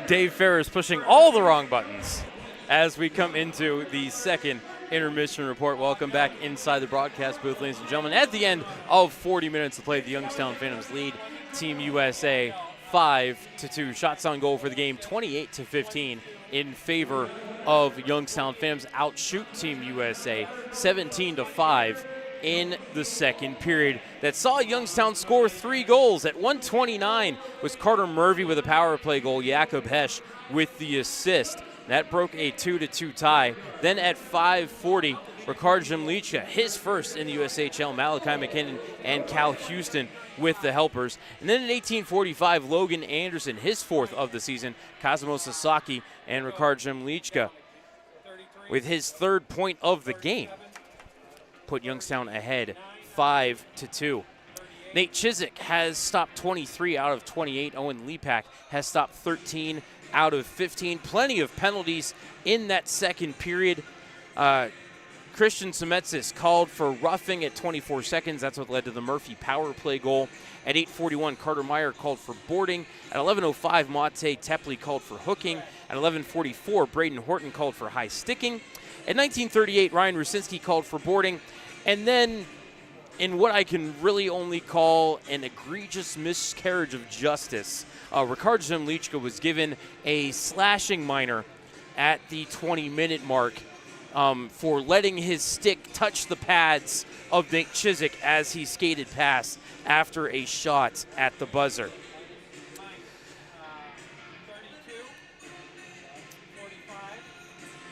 Dave Ferris pushing all the wrong buttons as we come into the second intermission report. Welcome back inside the broadcast booth, ladies and gentlemen. At the end of 40 minutes to play, the Youngstown Phantoms lead Team USA 5-2. Shots on goal for the game, 28-15 in favor of Youngstown Phantoms. Outshoot Team USA 17-5 in the second period. That saw Youngstown score 3 goals. At 1:29 was Carter Murphy with a power play goal. Jakob Hesch with the assist. That broke a 2-2 tie. Then at 5:40, Ricard Jemlicha, his first in the USHL, Malachi McKinnon and Cal Houston with the helpers. And then at 18:45, Logan Anderson, his fourth of the season, Kazimo Sasaki and Ricard Jemlicha with his third point of the game, put Youngstown ahead 5-2. Nate Chizik has stopped 23 out of 28. Owen Lepak has stopped 13 out of 15. Plenty of penalties in that second period. Christian Semetsis called for roughing at 24 seconds. That's what led to the Murphy power play goal. At 8:41, Carter Meyer called for boarding. At 11:05, Mate Tepley called for hooking. At 11:44, Braden Horton called for high sticking. At 19:38, Ryan Rusinski called for boarding. And then, in what I can really only call an egregious miscarriage of justice, Ricard Jemlicha was given a slashing minor at the 20-minute mark for letting his stick touch the pads of Nate Chizik as he skated past after a shot at the buzzer.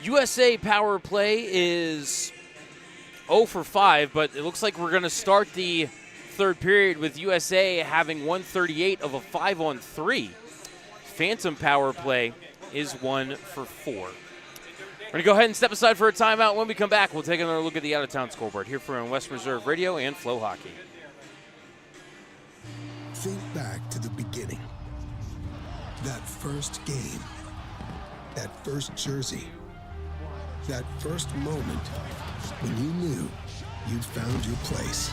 USA power play is 0 for 5, but it looks like we're going to start the third period with USA having 138 of a 5-on-3. Phantom power play is 1 for 4. We're going to go ahead and step aside for a timeout. When we come back, we'll take another look at the out-of-town scoreboard here for West Reserve Radio and Flow Hockey. Think back to the beginning. That first game. That first jersey. That first moment when you knew you'd found your place.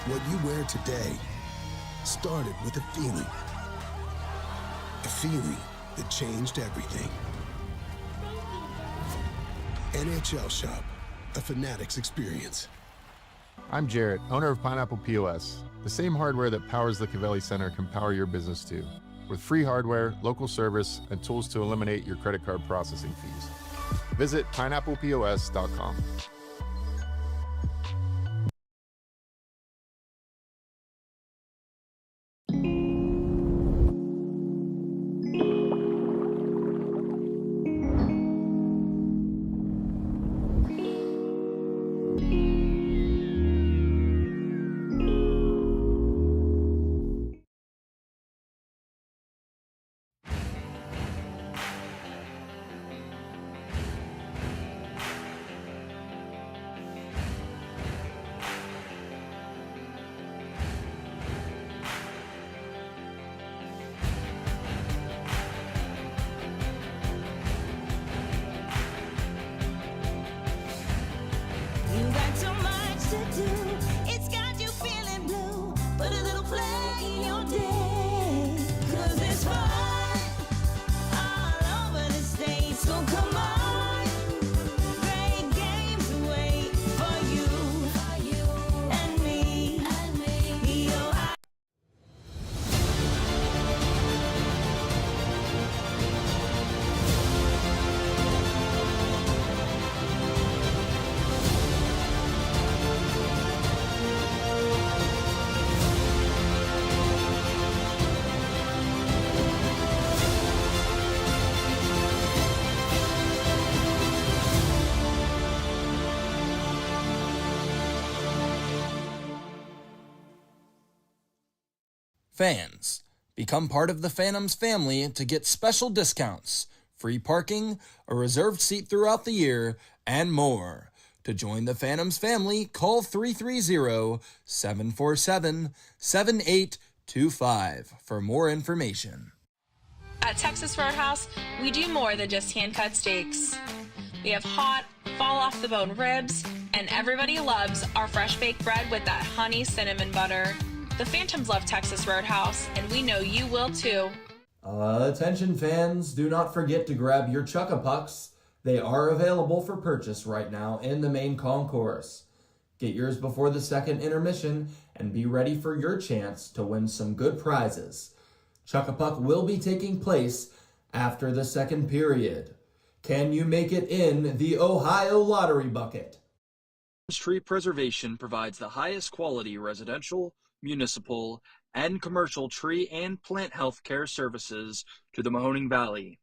What you wear today started with a feeling. A feeling that changed everything. NHL Shop, a Fanatics experience. I'm Jarrett, owner of Pineapple POS. The same hardware that powers the Cavelli Center can power your business too, with free hardware, local service, and tools to eliminate your credit card processing fees. Visit pineapplepos.com. Fans, become part of the Phantoms family to get special discounts, free parking, a reserved seat throughout the year, and more. To join the Phantoms family, call 330-747-7825 for more information. At Texas Roadhouse, we do more than just hand-cut steaks. We have hot, fall-off-the-bone ribs, and everybody loves our fresh-baked bread with that honey cinnamon butter. The Phantoms love Texas Roadhouse, and we know you will too. Attention fans, do not forget to grab your Chuck-a-Pucks. They are available for purchase right now in the main concourse. Get yours before the second intermission and be ready for your chance to win some good prizes. Chuck-a-Puck will be taking place after the second period. Can you make it in the Ohio Lottery Bucket? Tree Preservation provides the highest quality residential, municipal, and commercial tree and plant health care services to the Mahoning Valley.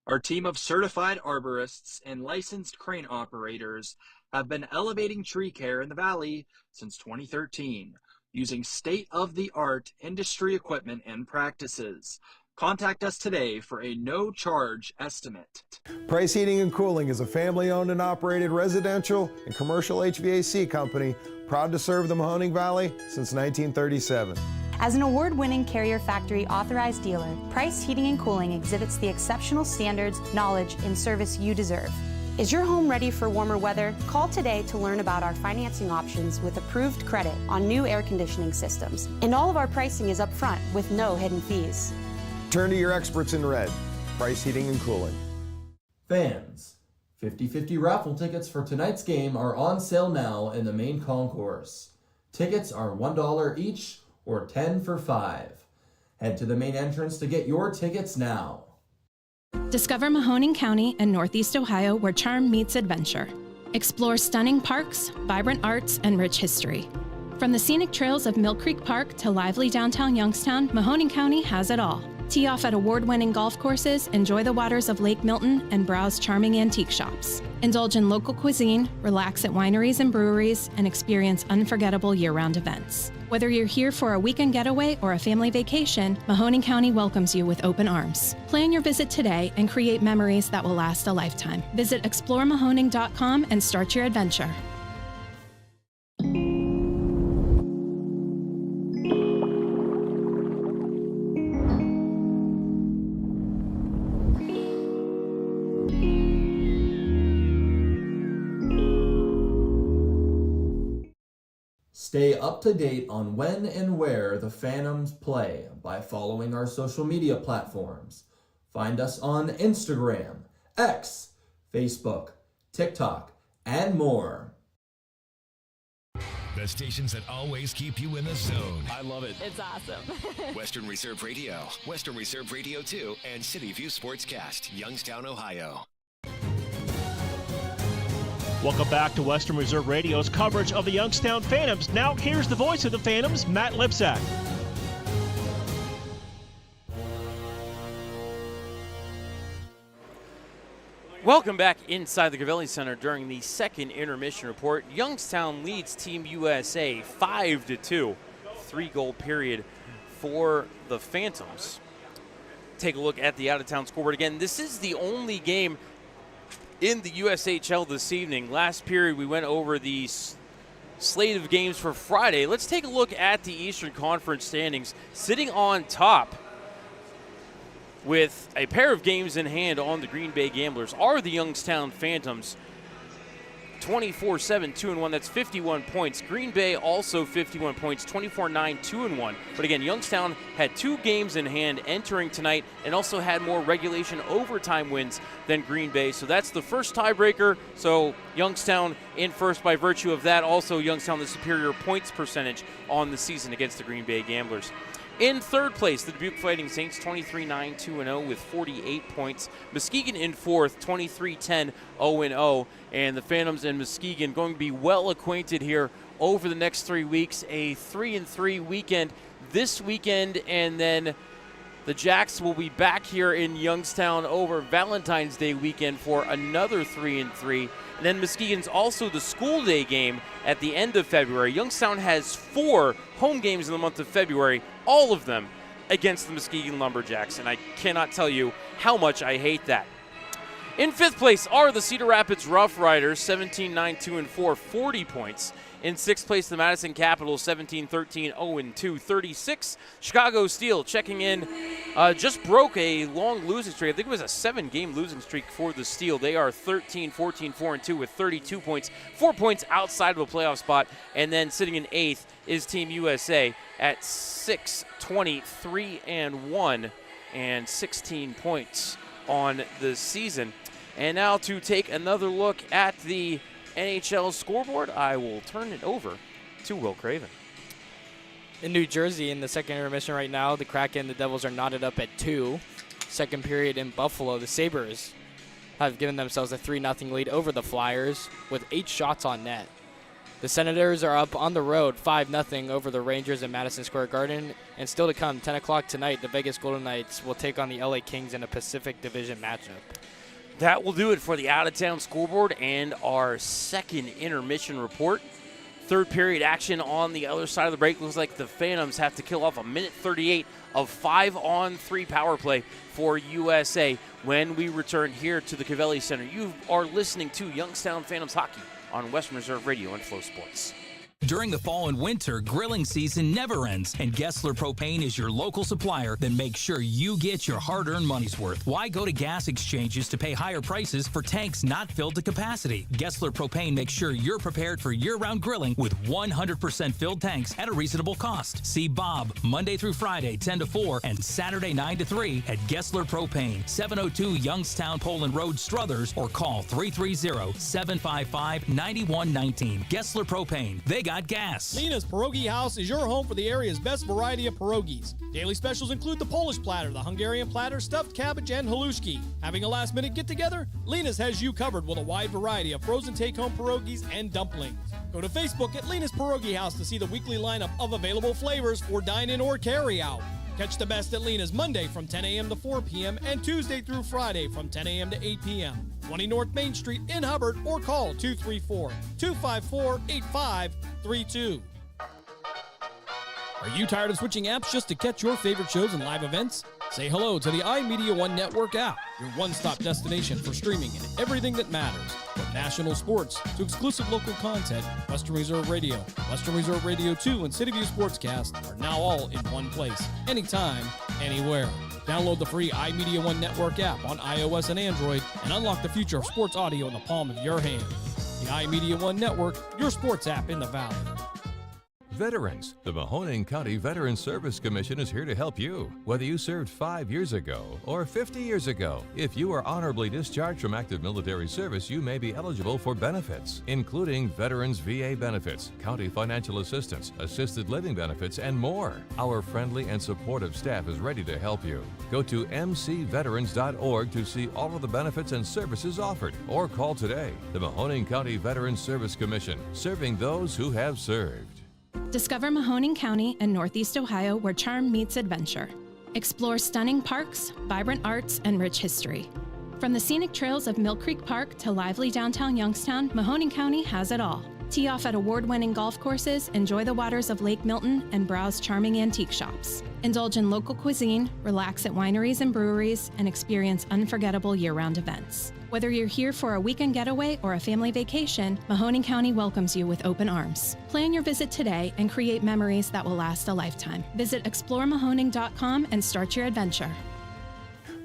Our team of certified arborists and licensed crane operators have been elevating tree care in the valley since 2013, using state-of-the-art industry equipment and practices. Contact us today for a no-charge estimate. Price Heating and Cooling is a family-owned and operated residential and commercial HVAC company proud to serve the Mahoning Valley since 1937. As an award-winning Carrier Factory authorized dealer, Price Heating and Cooling exhibits the exceptional standards, knowledge, and service you deserve. Is your home ready for warmer weather? Call today to learn about our financing options with approved credit on new air conditioning systems. And all of our pricing is upfront with no hidden fees. Turn to your experts in red. Price Heating and Cooling. Fans, 50/50 raffle tickets for tonight's game are on sale now in the main concourse. Tickets are $1 each or 10 for $5. Head to the main entrance to get your tickets now. Discover Mahoning County and Northeast Ohio where charm meets adventure. Explore stunning parks, vibrant arts, and rich history. From the scenic trails of Mill Creek Park to lively downtown Youngstown, Mahoning County has it all. Tee off at award-winning golf courses, enjoy the waters of Lake Milton, and browse charming antique shops. Indulge in local cuisine, relax at wineries and breweries, and experience unforgettable year-round events. Whether you're here for a weekend getaway or a family vacation, Mahoning County welcomes you with open arms. Plan your visit today and create memories that will last a lifetime. Visit exploremahoning.com and start your adventure. Stay up to date on when and where the Phantoms play by following our social media platforms. Find us on Instagram, X, Facebook, TikTok, and more. The stations that always keep you in the zone. I love it. It's awesome. Western Reserve Radio, Western Reserve Radio 2, and City View Sportscast, Youngstown, Ohio. Welcome back to Western Reserve Radio's coverage of the Youngstown Phantoms. Now here's the voice of the Phantoms, Matt Lipsack. Welcome back inside the Gavelli Center during the second intermission report. Youngstown leads Team USA 5-2. 3-goal period for the Phantoms. Take a look at the out-of-town scoreboard again. This is the only game in the USHL this evening. Last period we went over the slate of games for Friday. Let's take a look at the Eastern Conference standings. Sitting on top with a pair of games in hand on the Green Bay Gamblers are the Youngstown Phantoms. 24-7, 2-1. That's 51 points. Green Bay also 51 points, 24-9, 2-1. But again, Youngstown had 2 games in hand entering tonight and also had more regulation overtime wins than Green Bay. So that's the first tiebreaker. So Youngstown in first by virtue of that. Also Youngstown the superior points percentage on the season against the Green Bay Gamblers. In third place, the Dubuque Fighting Saints, 23-9, 2-0 with 48 points. Muskegon in fourth, 23-10, 0-0. And the Phantoms and Muskegon going to be well acquainted here over the next 3 weeks. A 3-3 weekend this weekend, and then The Jacks will be back here in Youngstown over Valentine's Day weekend for another 3-3. And then Muskegon's also the school day game at the end of February. Youngstown has 4 home games in the month of February, all of them against the Muskegon Lumberjacks, and I cannot tell you how much I hate that. In 5th place are the Cedar Rapids Rough Riders, 17-9-2-4, 40 points. In 6th place, the Madison Capitals, 17-13, 0-2, 36. Chicago Steel checking in, just broke a long losing streak. I think it was a 7-game losing streak for the Steel. They are 13-14, 4-2 with 32 points, 4 points outside of a playoff spot. And then sitting in 8th is Team USA at 6-20, 3-1, and 16 points on the season. And now to take another look at the NHL scoreboard, I will turn it over to Will Craven. In New Jersey, in the second intermission right now, the Kraken and the Devils are knotted up at 2. Second period in Buffalo, the Sabres have given themselves a 3-0 lead over the Flyers with 8 shots on net. The Senators are up on the road 5-0 over the Rangers in Madison Square Garden. And still to come, 10 o'clock tonight, the Vegas Golden Knights will take on the LA Kings in a Pacific Division matchup. That will do it for the out-of-town scoreboard and our second intermission report. Third period action on the other side of the break. Looks like the Phantoms have to kill off a minute 38 of 5-on-3 power play for USA when we return here to the Covelli Center. You are listening to Youngstown Phantoms Hockey on Western Reserve Radio and Flow Sports. During the fall and winter, grilling season never ends, and Gessler Propane is your local supplier that makes sure you get your hard-earned money's worth. Why go to gas exchanges to pay higher prices for tanks not filled to capacity? Gessler Propane makes sure you're prepared for year-round grilling with 100% filled tanks at a reasonable cost. See Bob Monday through Friday, 10 to 4, and Saturday, 9 to 3 at Gessler Propane, 702 Youngstown Poland Road, Struthers, or call 330-755-9119. Gessler Propane. They got gas. Lena's Pierogi House is your home for the area's best variety of pierogies. Daily specials include the Polish platter, the Hungarian platter, stuffed cabbage, and halushki. Having a last-minute get-together? Lena's has you covered with a wide variety of frozen take-home pierogies and dumplings. Go to Facebook at Lena's Pierogi House to see the weekly lineup of available flavors for dine-in or carry-out. Catch the best at Lena's Monday from 10 a.m. to 4 p.m. and Tuesday through Friday from 10 a.m. to 8 p.m. 20 North Main Street in Hubbard, or call 234-254-8532. Are you tired of switching apps just to catch your favorite shows and live events? Say hello to the iMedia One Network app, your one-stop destination for streaming and everything that matters. From national sports to exclusive local content, Western Reserve Radio, Western Reserve Radio 2, and City View Sportscast are now all in one place, anytime, anywhere. Download the free iMedia One Network app on iOS and Android and unlock the future of sports audio in the palm of your hand. The iMedia One Network, your sports app in the Valley. Veterans. The Mahoning County Veterans Service Commission is here to help you. Whether you served 5 years ago or 50 years ago, if you are honorably discharged from active military service, you may be eligible for benefits, including Veterans VA benefits, county financial assistance, assisted living benefits, and more. Our friendly and supportive staff is ready to help you. Go to mcveterans.org to see all of the benefits and services offered, or call today. The Mahoning County Veterans Service Commission, serving those who have served. Discover Mahoning County and Northeast Ohio, where charm meets adventure. Explore stunning parks, vibrant arts, and rich history. From the scenic trails of Mill Creek Park to lively downtown Youngstown, Mahoning County has it all. Tee off at award-winning golf courses, enjoy the waters of Lake Milton, and browse charming antique shops. Indulge in local cuisine, relax at wineries and breweries, and experience unforgettable year-round events. Whether you're here for a weekend getaway or a family vacation, Mahoning County welcomes you with open arms. Plan your visit today and create memories that will last a lifetime. Visit exploremahoning.com and start your adventure.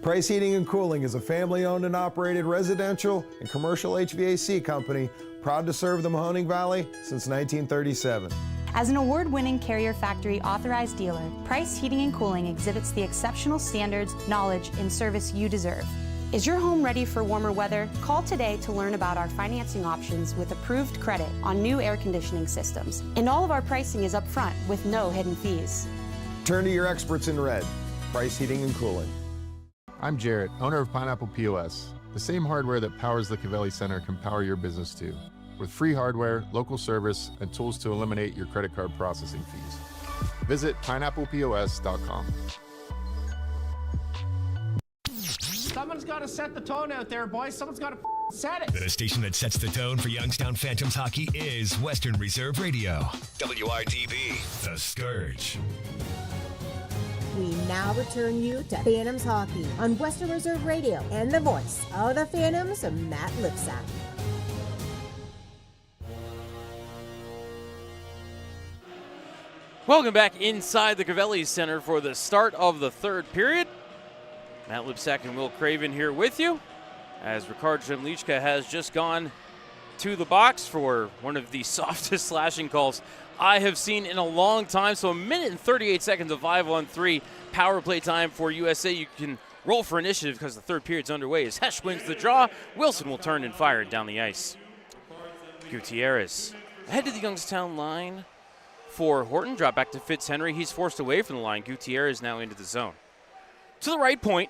Price Heating and Cooling is a family-owned and operated residential and commercial HVAC company proud to serve the Mahoning Valley since 1937. As an award-winning Carrier Factory authorized dealer, Price Heating and Cooling exhibits the exceptional standards, knowledge, and service you deserve. Is your home ready for warmer weather? Call today to learn about our financing options with approved credit on new air conditioning systems. And all of our pricing is upfront with no hidden fees. Turn to your experts in red. Price Heating and Cooling. I'm Jarrett, owner of Pineapple POS. The same hardware that powers the Covelli Center can power your business too. With free hardware, local service, and tools to eliminate your credit card processing fees. Visit pineapplepos.com. Someone's got to set the tone out there, boys. Someone's got to set it. The station that sets the tone for Youngstown Phantoms hockey is Western Reserve Radio. WRDB, The Scourge. We now return you to Phantoms hockey on Western Reserve Radio and the voice of the Phantoms, Matt Lipsack. Welcome back inside the Covelli Center for the start of the third period. Matt Lipsack and Will Craven here with you, as Ricard Zemlichka has just gone to the box for one of the softest slashing calls I have seen in a long time. So 1 minute and 38 seconds of 5-on-3 power play time for USA. You can roll for initiative because the third period's underway as Hesh wins the draw. Wilson will turn and fire it down the ice. Gutierrez ahead to the Youngstown line for Horton. Drop back to Fitzhenry. He's forced away from the line. Gutierrez now into the zone. To the right point.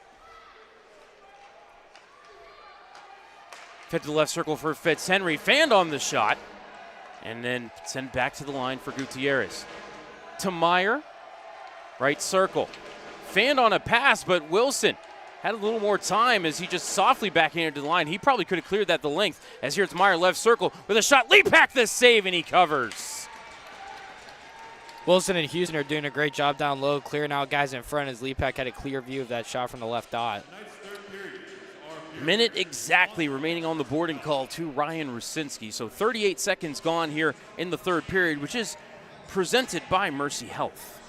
Fit to the left circle for Fitzhenry. Fanned on the shot. And then sent back to the line for Gutierrez. To Meyer. Right circle. Fanned on a pass, but Wilson had a little more time as he just softly backhanded to the line. He probably could have cleared that the length. As here it's Meyer left circle with a shot. Leapak the save, and he covers. Wilson and Houston are doing a great job down low, clearing out guys in front as Leapak had a clear view of that shot from the left dot. Minute exactly remaining on the boarding call to Ryan Rusinski. So 38 seconds gone here in the third period, which is presented by Mercy Health.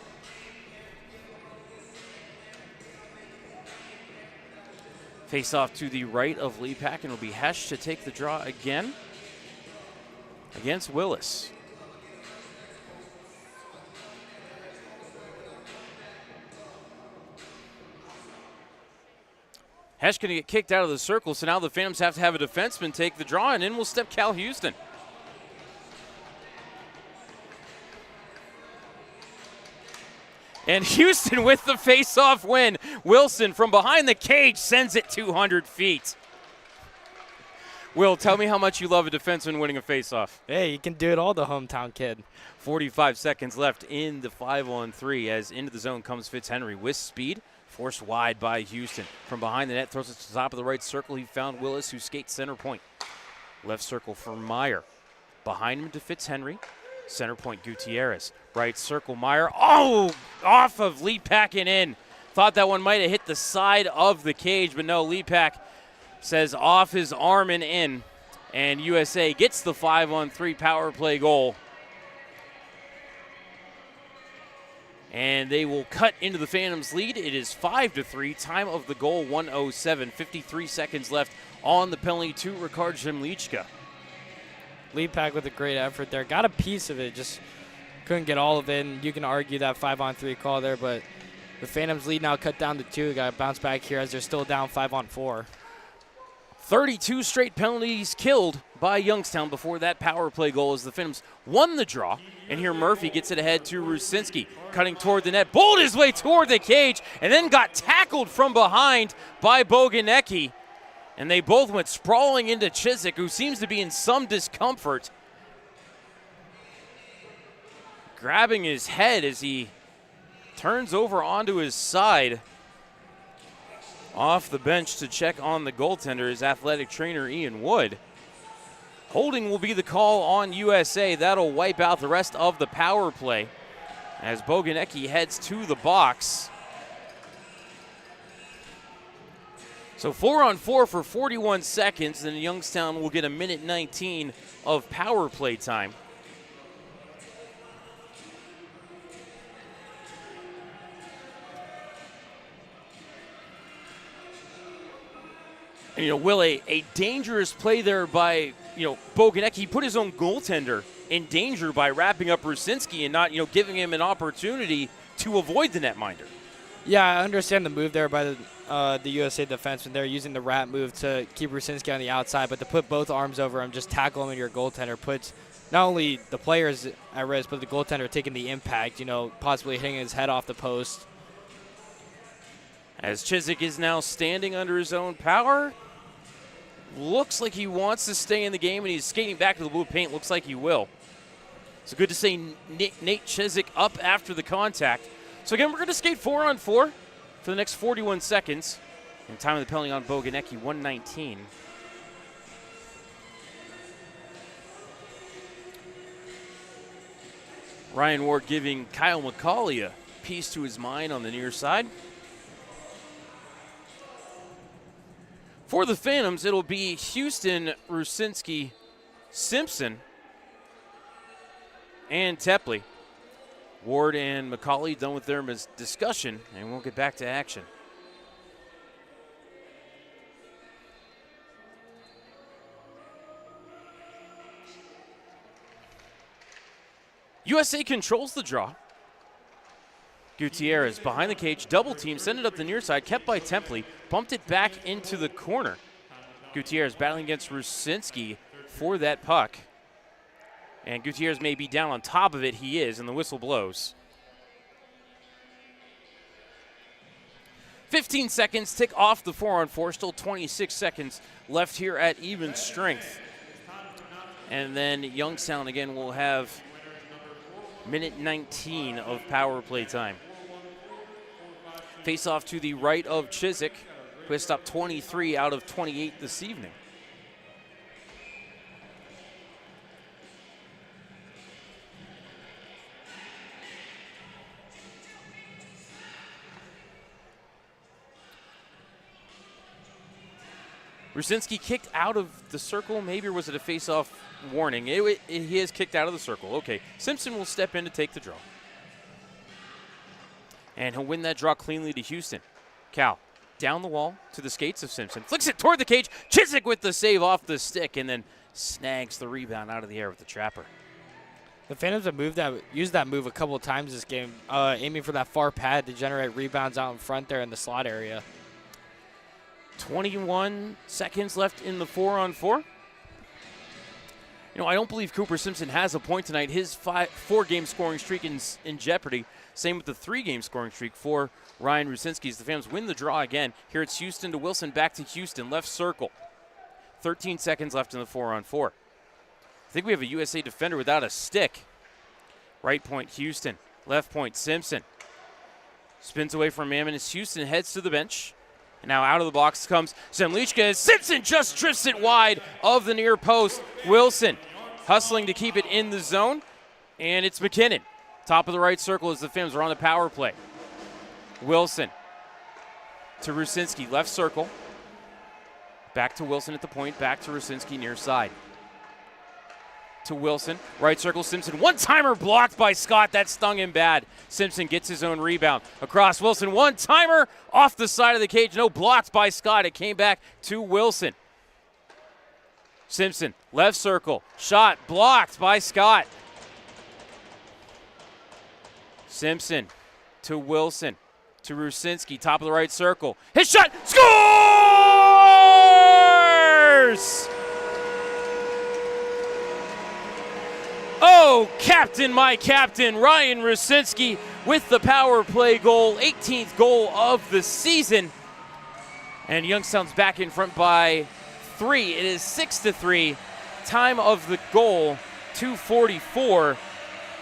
Face off to the right of Leapak, and it'll be Hesh to take the draw again against Willis. Hesh going to get kicked out of the circle, so now the Phantoms have to have a defenseman take the draw, and in will step Cal Houston. And Houston with the face-off win. Wilson from behind the cage sends it 200 feet. Will, tell me how much you love a defenseman winning a face-off. Hey, you can do it all, the hometown kid. 45 seconds left in the 5-on-3 as into the zone comes Fitzhenry with speed. Forced wide by Houston. From behind the net, throws it to the top of the right circle. He found Willis, who skates center point. Left circle for Meyer. Behind him to Fitzhenry. Center point, Gutierrez. Right circle, Meyer. Oh, off of Leapak and in. Thought that one might have hit the side of the cage, but no, Leapak says off his arm and in. And USA gets the 5-on-3 power play goal. And they will cut into the Phantoms' lead. It is 5-3. Time of the goal, 1:07. 53 seconds left on the penalty to Ricard Zemlichka. Leapak with a great effort there. Got a piece of it, just couldn't get all of it. And you can argue that 5-on-3 call there, but the Phantoms' lead now cut down to 2. Got to bounce back here as they're still down 5-on-4. 32 straight penalties killed by Youngstown before that power play goal as the Phantoms won the draw. And here Murphy gets it ahead to Rusinski, cutting toward the net, bowled his way toward the cage, and then got tackled from behind by Boganecki. And they both went sprawling into Chiswick, who seems to be in some discomfort. Grabbing his head as he turns over onto his side. Off the bench to check on the goaltender is athletic trainer Ian Wood. Holding will be the call on USA. That'll wipe out the rest of the power play as Boganecki heads to the box. So 4-on-4 for 41 seconds, then Youngstown will get 1:19 of power play time. And, Will, a dangerous play there by, Boganecki. He put his own goaltender in danger by wrapping up Rusinski and not, giving him an opportunity to avoid the netminder. Yeah, I understand the move there by the USA defenseman. They're using the wrap move to keep Rusinski on the outside, but to put both arms over him, just tackle him into your goaltender, puts not only the players at risk, but the goaltender taking the impact, possibly hitting his head off the post. As Chiswick is now standing under his own power. Looks like he wants to stay in the game, and he's skating back to the blue paint. Looks like he will. So good to see Nate Chiswick up after the contact. So again, we're going to skate 4-on-4 for the next 41 seconds. And time of the penalty on Boganecki, 1:19. Ryan Ward giving Kyle McCauley a piece to his mind on the near side. For the Phantoms, it'll be Houston, Rucinski, Simpson, and Tepley. Ward and McCauley done with their discussion, and we'll get back to action. USA controls the draw. Gutierrez behind the cage, double team, send it up the near side, kept by Templey, bumped it back into the corner. Gutierrez battling against Rucinski for that puck. And Gutierrez may be down on top of it. He is, and the whistle blows. 15 seconds, tick off the 4-on-4. Still 26 seconds left here at even strength. And then Youngstown again will have minute 19 of power play time. Face off to the right of Chiswick, who has stopped 23 out of 28 this evening. Rucinski kicked out of the circle, maybe, or was it a face-off warning? He is kicked out of the circle. Okay, Simpson will step in to take the draw. And he'll win that draw cleanly to Houston. Cal, down the wall to the skates of Simpson. Flicks it toward the cage. Chiswick with the save off the stick, and then snags the rebound out of the air with the trapper. The Phantoms have used that move a couple of times this game, aiming for that far pad to generate rebounds out in front there in the slot area. 21 seconds left in the 4-on-4. You know, I don't believe Cooper Simpson has a point tonight. His 4-game scoring streak in jeopardy. Same with the 3-game scoring streak for Ryan Rucinski. As the Phantoms win the draw again. Here it's Houston to Wilson, back to Houston, left circle. 13 seconds left in the 4-on-4. I think we have a USA defender without a stick. Right point, Houston. Left point, Simpson. Spins away from Mammon as Houston heads to the bench. And now out of the box comes Zemlichka as Simpson just drifts it wide of the near post. Wilson hustling to keep it in the zone. And it's McKinnon. Top of the right circle as the Phantoms are on the power play. Wilson to Rucinski, left circle. Back to Wilson at the point, back to Rucinski near side. To Wilson, right circle, Simpson. One-timer blocked by Scott. That stung him bad. Simpson gets his own rebound. Across Wilson, one-timer off the side of the cage. No, blocked by Scott. It came back to Wilson. Simpson, left circle. Shot blocked by Scott. Simpson to Wilson. To Rucinski, top of the right circle. His shot, scores! Oh, captain, my captain, Ryan Rucinski with the power play goal, 18th goal of the season. And Youngstown's back in front by 3. It is 6-3. Time of the goal, 2:44.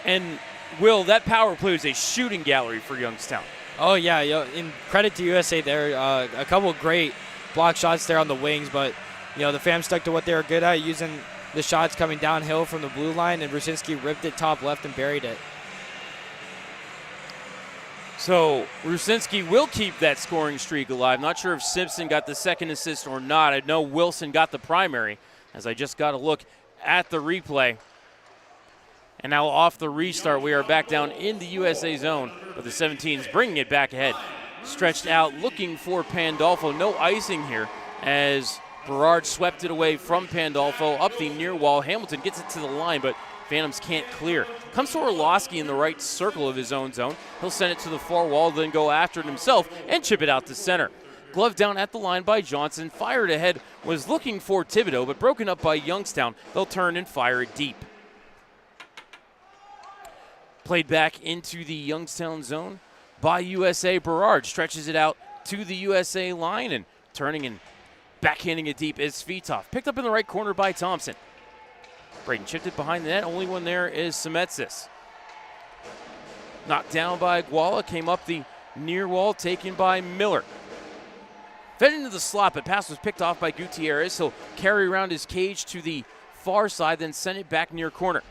And, Will, that power play is a shooting gallery for Youngstown. Oh, yeah. In credit to USA there, a couple of great block shots there on the wings, but, the Phantoms stuck to what they were good at, using the shots coming downhill from the blue line, and Rucinski ripped it top left and buried it. So Rucinski will keep that scoring streak alive. Not sure if Simpson got the second assist or not. I know Wilson got the primary, as I just got a look at the replay. And now off the restart, we are back down in the USA zone, but the 17s bringing it back ahead. Stretched out, looking for Pandolfo. No icing here, as Berard swept it away from Pandolfo up the near wall. Hamilton gets it to the line, but Phantoms can't clear. Comes to Orlowski in the right circle of his own zone. He'll send it to the far wall, then go after it himself and chip it out to center. Glove down at the line by Johnson. Fired ahead, was looking for Thibodeau, but broken up by Youngstown. They'll turn and fire it deep. Played back into the Youngstown zone by USA. Berard stretches it out to the USA line, and turning and backhanding it deep is Svitov. Picked up in the right corner by Thompson. Braden chipped it behind the net. Only one there is Semetsis. Knocked down by Guala. Came up the near wall, taken by Miller. Fed into the slot, but pass was picked off by Gutierrez. He'll carry around his cage to the far side, then send it back near corner.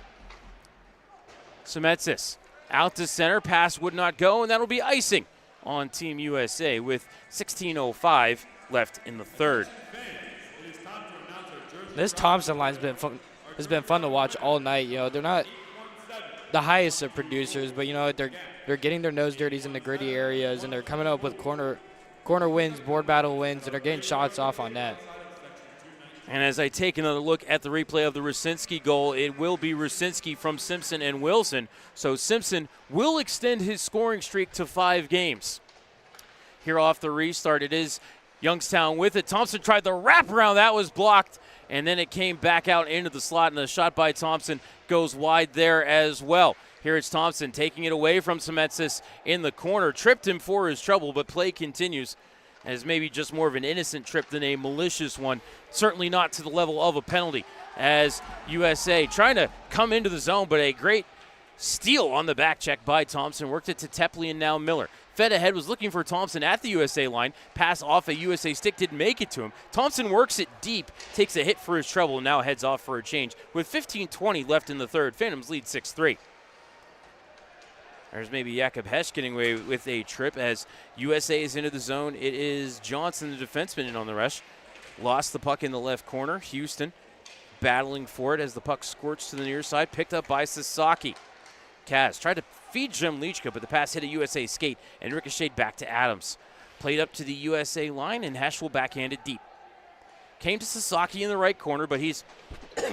Semetsis out to center. Pass would not go, and that'll be icing on Team USA with 16:05 left in the third. This Thompson line's been fun. Has been fun to watch all night. You know, they're not the highest of producers, but you know they're getting their nose dirties in the gritty areas, and they're coming up with corner wins, board battle wins, and they're getting shots off on net. And as I take another look at the replay of the Rusinski goal, it will be Rusinski from Simpson and Wilson. So Simpson will extend his scoring streak to 5 games. Here off the restart, it is Youngstown with it. Thompson tried the wraparound. That was blocked, and then it came back out into the slot, and the shot by Thompson goes wide there as well. Here it's Thompson taking it away from Semetsis in the corner. Tripped him for his trouble, but play continues as maybe just more of an innocent trip than a malicious one. Certainly not to the level of a penalty, as USA trying to come into the zone, but a great steal on the back check by Thompson. Worked it to Tepley and now Miller. Fed ahead, was looking for Thompson at the USA line. Pass off a USA stick, didn't make it to him. Thompson works it deep, takes a hit for his trouble, and now heads off for a change. With 15:20 left in the third, Phantoms lead 6-3. There's maybe Jakob Hesch getting away with a trip as USA is into the zone. It is Johnson, the defenseman, in on the rush. Lost the puck in the left corner. Houston battling for it as the puck squirts to the near side. Picked up by Sasaki. Kaz tried to feed Jim Lichka, but the pass hit a USA skate and ricocheted back to Adams. Played up to the USA line, and Hesch will backhand it deep. Came to Sasaki in the right corner, but he's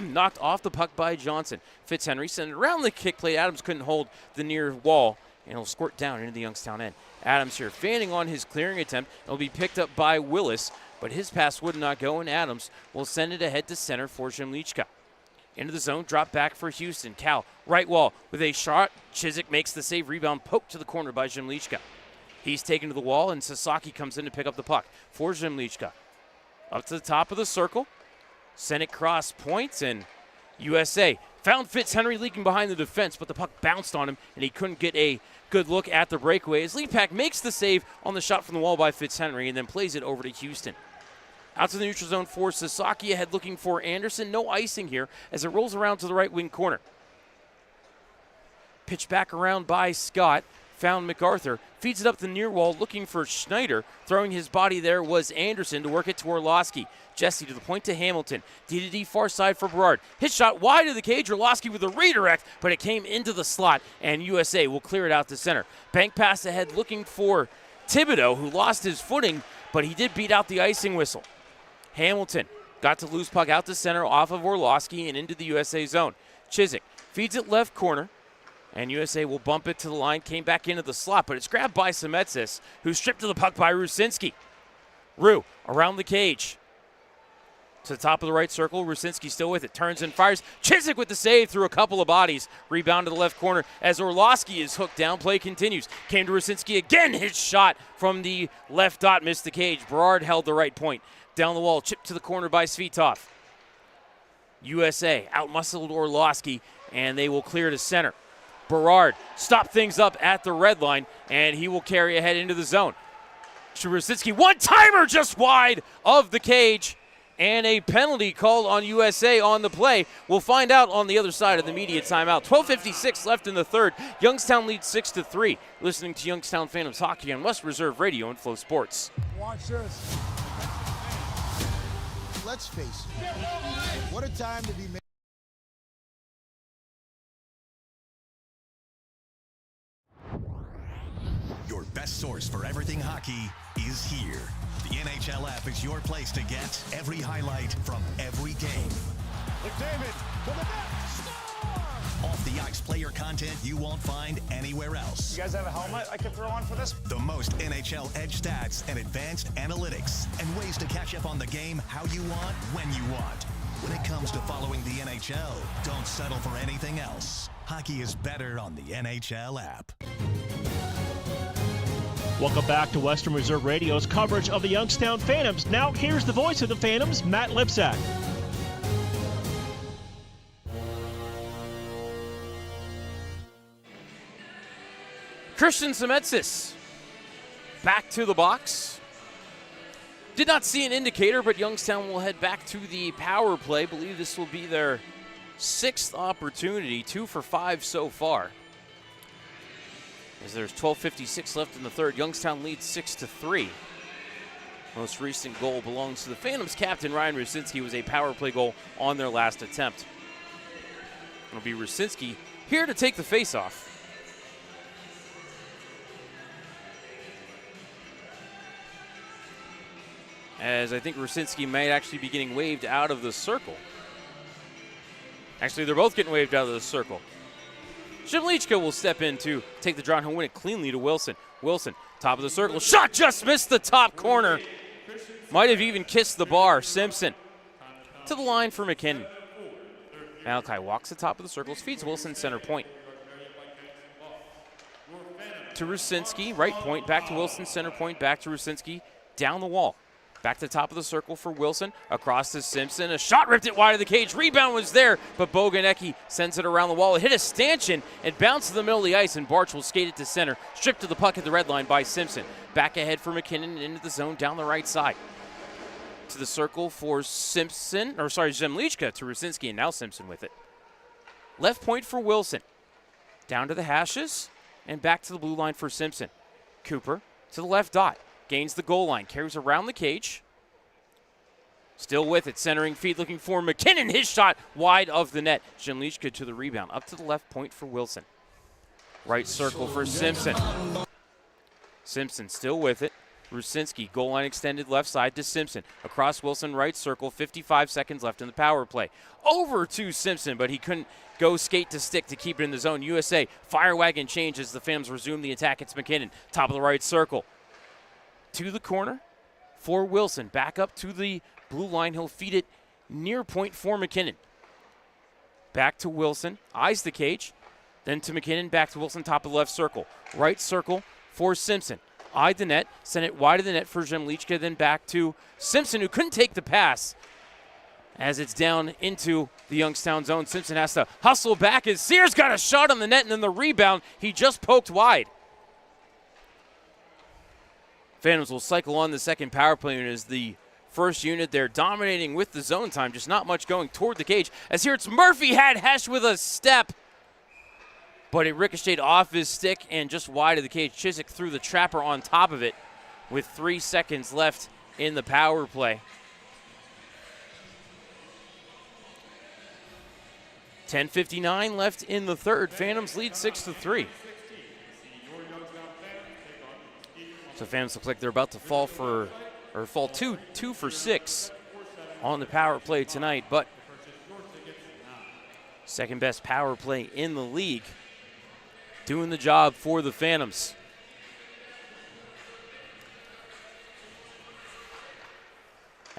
knocked off the puck by Johnson. Fitzhenry sent it around the kick plate. Adams couldn't hold the near wall, and it'll squirt down into the Youngstown end. Adams here fanning on his clearing attempt. It'll be picked up by Willis, but his pass would not go, and Adams will send it ahead to center for Jimlichka. Into the zone, drop back for Houston. Cal, right wall with a shot. Chiswick makes the save, rebound poked to the corner by Jimlichka. He's taken to the wall, and Sasaki comes in to pick up the puck for Jimlichka. Up to the top of the circle, sent it cross points, and USA found Fitzhenry leaking behind the defense, but the puck bounced on him, and he couldn't get a good look at the breakaway. As Leapak makes the save on the shot from the wall by Fitzhenry, and then plays it over to Houston. Out to the neutral zone for Sasaki ahead, looking for Anderson. No icing here as it rolls around to the right wing corner. Pitched back around by Scott. Found MacArthur, feeds it up the near wall, looking for Schneider. Throwing his body there was Anderson to work it to Orlowski. Jesse to the point to Hamilton. D far side for Berard. His shot wide of the cage. Orlowski with a redirect, but it came into the slot, and USA will clear it out to center. Bank pass ahead, looking for Thibodeau, who lost his footing, but he did beat out the icing whistle. Hamilton got to loose puck out to center off of Orlowski and into the USA zone. Chiswick feeds it left corner. And USA will bump it to the line, came back into the slot, but it's grabbed by Semetsis, who's stripped to the puck by Rusinski. Rue around the cage. To the top of the right circle, Rusinski still with it, turns and fires. Chiswick with the save through a couple of bodies. Rebound to the left corner as Orlowski is hooked down. Play continues. Came to Rusinski again. His shot from the left dot missed the cage. Berard held the right point. Down the wall, chipped to the corner by Svitov. USA outmuscled Orlowski, and they will clear to center. Berard stopped things up at the red line, and he will carry ahead into the zone. Rusinski, one-timer just wide of the cage, and a penalty called on USA on the play. We'll find out on the other side of the media timeout. 12:56 left in the third. Youngstown leads 6-3. Listening to Youngstown Phantoms Hockey on West Reserve Radio and Flow Sports. Watch this. Let's face it. What a time to be made. Your best source for everything hockey is here. The NHL app is your place to get every highlight from every game. McDavid to the net. Off the ice player content you won't find anywhere else. You guys have a helmet I could throw on for this? The most NHL edge stats and advanced analytics and ways to catch up on the game how you want, when you want. When it comes to following the NHL, don't settle for anything else. Hockey is better on the NHL app. Welcome back to Western Reserve Radio's coverage of the Youngstown Phantoms. Now here's the voice of the Phantoms, Matt Lipsack. Christian Semetsis back to the box. Did not see an indicator, but Youngstown will head back to the power play. Believe this will be their 6th opportunity, 2 for 5 so far. As there's 12:56 left in the third, Youngstown leads 6-3. Most recent goal belongs to the Phantoms captain Ryan Rusinski. Was a power play goal on their last attempt. It'll be Rusinski here to take the faceoff. As I think Rusinski might actually be getting waved out of the circle. Actually, they're both getting waved out of the circle. Zemlichka will step in to take the draw and win it cleanly to Wilson. Wilson, top of the circle. Shot just missed the top corner. Might have even kissed the bar. Simpson to the line for McKinnon. Malachi walks the top of the circles, feeds Wilson center point. To Rusinski, right point, back to Wilson, center point, back to Rusinski, down the wall. Back to the top of the circle for Wilson, across to Simpson. A shot ripped it wide of the cage. Rebound was there, but Boganecki sends it around the wall. It hit a stanchion and bounced to the middle of the ice, and Barch will skate it to center. Stripped to the puck at the red line by Simpson. Back ahead for McKinnon into the zone down the right side. To the circle for Zemlichka to Rusinski, and now Simpson with it. Left point for Wilson. Down to the hashes, and back to the blue line for Simpson. Cooper to the left dot. Gains the goal line, carries around the cage. Still with it, centering feed, looking for McKinnon. His shot wide of the net. Zemlichka to the rebound, up to the left point for Wilson. Right circle for Simpson. Simpson still with it. Rusinski, goal line extended left side to Simpson. Across Wilson, right circle, 55 seconds left in the power play. Over to Simpson, but he couldn't go skate to stick to keep it in the zone. USA, fire wagon change as the Phantoms resume the attack. It's McKinnon, top of the right circle. To the corner for Wilson. Back up to the blue line. He'll feed it near point for McKinnon. Back to Wilson. Eyes the cage. Then to McKinnon. Back to Wilson. Top of the left circle. Right circle for Simpson. Eyed the net. Sent it wide of the net for Zemlichka. Then back to Simpson, who couldn't take the pass. As it's down into the Youngstown zone. Simpson has to hustle back as Sears got a shot on the net, and then the rebound. He just poked wide. Phantoms will cycle on the second power play unit as the first unit there, dominating with the zone time, just not much going toward the cage. As here it's Murphy had Hesh with a step, but it ricocheted off his stick and just wide of the cage. Chiswick threw the trapper on top of it with 3 seconds left in the power play. 10:59 left in the third. Phantoms lead 6-3. So Phantoms look like they're about to fall two for 6 on the power play tonight, but second best power play in the league, doing the job for the Phantoms.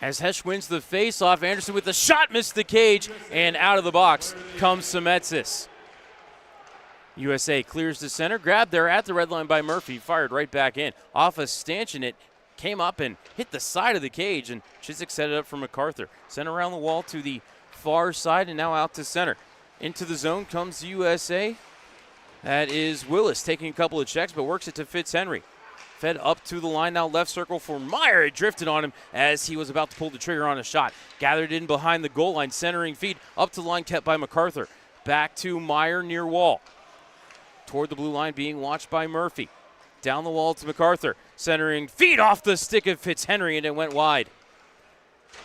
As Hesh wins the face-off, Anderson with the shot, missed the cage, and out of the box comes Semetsis. USA clears the center, grabbed there at the red line by Murphy, fired right back in. Off a stanchion, it came up and hit the side of the cage, and Chiswick set it up for MacArthur. Sent around the wall to the far side and now out to center. Into the zone comes USA. That is Willis taking a couple of checks, but works it to Fitzhenry. Fed up to the line, now left circle for Meyer. It drifted on him as he was about to pull the trigger on a shot. Gathered in behind the goal line, centering feed up to the line, kept by MacArthur. Back to Meyer near wall. Toward the blue line, being watched by Murphy. Down the wall to MacArthur. Centering feed off the stick of Fitzhenry, and it went wide.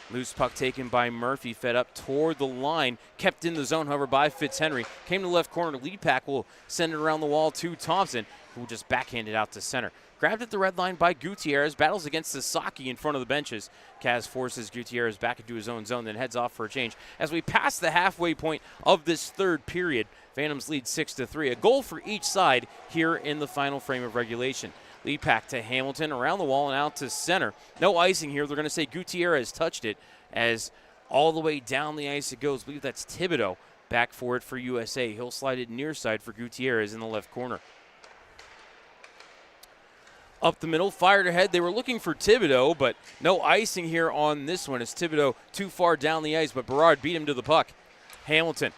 Loose puck taken by Murphy, fed up toward the line. Kept in the zone, however, by Fitzhenry. Came to the left corner. Lead pack will send it around the wall to Thompson, who will just backhand it out to center. Grabbed at the red line by Gutierrez. Battles against Sasaki in front of the benches. Kaz forces Gutierrez back into his own zone, then heads off for a change. As we pass the halfway point of this third period, Phantoms lead 6-3. A goal for each side here in the final frame of regulation. Lead pack to Hamilton, around the wall and out to center. No icing here. They're going to say Gutierrez touched it as all the way down the ice it goes. I believe that's Thibodeau back for it for USA. He'll slide it near side for Gutierrez in the left corner. Up the middle, fired ahead. They were looking for Thibodeau, but no icing here on this one as Thibodeau too far down the ice, but Berard beat him to the puck. Hamilton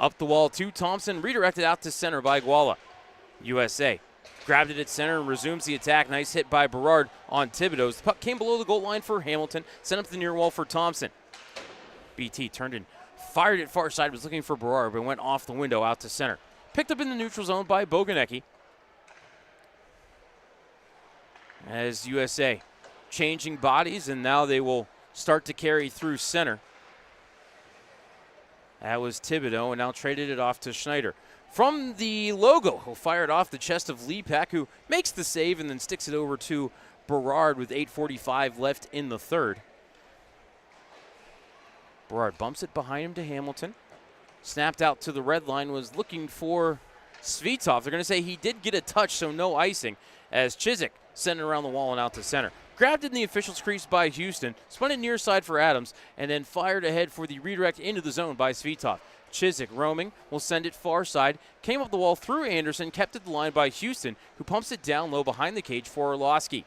up the wall to Thompson, redirected out to center by Guala. USA Grabbed it at center and resumes the attack. Nice hit by Berard on Thibodeau. The puck came below the goal line for Hamilton. Sent up the near wall for Thompson. BT turned and fired it far side. Was looking for Berard, but went off the window out to center. Picked up in the neutral zone by Boganecki. As USA changing bodies, and now they will start to carry through center. That was Thibodeau, and now traded it off to Schneider. From the logo, he'll fire it off the chest of Lepak, who makes the save and then sticks it over to Berard with 8:45 left in the third. Berard bumps it behind him to Hamilton. Snapped out to the red line, was looking for Svitov. They're going to say he did get a touch, so no icing, as Chiswick sent it around the wall and out to center. Grabbed it in the official's crease by Houston, spun it near side for Adams, and then fired ahead for the redirect into the zone by Svitov. Chiswick roaming, will send it far side, came up the wall through Anderson, kept it the line by Houston, who pumps it down low behind the cage for Orlowski.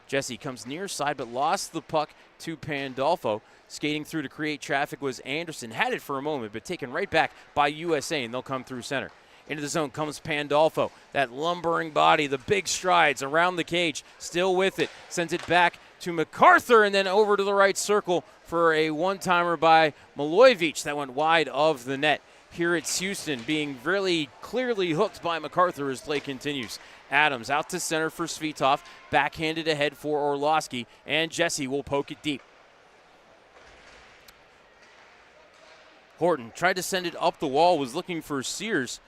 Jesse comes near side but lost the puck to Pandolfo. Skating through to create traffic was Anderson. Had it for a moment but taken right back by USA, and they'll come through center. Into the zone comes Pandolfo. That lumbering body, the big strides around the cage, still with it. Sends it back to MacArthur and then over to the right circle for a one-timer by Milojevic that went wide of the net. Here it's Houston being really clearly hooked by MacArthur as play continues. Adams out to center for Svitov, backhanded ahead for Orlowski, and Jesse will poke it deep. Horton tried to send it up the wall, was looking for Sears,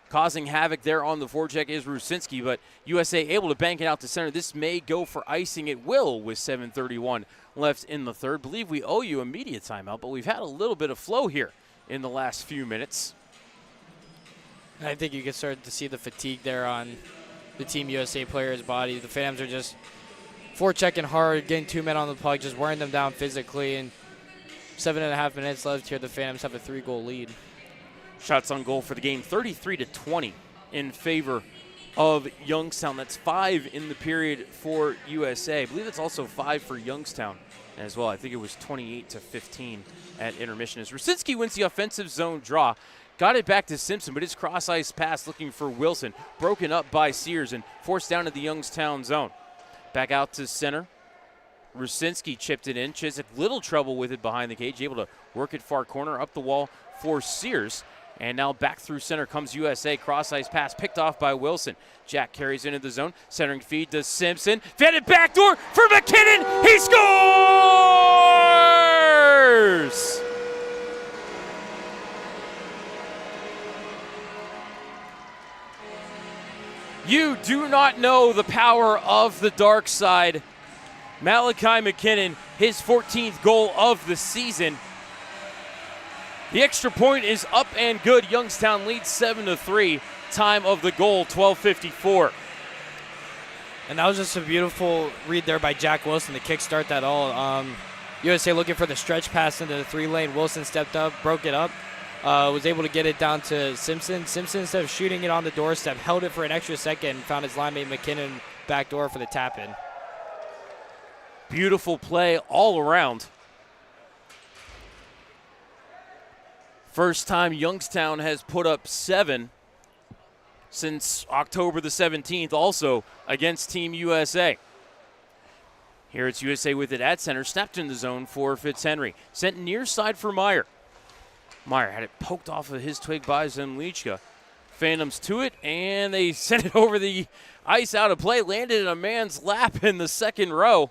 causing havoc there on the forecheck is Rusinski, but USA able to bank it out to center. This may go for icing. It will with 7:31 left in the third. Believe we owe you a media timeout, but we've had a little bit of flow here in the last few minutes. I think you can start to see the fatigue there on the Team USA players' body. The Phantoms are just forechecking hard, getting two men on the puck, just wearing them down physically, and 7.5 minutes left here. The Phantoms have a 3-goal lead. Shots on goal for the game, 33-20 in favor of Youngstown. That's 5 in the period for USA. I believe it's also 5 for Youngstown as well. I think it was 28-15 at intermission. As Rusinski wins the offensive zone draw, got it back to Simpson, but his cross-ice pass looking for Wilson, broken up by Sears and forced down to the Youngstown zone. Back out to center. Rusinski chipped it in. Chiswick, little trouble with it behind the cage, able to work it far corner, up the wall for Sears. And now back through center comes USA. Cross-ice pass picked off by Wilson. Jack carries into the zone. Centering feed to Simpson. Fed backdoor for McKinnon. He scores! You do not know the power of the dark side. Malachi McKinnon, his 14th goal of the season. The extra point is up and good. Youngstown leads 7-3. Time of the goal, 12:54. And that was just a beautiful read there by Jack Wilson to kickstart that all. USA looking for the stretch pass into the 3-lane. Wilson stepped up, broke it up, was able to get it down to Simpson. Simpson, instead of shooting it on the doorstep, held it for an extra second and found his linemate McKinnon back door for the tap-in. Beautiful play all around. First time Youngstown has put up 7 since October the 17th, also against Team USA. Here it's USA with it at center, snapped in the zone for Fitzhenry. Sent near side for Meyer. Meyer had it poked off of his twig by Zemlichka. Phantoms to it, and they sent it over the ice out of play. Landed in a man's lap in the second row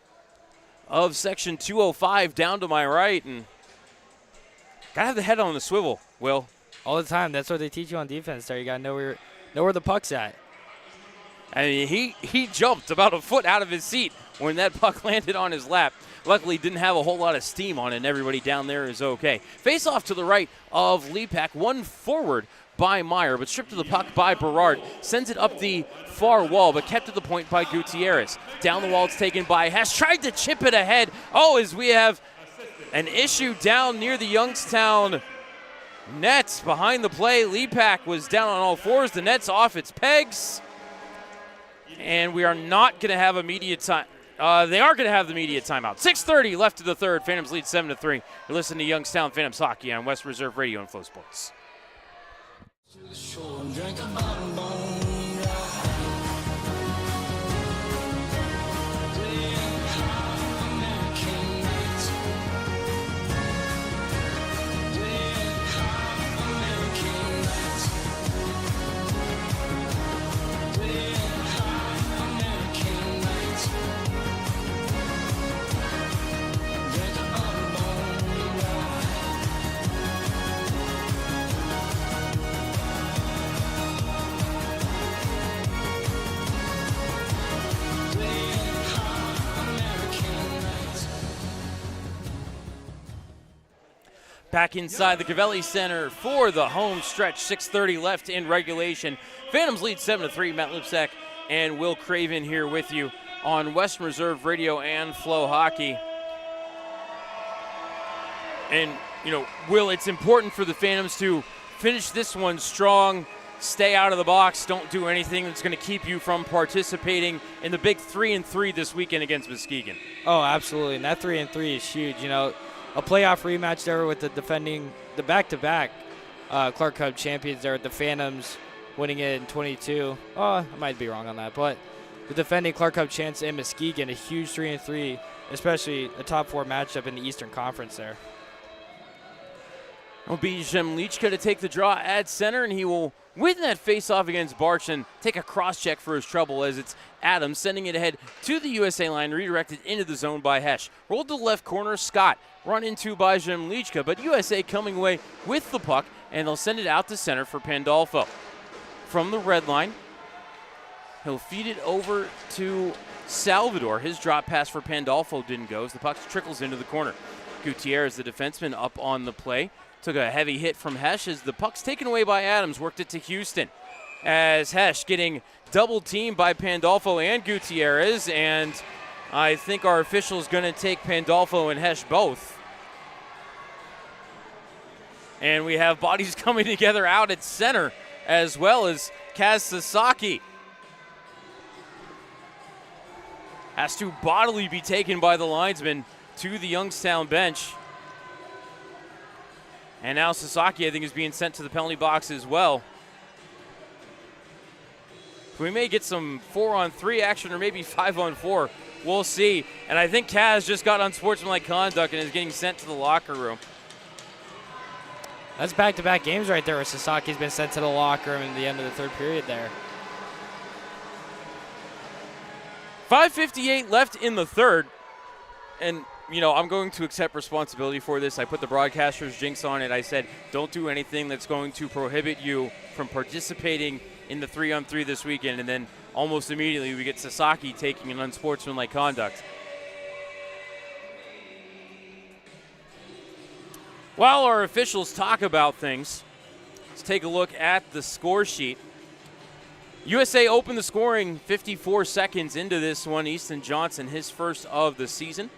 of section 205 down to my right, and gotta have the head on the swivel, Will. All the time. That's what they teach you on defense there. You gotta know where the puck's at. I mean, he jumped about a foot out of his seat when that puck landed on his lap. Luckily, didn't have a whole lot of steam on it, and everybody down there is okay. Face off to the right of Lepak, one forward by Meyer, but stripped to the puck by Berard. Sends it up the far wall, but kept to the point by Gutierrez. Down the wall, it's taken by Hess. Tried to chip it ahead. Oh, as we have an issue down near the Youngstown nets behind the play. Lepak was down on all fours. The net's off its pegs. And we are not going to have a media time. They are going to have the media timeout. 6:30 left to the third. Phantoms lead 7-3. You're listening to Youngstown Phantoms Hockey on West Reserve Radio and Flow Sports. Back inside the Cavelli Center for the home stretch. 6:30 left in regulation. Phantoms lead 7-3. Matt Lipsack and Will Craven here with you on Western Reserve Radio and Flow Hockey. And, Will, it's important for the Phantoms to finish this one strong, stay out of the box, don't do anything that's going to keep you from participating in the big 3-3 this weekend against Muskegon. Oh, absolutely. And that 3-3 is huge. A playoff rematch there with the back-to-back Clark Cup champions there with the Phantoms winning it in 22. Oh, I might be wrong on that, but the defending Clark Cup champs in Muskegon, a huge 3-3, especially a top 4 matchup in the Eastern Conference there. It'll be Zemlichka to take the draw at center, and he will win that face-off against Barch and take a cross-check for his trouble as it's Adams sending it ahead to the USA line, redirected into the zone by Hesh. Rolled to the left corner, Scott run into by Zemlichka, but USA coming away with the puck, and they'll send it out to center for Pandolfo. From the red line, he'll feed it over to Salvador. His drop pass for Pandolfo didn't go as the puck trickles into the corner. Gutierrez, the defenseman, up on the play. Took a heavy hit from Hesh as the puck's taken away by Adams. Worked it to Houston as Hesh getting double teamed by Pandolfo and Gutierrez. And I think our official is going to take Pandolfo and Hesh both. And we have bodies coming together out at center as well as Kaz Sasaki has to bodily be taken by the linesman to the Youngstown bench. And now Sasaki, I think, is being sent to the penalty box as well. We may get some 4-on-3 action or maybe 5-on-4. We'll see. And I think Kaz just got unsportsmanlike conduct and is getting sent to the locker room. That's back-to-back games right there where Sasaki's been sent to the locker room at the end of the third period there. 5:58 left in the third. And I'm going to accept responsibility for this. I put the broadcaster's jinx on it. I said, don't do anything that's going to prohibit you from participating in the 3-on-3 this weekend. And then almost immediately we get Sasaki taking an unsportsmanlike conduct. While our officials talk about things, let's take a look at the score sheet. USA opened the scoring 54 seconds into this one. Easton Johnson, his first of the season.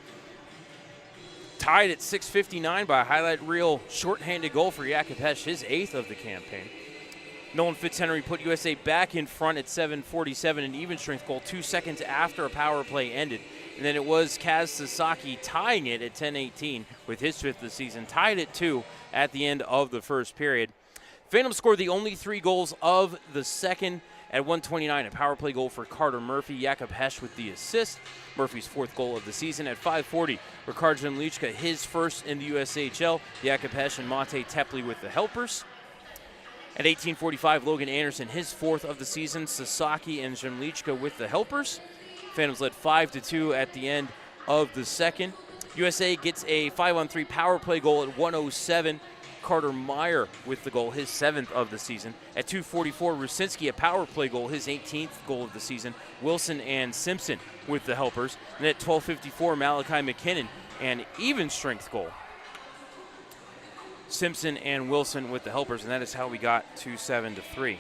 Tied at 6:59 by a highlight reel shorthanded goal for Jakub Hesh, his 8th of the campaign. Nolan Fitzhenry put USA back in front at 7:47, an even strength goal 2 seconds after a power play ended. And then it was Kaz Sasaki tying it at 10:18 with his 5th of the season, tied at 2 at the end of the first period. Phantom scored the only 3 goals of the second. At 1:29, a power play goal for Carter Murphy. Jakub Hesh with the assist. Murphy's 4th goal of the season. At 5:40, Ricard Zemlichka, his first in the USHL. Jakub Hesh and Monte Tepley with the helpers. At 18:45, Logan Anderson, his 4th of the season. Sasaki and Zemlichka with the helpers. Phantoms led 5-2 at the end of the second. USA gets a 5-on-3 power play goal at 1:07. Carter Meyer with the goal, his 7th of the season. At 2:44, Rusinski, a power play goal, his 18th goal of the season. Wilson and Simpson with the helpers. And at 12:54, Malachi McKinnon, an even strength goal. Simpson and Wilson with the helpers, and that is how we got to 7-3.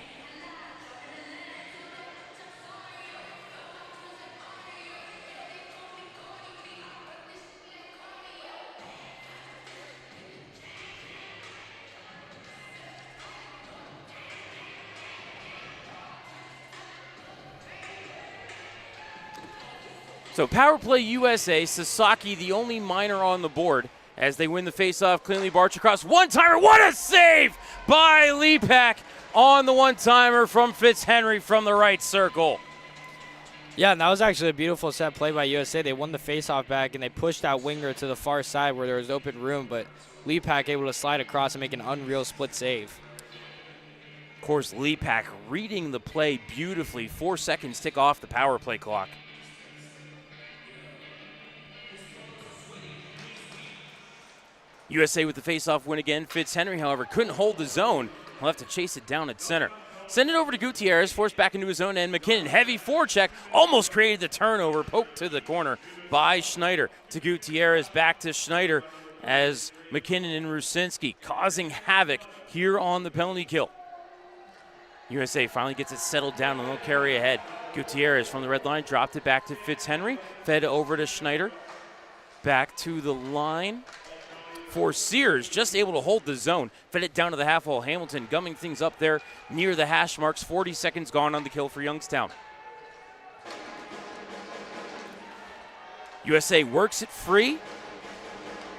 So power play USA, Sasaki the only minor on the board as they win the faceoff cleanly. Barch across, one-timer, what a save by Lepak on the one-timer from Fitzhenry from the right circle. Yeah, and that was actually a beautiful set play by USA. They won the faceoff back and they pushed that winger to the far side where there was open room, but Lepak able to slide across and make an unreal split save. Of course, Lepak reading the play beautifully. 4 seconds tick off the power play clock. USA with the faceoff win again. Fitzhenry, however, couldn't hold the zone. He'll have to chase it down at center. Send it over to Gutierrez, forced back into his own end. McKinnon, heavy forecheck, almost created the turnover. Poked to the corner by Schneider. To Gutierrez, back to Schneider. as McKinnon and Rusinski causing havoc here on the penalty kill. USA finally gets it settled down and they'll carry ahead. Gutierrez from the red line dropped it back to Fitzhenry, fed over to Schneider. Back to the line for Sears, just able to hold the zone. Fed it down to the half wall. Hamilton gumming things up there near the hash marks. 40 seconds gone on the kill for Youngstown. USA works it free.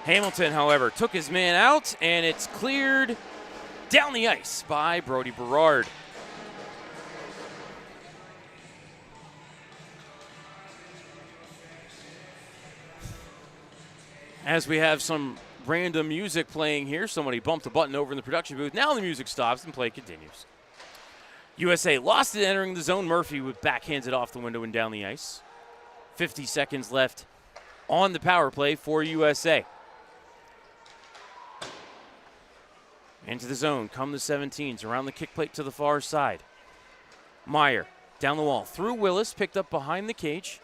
Hamilton, however, took his man out, and it's cleared down the ice by Brody Berard. As we have some random music playing here, somebody bumped a button over in the production booth. Now the music stops and play continues. USA lost it entering the zone. Murphy would backhands it off the window and down the ice. 50 seconds left on the power play for USA. Into the zone come the 17s around the kick plate to the far side. Meyer down the wall through Willis, picked up behind the cage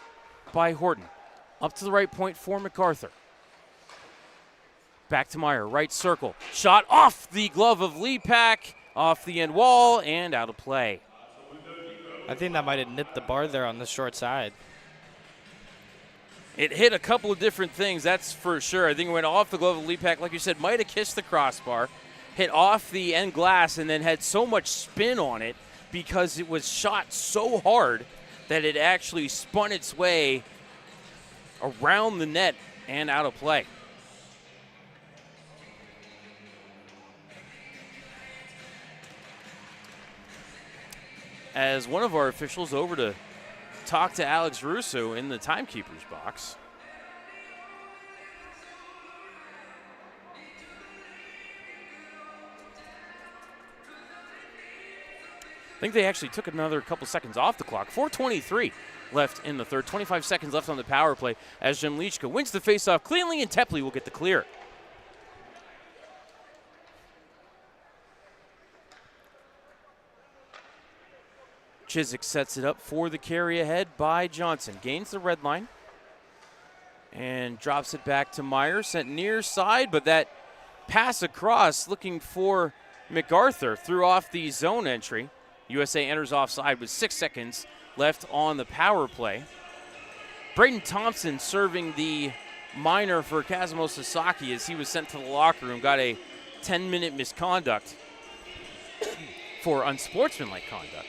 by Horton. Up to the right point for MacArthur. Back to Meyer, right circle. Shot off the glove of Lepak, off the end wall, and out of play. I think that might have nipped the bar there on the short side. It hit a couple of different things, that's for sure. I think it went off the glove of Lepak, like you said, might have kissed the crossbar, hit off the end glass, and then had so much spin on it because it was shot so hard that it actually spun its way around the net and out of play. As one of our officials over to talk to Alex Russo in the timekeeper's box. I think they actually took another couple seconds off the clock. 4:23 left in the third. 25 seconds left on the power play as Jemlichka wins the faceoff cleanly, and Tepley will get the clear. Chiswick sets it up for the carry ahead by Johnson. Gains the red line and drops it back to Meyer. Sent near side, but that pass across looking for MacArthur threw off the zone entry. USA enters offside with 6 seconds left on the power play. Braden Thompson serving the minor for Kazimo Sasaki as he was sent to the locker room. Got a 10-minute misconduct for unsportsmanlike conduct.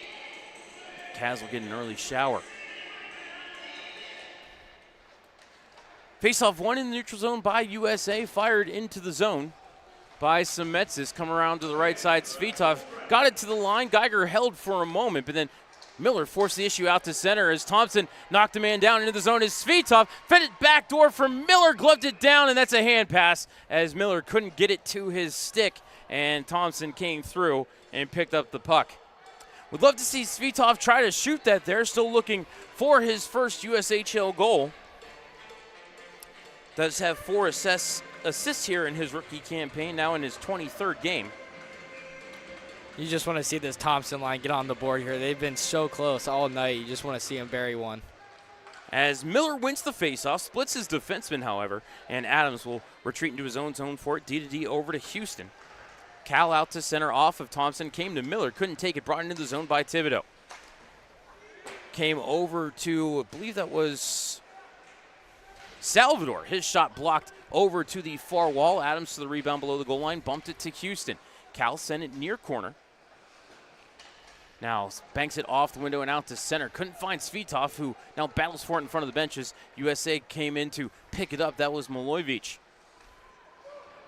Kaz will get an early shower. Face-off one in the neutral zone by USA, fired into the zone by Semetsis. Come around to the right side, Svitov got it to the line. Geiger held for a moment, but then Miller forced the issue out to center as Thompson knocked a man down into the zone as Svitov fed it backdoor for Miller, gloved it down, and that's a hand pass as Miller couldn't get it to his stick, and Thompson came through and picked up the puck. Would love to see Svitov try to shoot that there. Still looking for his first USHL goal. Does have 4 assists here in his rookie campaign, now in his 23rd game. You just want to see this Thompson line get on the board here. They've been so close all night. You just want to see him bury one. As Miller wins the faceoff, splits his defenseman, however, and Adams will retreat into his own zone for it. D-to-D over to Houston. Cal out to center off of Thompson. Came to Miller. Couldn't take it. Brought into the zone by Thibodeau. Came over to, I believe that was Salvador. His shot blocked over to the far wall. Adams to the rebound below the goal line. Bumped it to Houston. Cal sent it near corner. Now banks it off the window and out to center. Couldn't find Svitov, who now battles for it in front of the benches. USA came in to pick it up. That was Milojevic.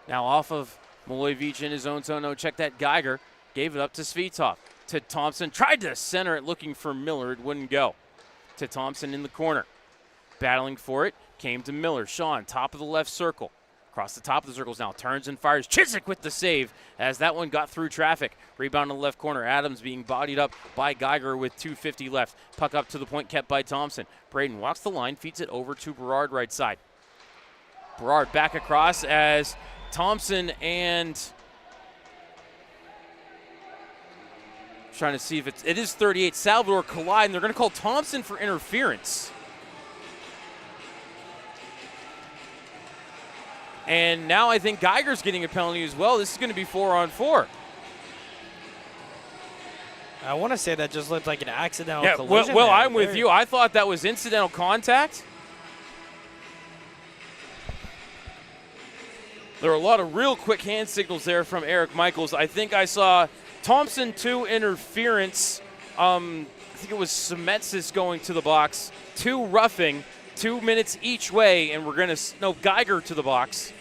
Now off of Milojevic in his own zone. No, check that. Geiger gave it up to Svitov. To Thompson. Tried to center it looking for Miller. It wouldn't go. To Thompson in the corner. Battling for it. Came to Miller. Sean, top of the left circle. Across the top of the circles now. Turns and fires. Chiswick with the save as that one got through traffic. Rebound in the left corner. Adams being bodied up by Geiger with 2:50 left. Puck up to the point kept by Thompson. Braden walks the line. Feeds it over to Berard right side. Berard back across as Thompson and trying to see if it is 38. Salvador collide, and they're going to call Thompson for interference. And now I think Geiger's getting a penalty as well. This is going to be 4-on-4. I want to say that just looked like an accidental Yeah, collision. well, I'm with you. I thought that was incidental contact. There were a lot of real quick hand signals there from Eric Michaels. I think I saw Thompson 2 interference. I think it was Semetsis going to the box, 2 roughing, 2 minutes each way, and we're going to Geiger to the box.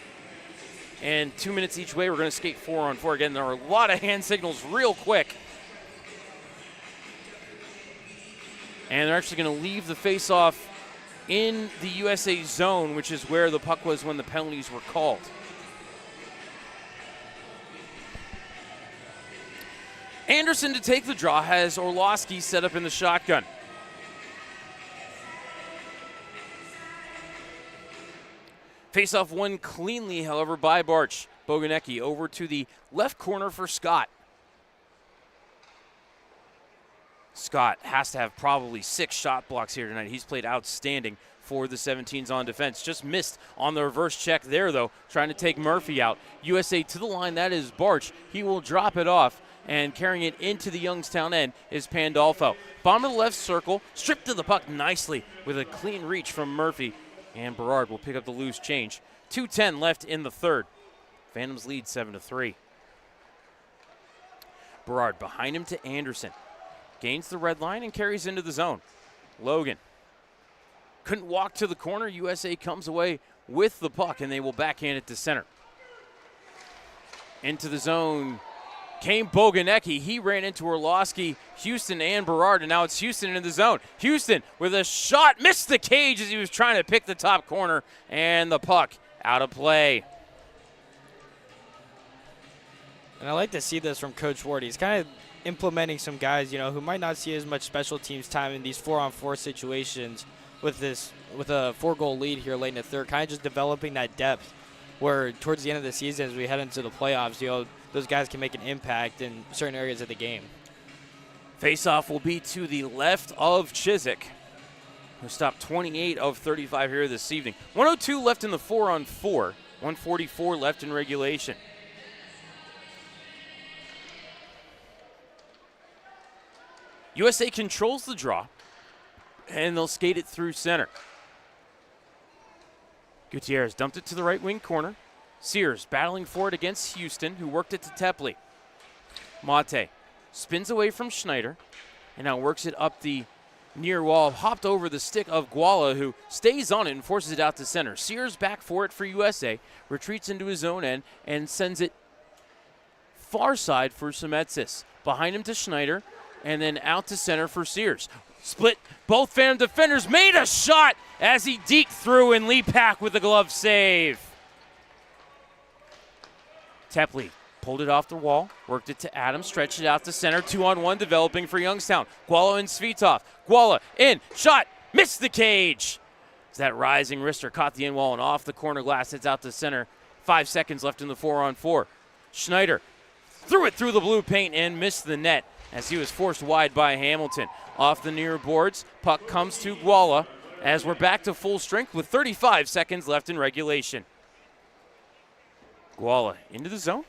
And 2 minutes each way, we're going to skate 4-on-4 again. There are a lot of hand signals real quick. And they're actually going to leave the face-off in the USA zone, which is where the puck was when the penalties were called. Anderson to take the draw has Orlowski set up in the shotgun. Face-off won cleanly, however, by Barch. Boganecki over to the left corner for Scott. Scott has to have probably 6 shot blocks here tonight. He's played outstanding for the 17s on defense. Just missed on the reverse check there, though, trying to take Murphy out. USA to the line, that is Barch. He will drop it off, and carrying it into the Youngstown end is Pandolfo. Bottom of the left circle, stripped to the puck nicely with a clean reach from Murphy, and Berard will pick up the loose change. 2:10 left in the third. Phantoms lead 7-3. Berard behind him to Anderson. Gains the red line and carries into the zone. Logan couldn't walk to the corner. USA comes away with the puck, and they will backhand it to center. Into the zone came Boganecki. He ran into Orlowski, Houston, and Berard, and now it's Houston in the zone. Houston with a shot, missed the cage as he was trying to pick the top corner, and the puck out of play. And I like to see this from Coach Ward. He's kind of implementing some guys, who might not see as much special teams time in these 4-on-4 situations with a 4-goal lead here late in the third, kind of just developing that depth where towards the end of the season as we head into the playoffs, those guys can make an impact in certain areas of the game. Face-off will be to the left of Chiswick, who stopped 28 of 35 here this evening. 102 left in the 4-on-4, 144 left in regulation. USA controls the draw, and they'll skate it through center. Gutierrez dumped it to the right wing corner. Sears battling for it against Houston, who worked it to Tepley. Mate spins away from Schneider, and now works it up the near wall, hopped over the stick of Guala, who stays on it and forces it out to center. Sears back for it for USA, retreats into his own end, and sends it far side for Semetsis. Behind him to Schneider, and then out to center for Sears. Split, both Phantom defenders made a shot as he deked through, and Lee Pack with the glove save. Tepley pulled it off the wall, worked it to Adams, stretched it out to center, 2-on-1 developing for Youngstown. Guala and Svitov. Guala in, shot, missed the cage. As that rising wrister caught the end wall and off the corner glass, it's out to center. 5 seconds left in the 4-on-4. Schneider threw it through the blue paint and missed the net as he was forced wide by Hamilton. Off the near boards, puck comes to Guala as we're back to full strength with 35 seconds left in regulation. Guala into the zone.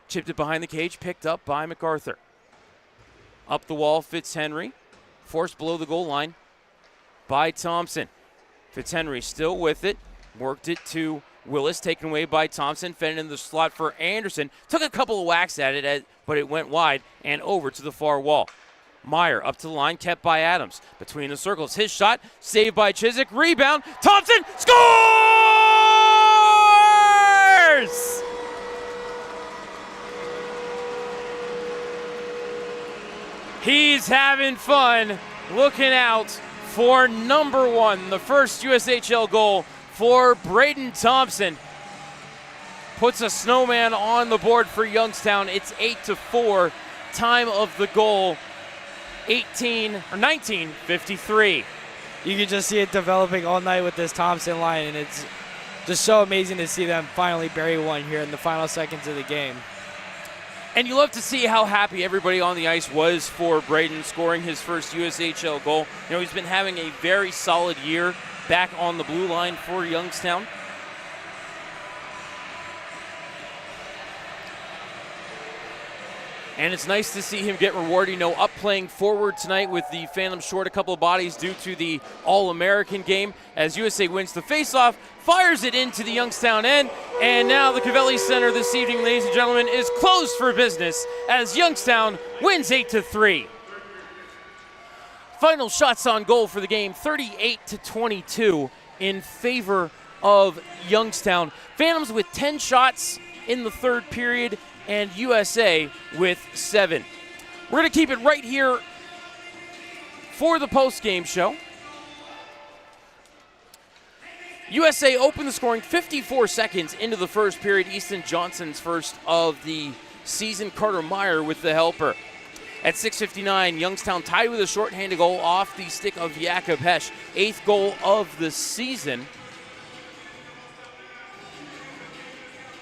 Chipped it behind the cage, picked up by MacArthur. Up the wall, Fitzhenry. Forced below the goal line by Thompson. Fitzhenry still with it. Worked it to Willis, taken away by Thompson. Fed it in the slot for Anderson. Took a couple of whacks at it, but it went wide and over to the far wall. Meyer up to the line, kept by Adams. Between the circles, his shot, saved by Chiswick. Rebound, Thompson scores! He's having fun, looking out for number 1, the first USHL goal for Braden Thompson. Puts a snowman on the board for Youngstown. It's 8-4. Time of the goal, 19:53. You can just see it developing all night with this Thompson line, and it's just so amazing to see them finally bury one here in the final seconds of the game. And you love to see how happy everybody on the ice was for Braden scoring his first USHL goal. He's been having a very solid year back on the blue line for Youngstown. And it's nice to see him get rewarded. Up playing forward tonight with the Phantoms short a couple of bodies due to the All-American game as USA wins the faceoff, fires it into the Youngstown end, and now the Covelli Center this evening, ladies and gentlemen, is closed for business as Youngstown wins 8-3. Final shots on goal for the game, 38-22 in favor of Youngstown. Phantoms with 10 shots in the third period, and USA with 7. We're going to keep it right here for the post-game show. USA opened the scoring 54 seconds into the first period. Easton Johnson's first of the season. Carter Meyer with the helper. At 6:59, Youngstown tied with a shorthanded goal off the stick of Jakob Hesch. 8th goal of the season.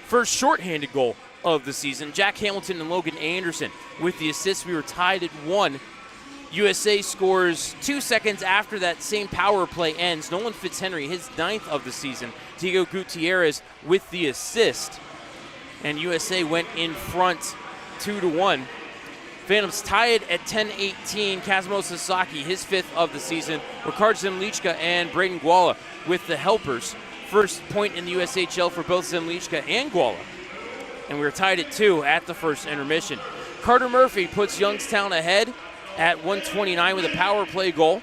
First shorthanded goal of the season. Jack Hamilton and Logan Anderson with the assists. We were tied at 1. USA scores 2 seconds after that same power play ends. Nolan Fitzhenry, his 9th of the season. Diego Gutierrez with the assist. And USA went in front 2-1. Phantoms tied at 10:18. Kazimo Sasaki, his 5th of the season. Ricard Zemlichka and Braden Guala with the helpers. First point in the USHL for both Zemlichka and Guala. And we were tied at 2 at the first intermission. Carter Murphy puts Youngstown ahead at 1:29 with a power play goal.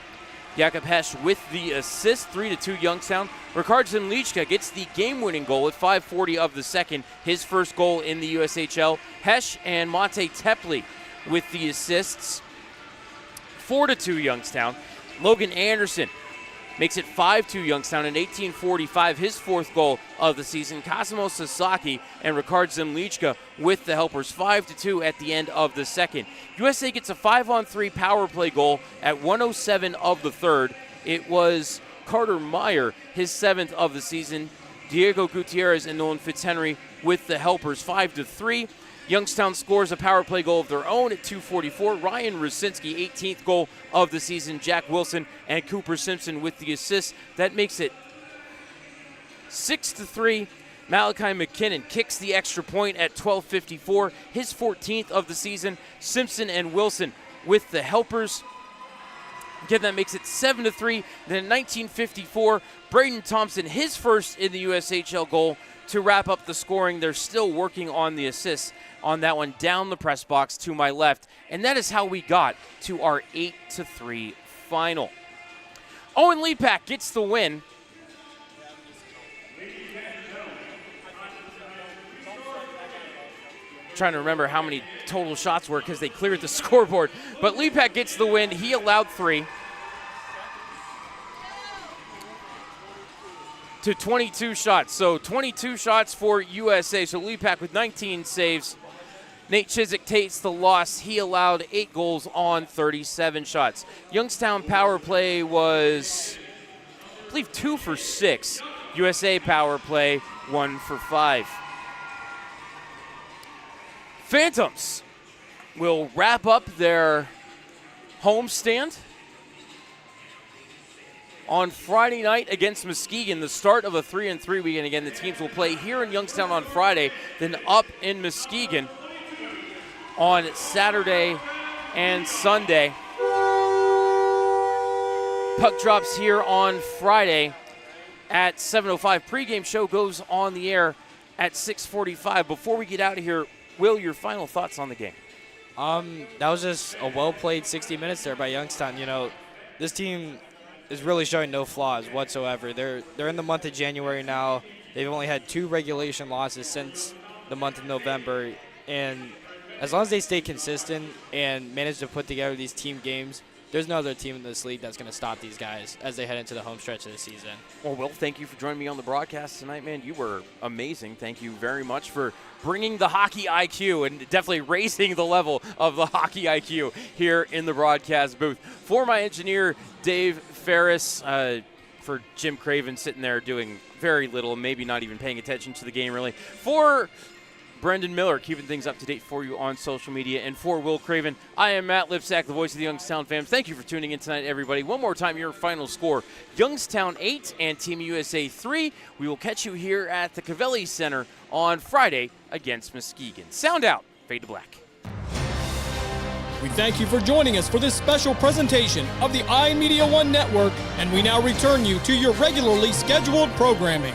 Jakob Hesch with the assist, 3-2 Youngstown. Ricard Zemlichka gets the game-winning goal at 5:40 of the second, his first goal in the USHL. Hesch and Mate Tepley with the assists, 4-2 Youngstown. Logan Anderson makes it 5-2 Youngstown in 18:45, his 4th goal of the season. Kazimo Sasaki and Ricard Zemlichka with the helpers, 5-2 at the end of the second. USA gets a 5-on-3 power play goal at 1:07 of the third. It was Carter Meyer, his 7th of the season. Diego Gutierrez and Nolan Fitzhenry with the helpers, 5-3. Youngstown scores a power play goal of their own at 2:44. Ryan Rusinski, 18th goal of the season. Jack Wilson and Cooper Simpson with the assists. That makes it 6-3. Malachi McKinnon kicks the extra point at 12:54. His 14th of the season. Simpson and Wilson with the helpers. Again, that makes it 7-3. Then in 19:54, Braden Thompson, his first in the USHL goal to wrap up the scoring. They're still working on the assists on that one down the press box to my left. And that is how we got to our 8-3 final. Owen Lepak gets the win. Trying to remember how many total shots were because they cleared the scoreboard. But Lepak gets the win. He allowed 3. To 22 shots. So 22 shots for USA. So Lepak with 19 saves. Nate Chiswick takes the loss. He allowed 8 goals on 37 shots. Youngstown power play was, I believe, 2 for 6. USA power play, 1 for 5. Phantoms will wrap up their homestand on Friday night against Muskegon, the start of a 3-3 weekend. Again, the teams will play here in Youngstown on Friday, then up in Muskegon on Saturday and Sunday. Puck drops here on Friday at 7:05. Pregame show goes on the air at 6:45. Before we get out of here, Will, your final thoughts on the game? That was just a well-played 60 minutes there by Youngstown. This team is really showing no flaws whatsoever. They're in the month of January now. They've only had 2 regulation losses since the month of November, and as long as they stay consistent and manage to put together these team games, there's no other team in this league that's going to stop these guys as they head into the home stretch of the season. Well, Will, thank you for joining me on the broadcast tonight, man. You were amazing. Thank you very much for bringing the hockey IQ and definitely raising the level of the hockey IQ here in the broadcast booth. For my engineer, Dave Ferris, for Jim Craven sitting there doing very little, maybe not even paying attention to the game really. For Brendan Miller, keeping things up to date for you on social media. And for Will Craven, I am Matt Lipsack, the voice of the Youngstown Phantoms. Thank you for tuning in tonight, everybody. One more time, your final score, Youngstown 8 and Team USA 3. We will catch you here at the Covelli Center on Friday against Muskegon. Sound out. Fade to black. We thank you for joining us for this special presentation of the iMedia One Network, and we now return you to your regularly scheduled programming.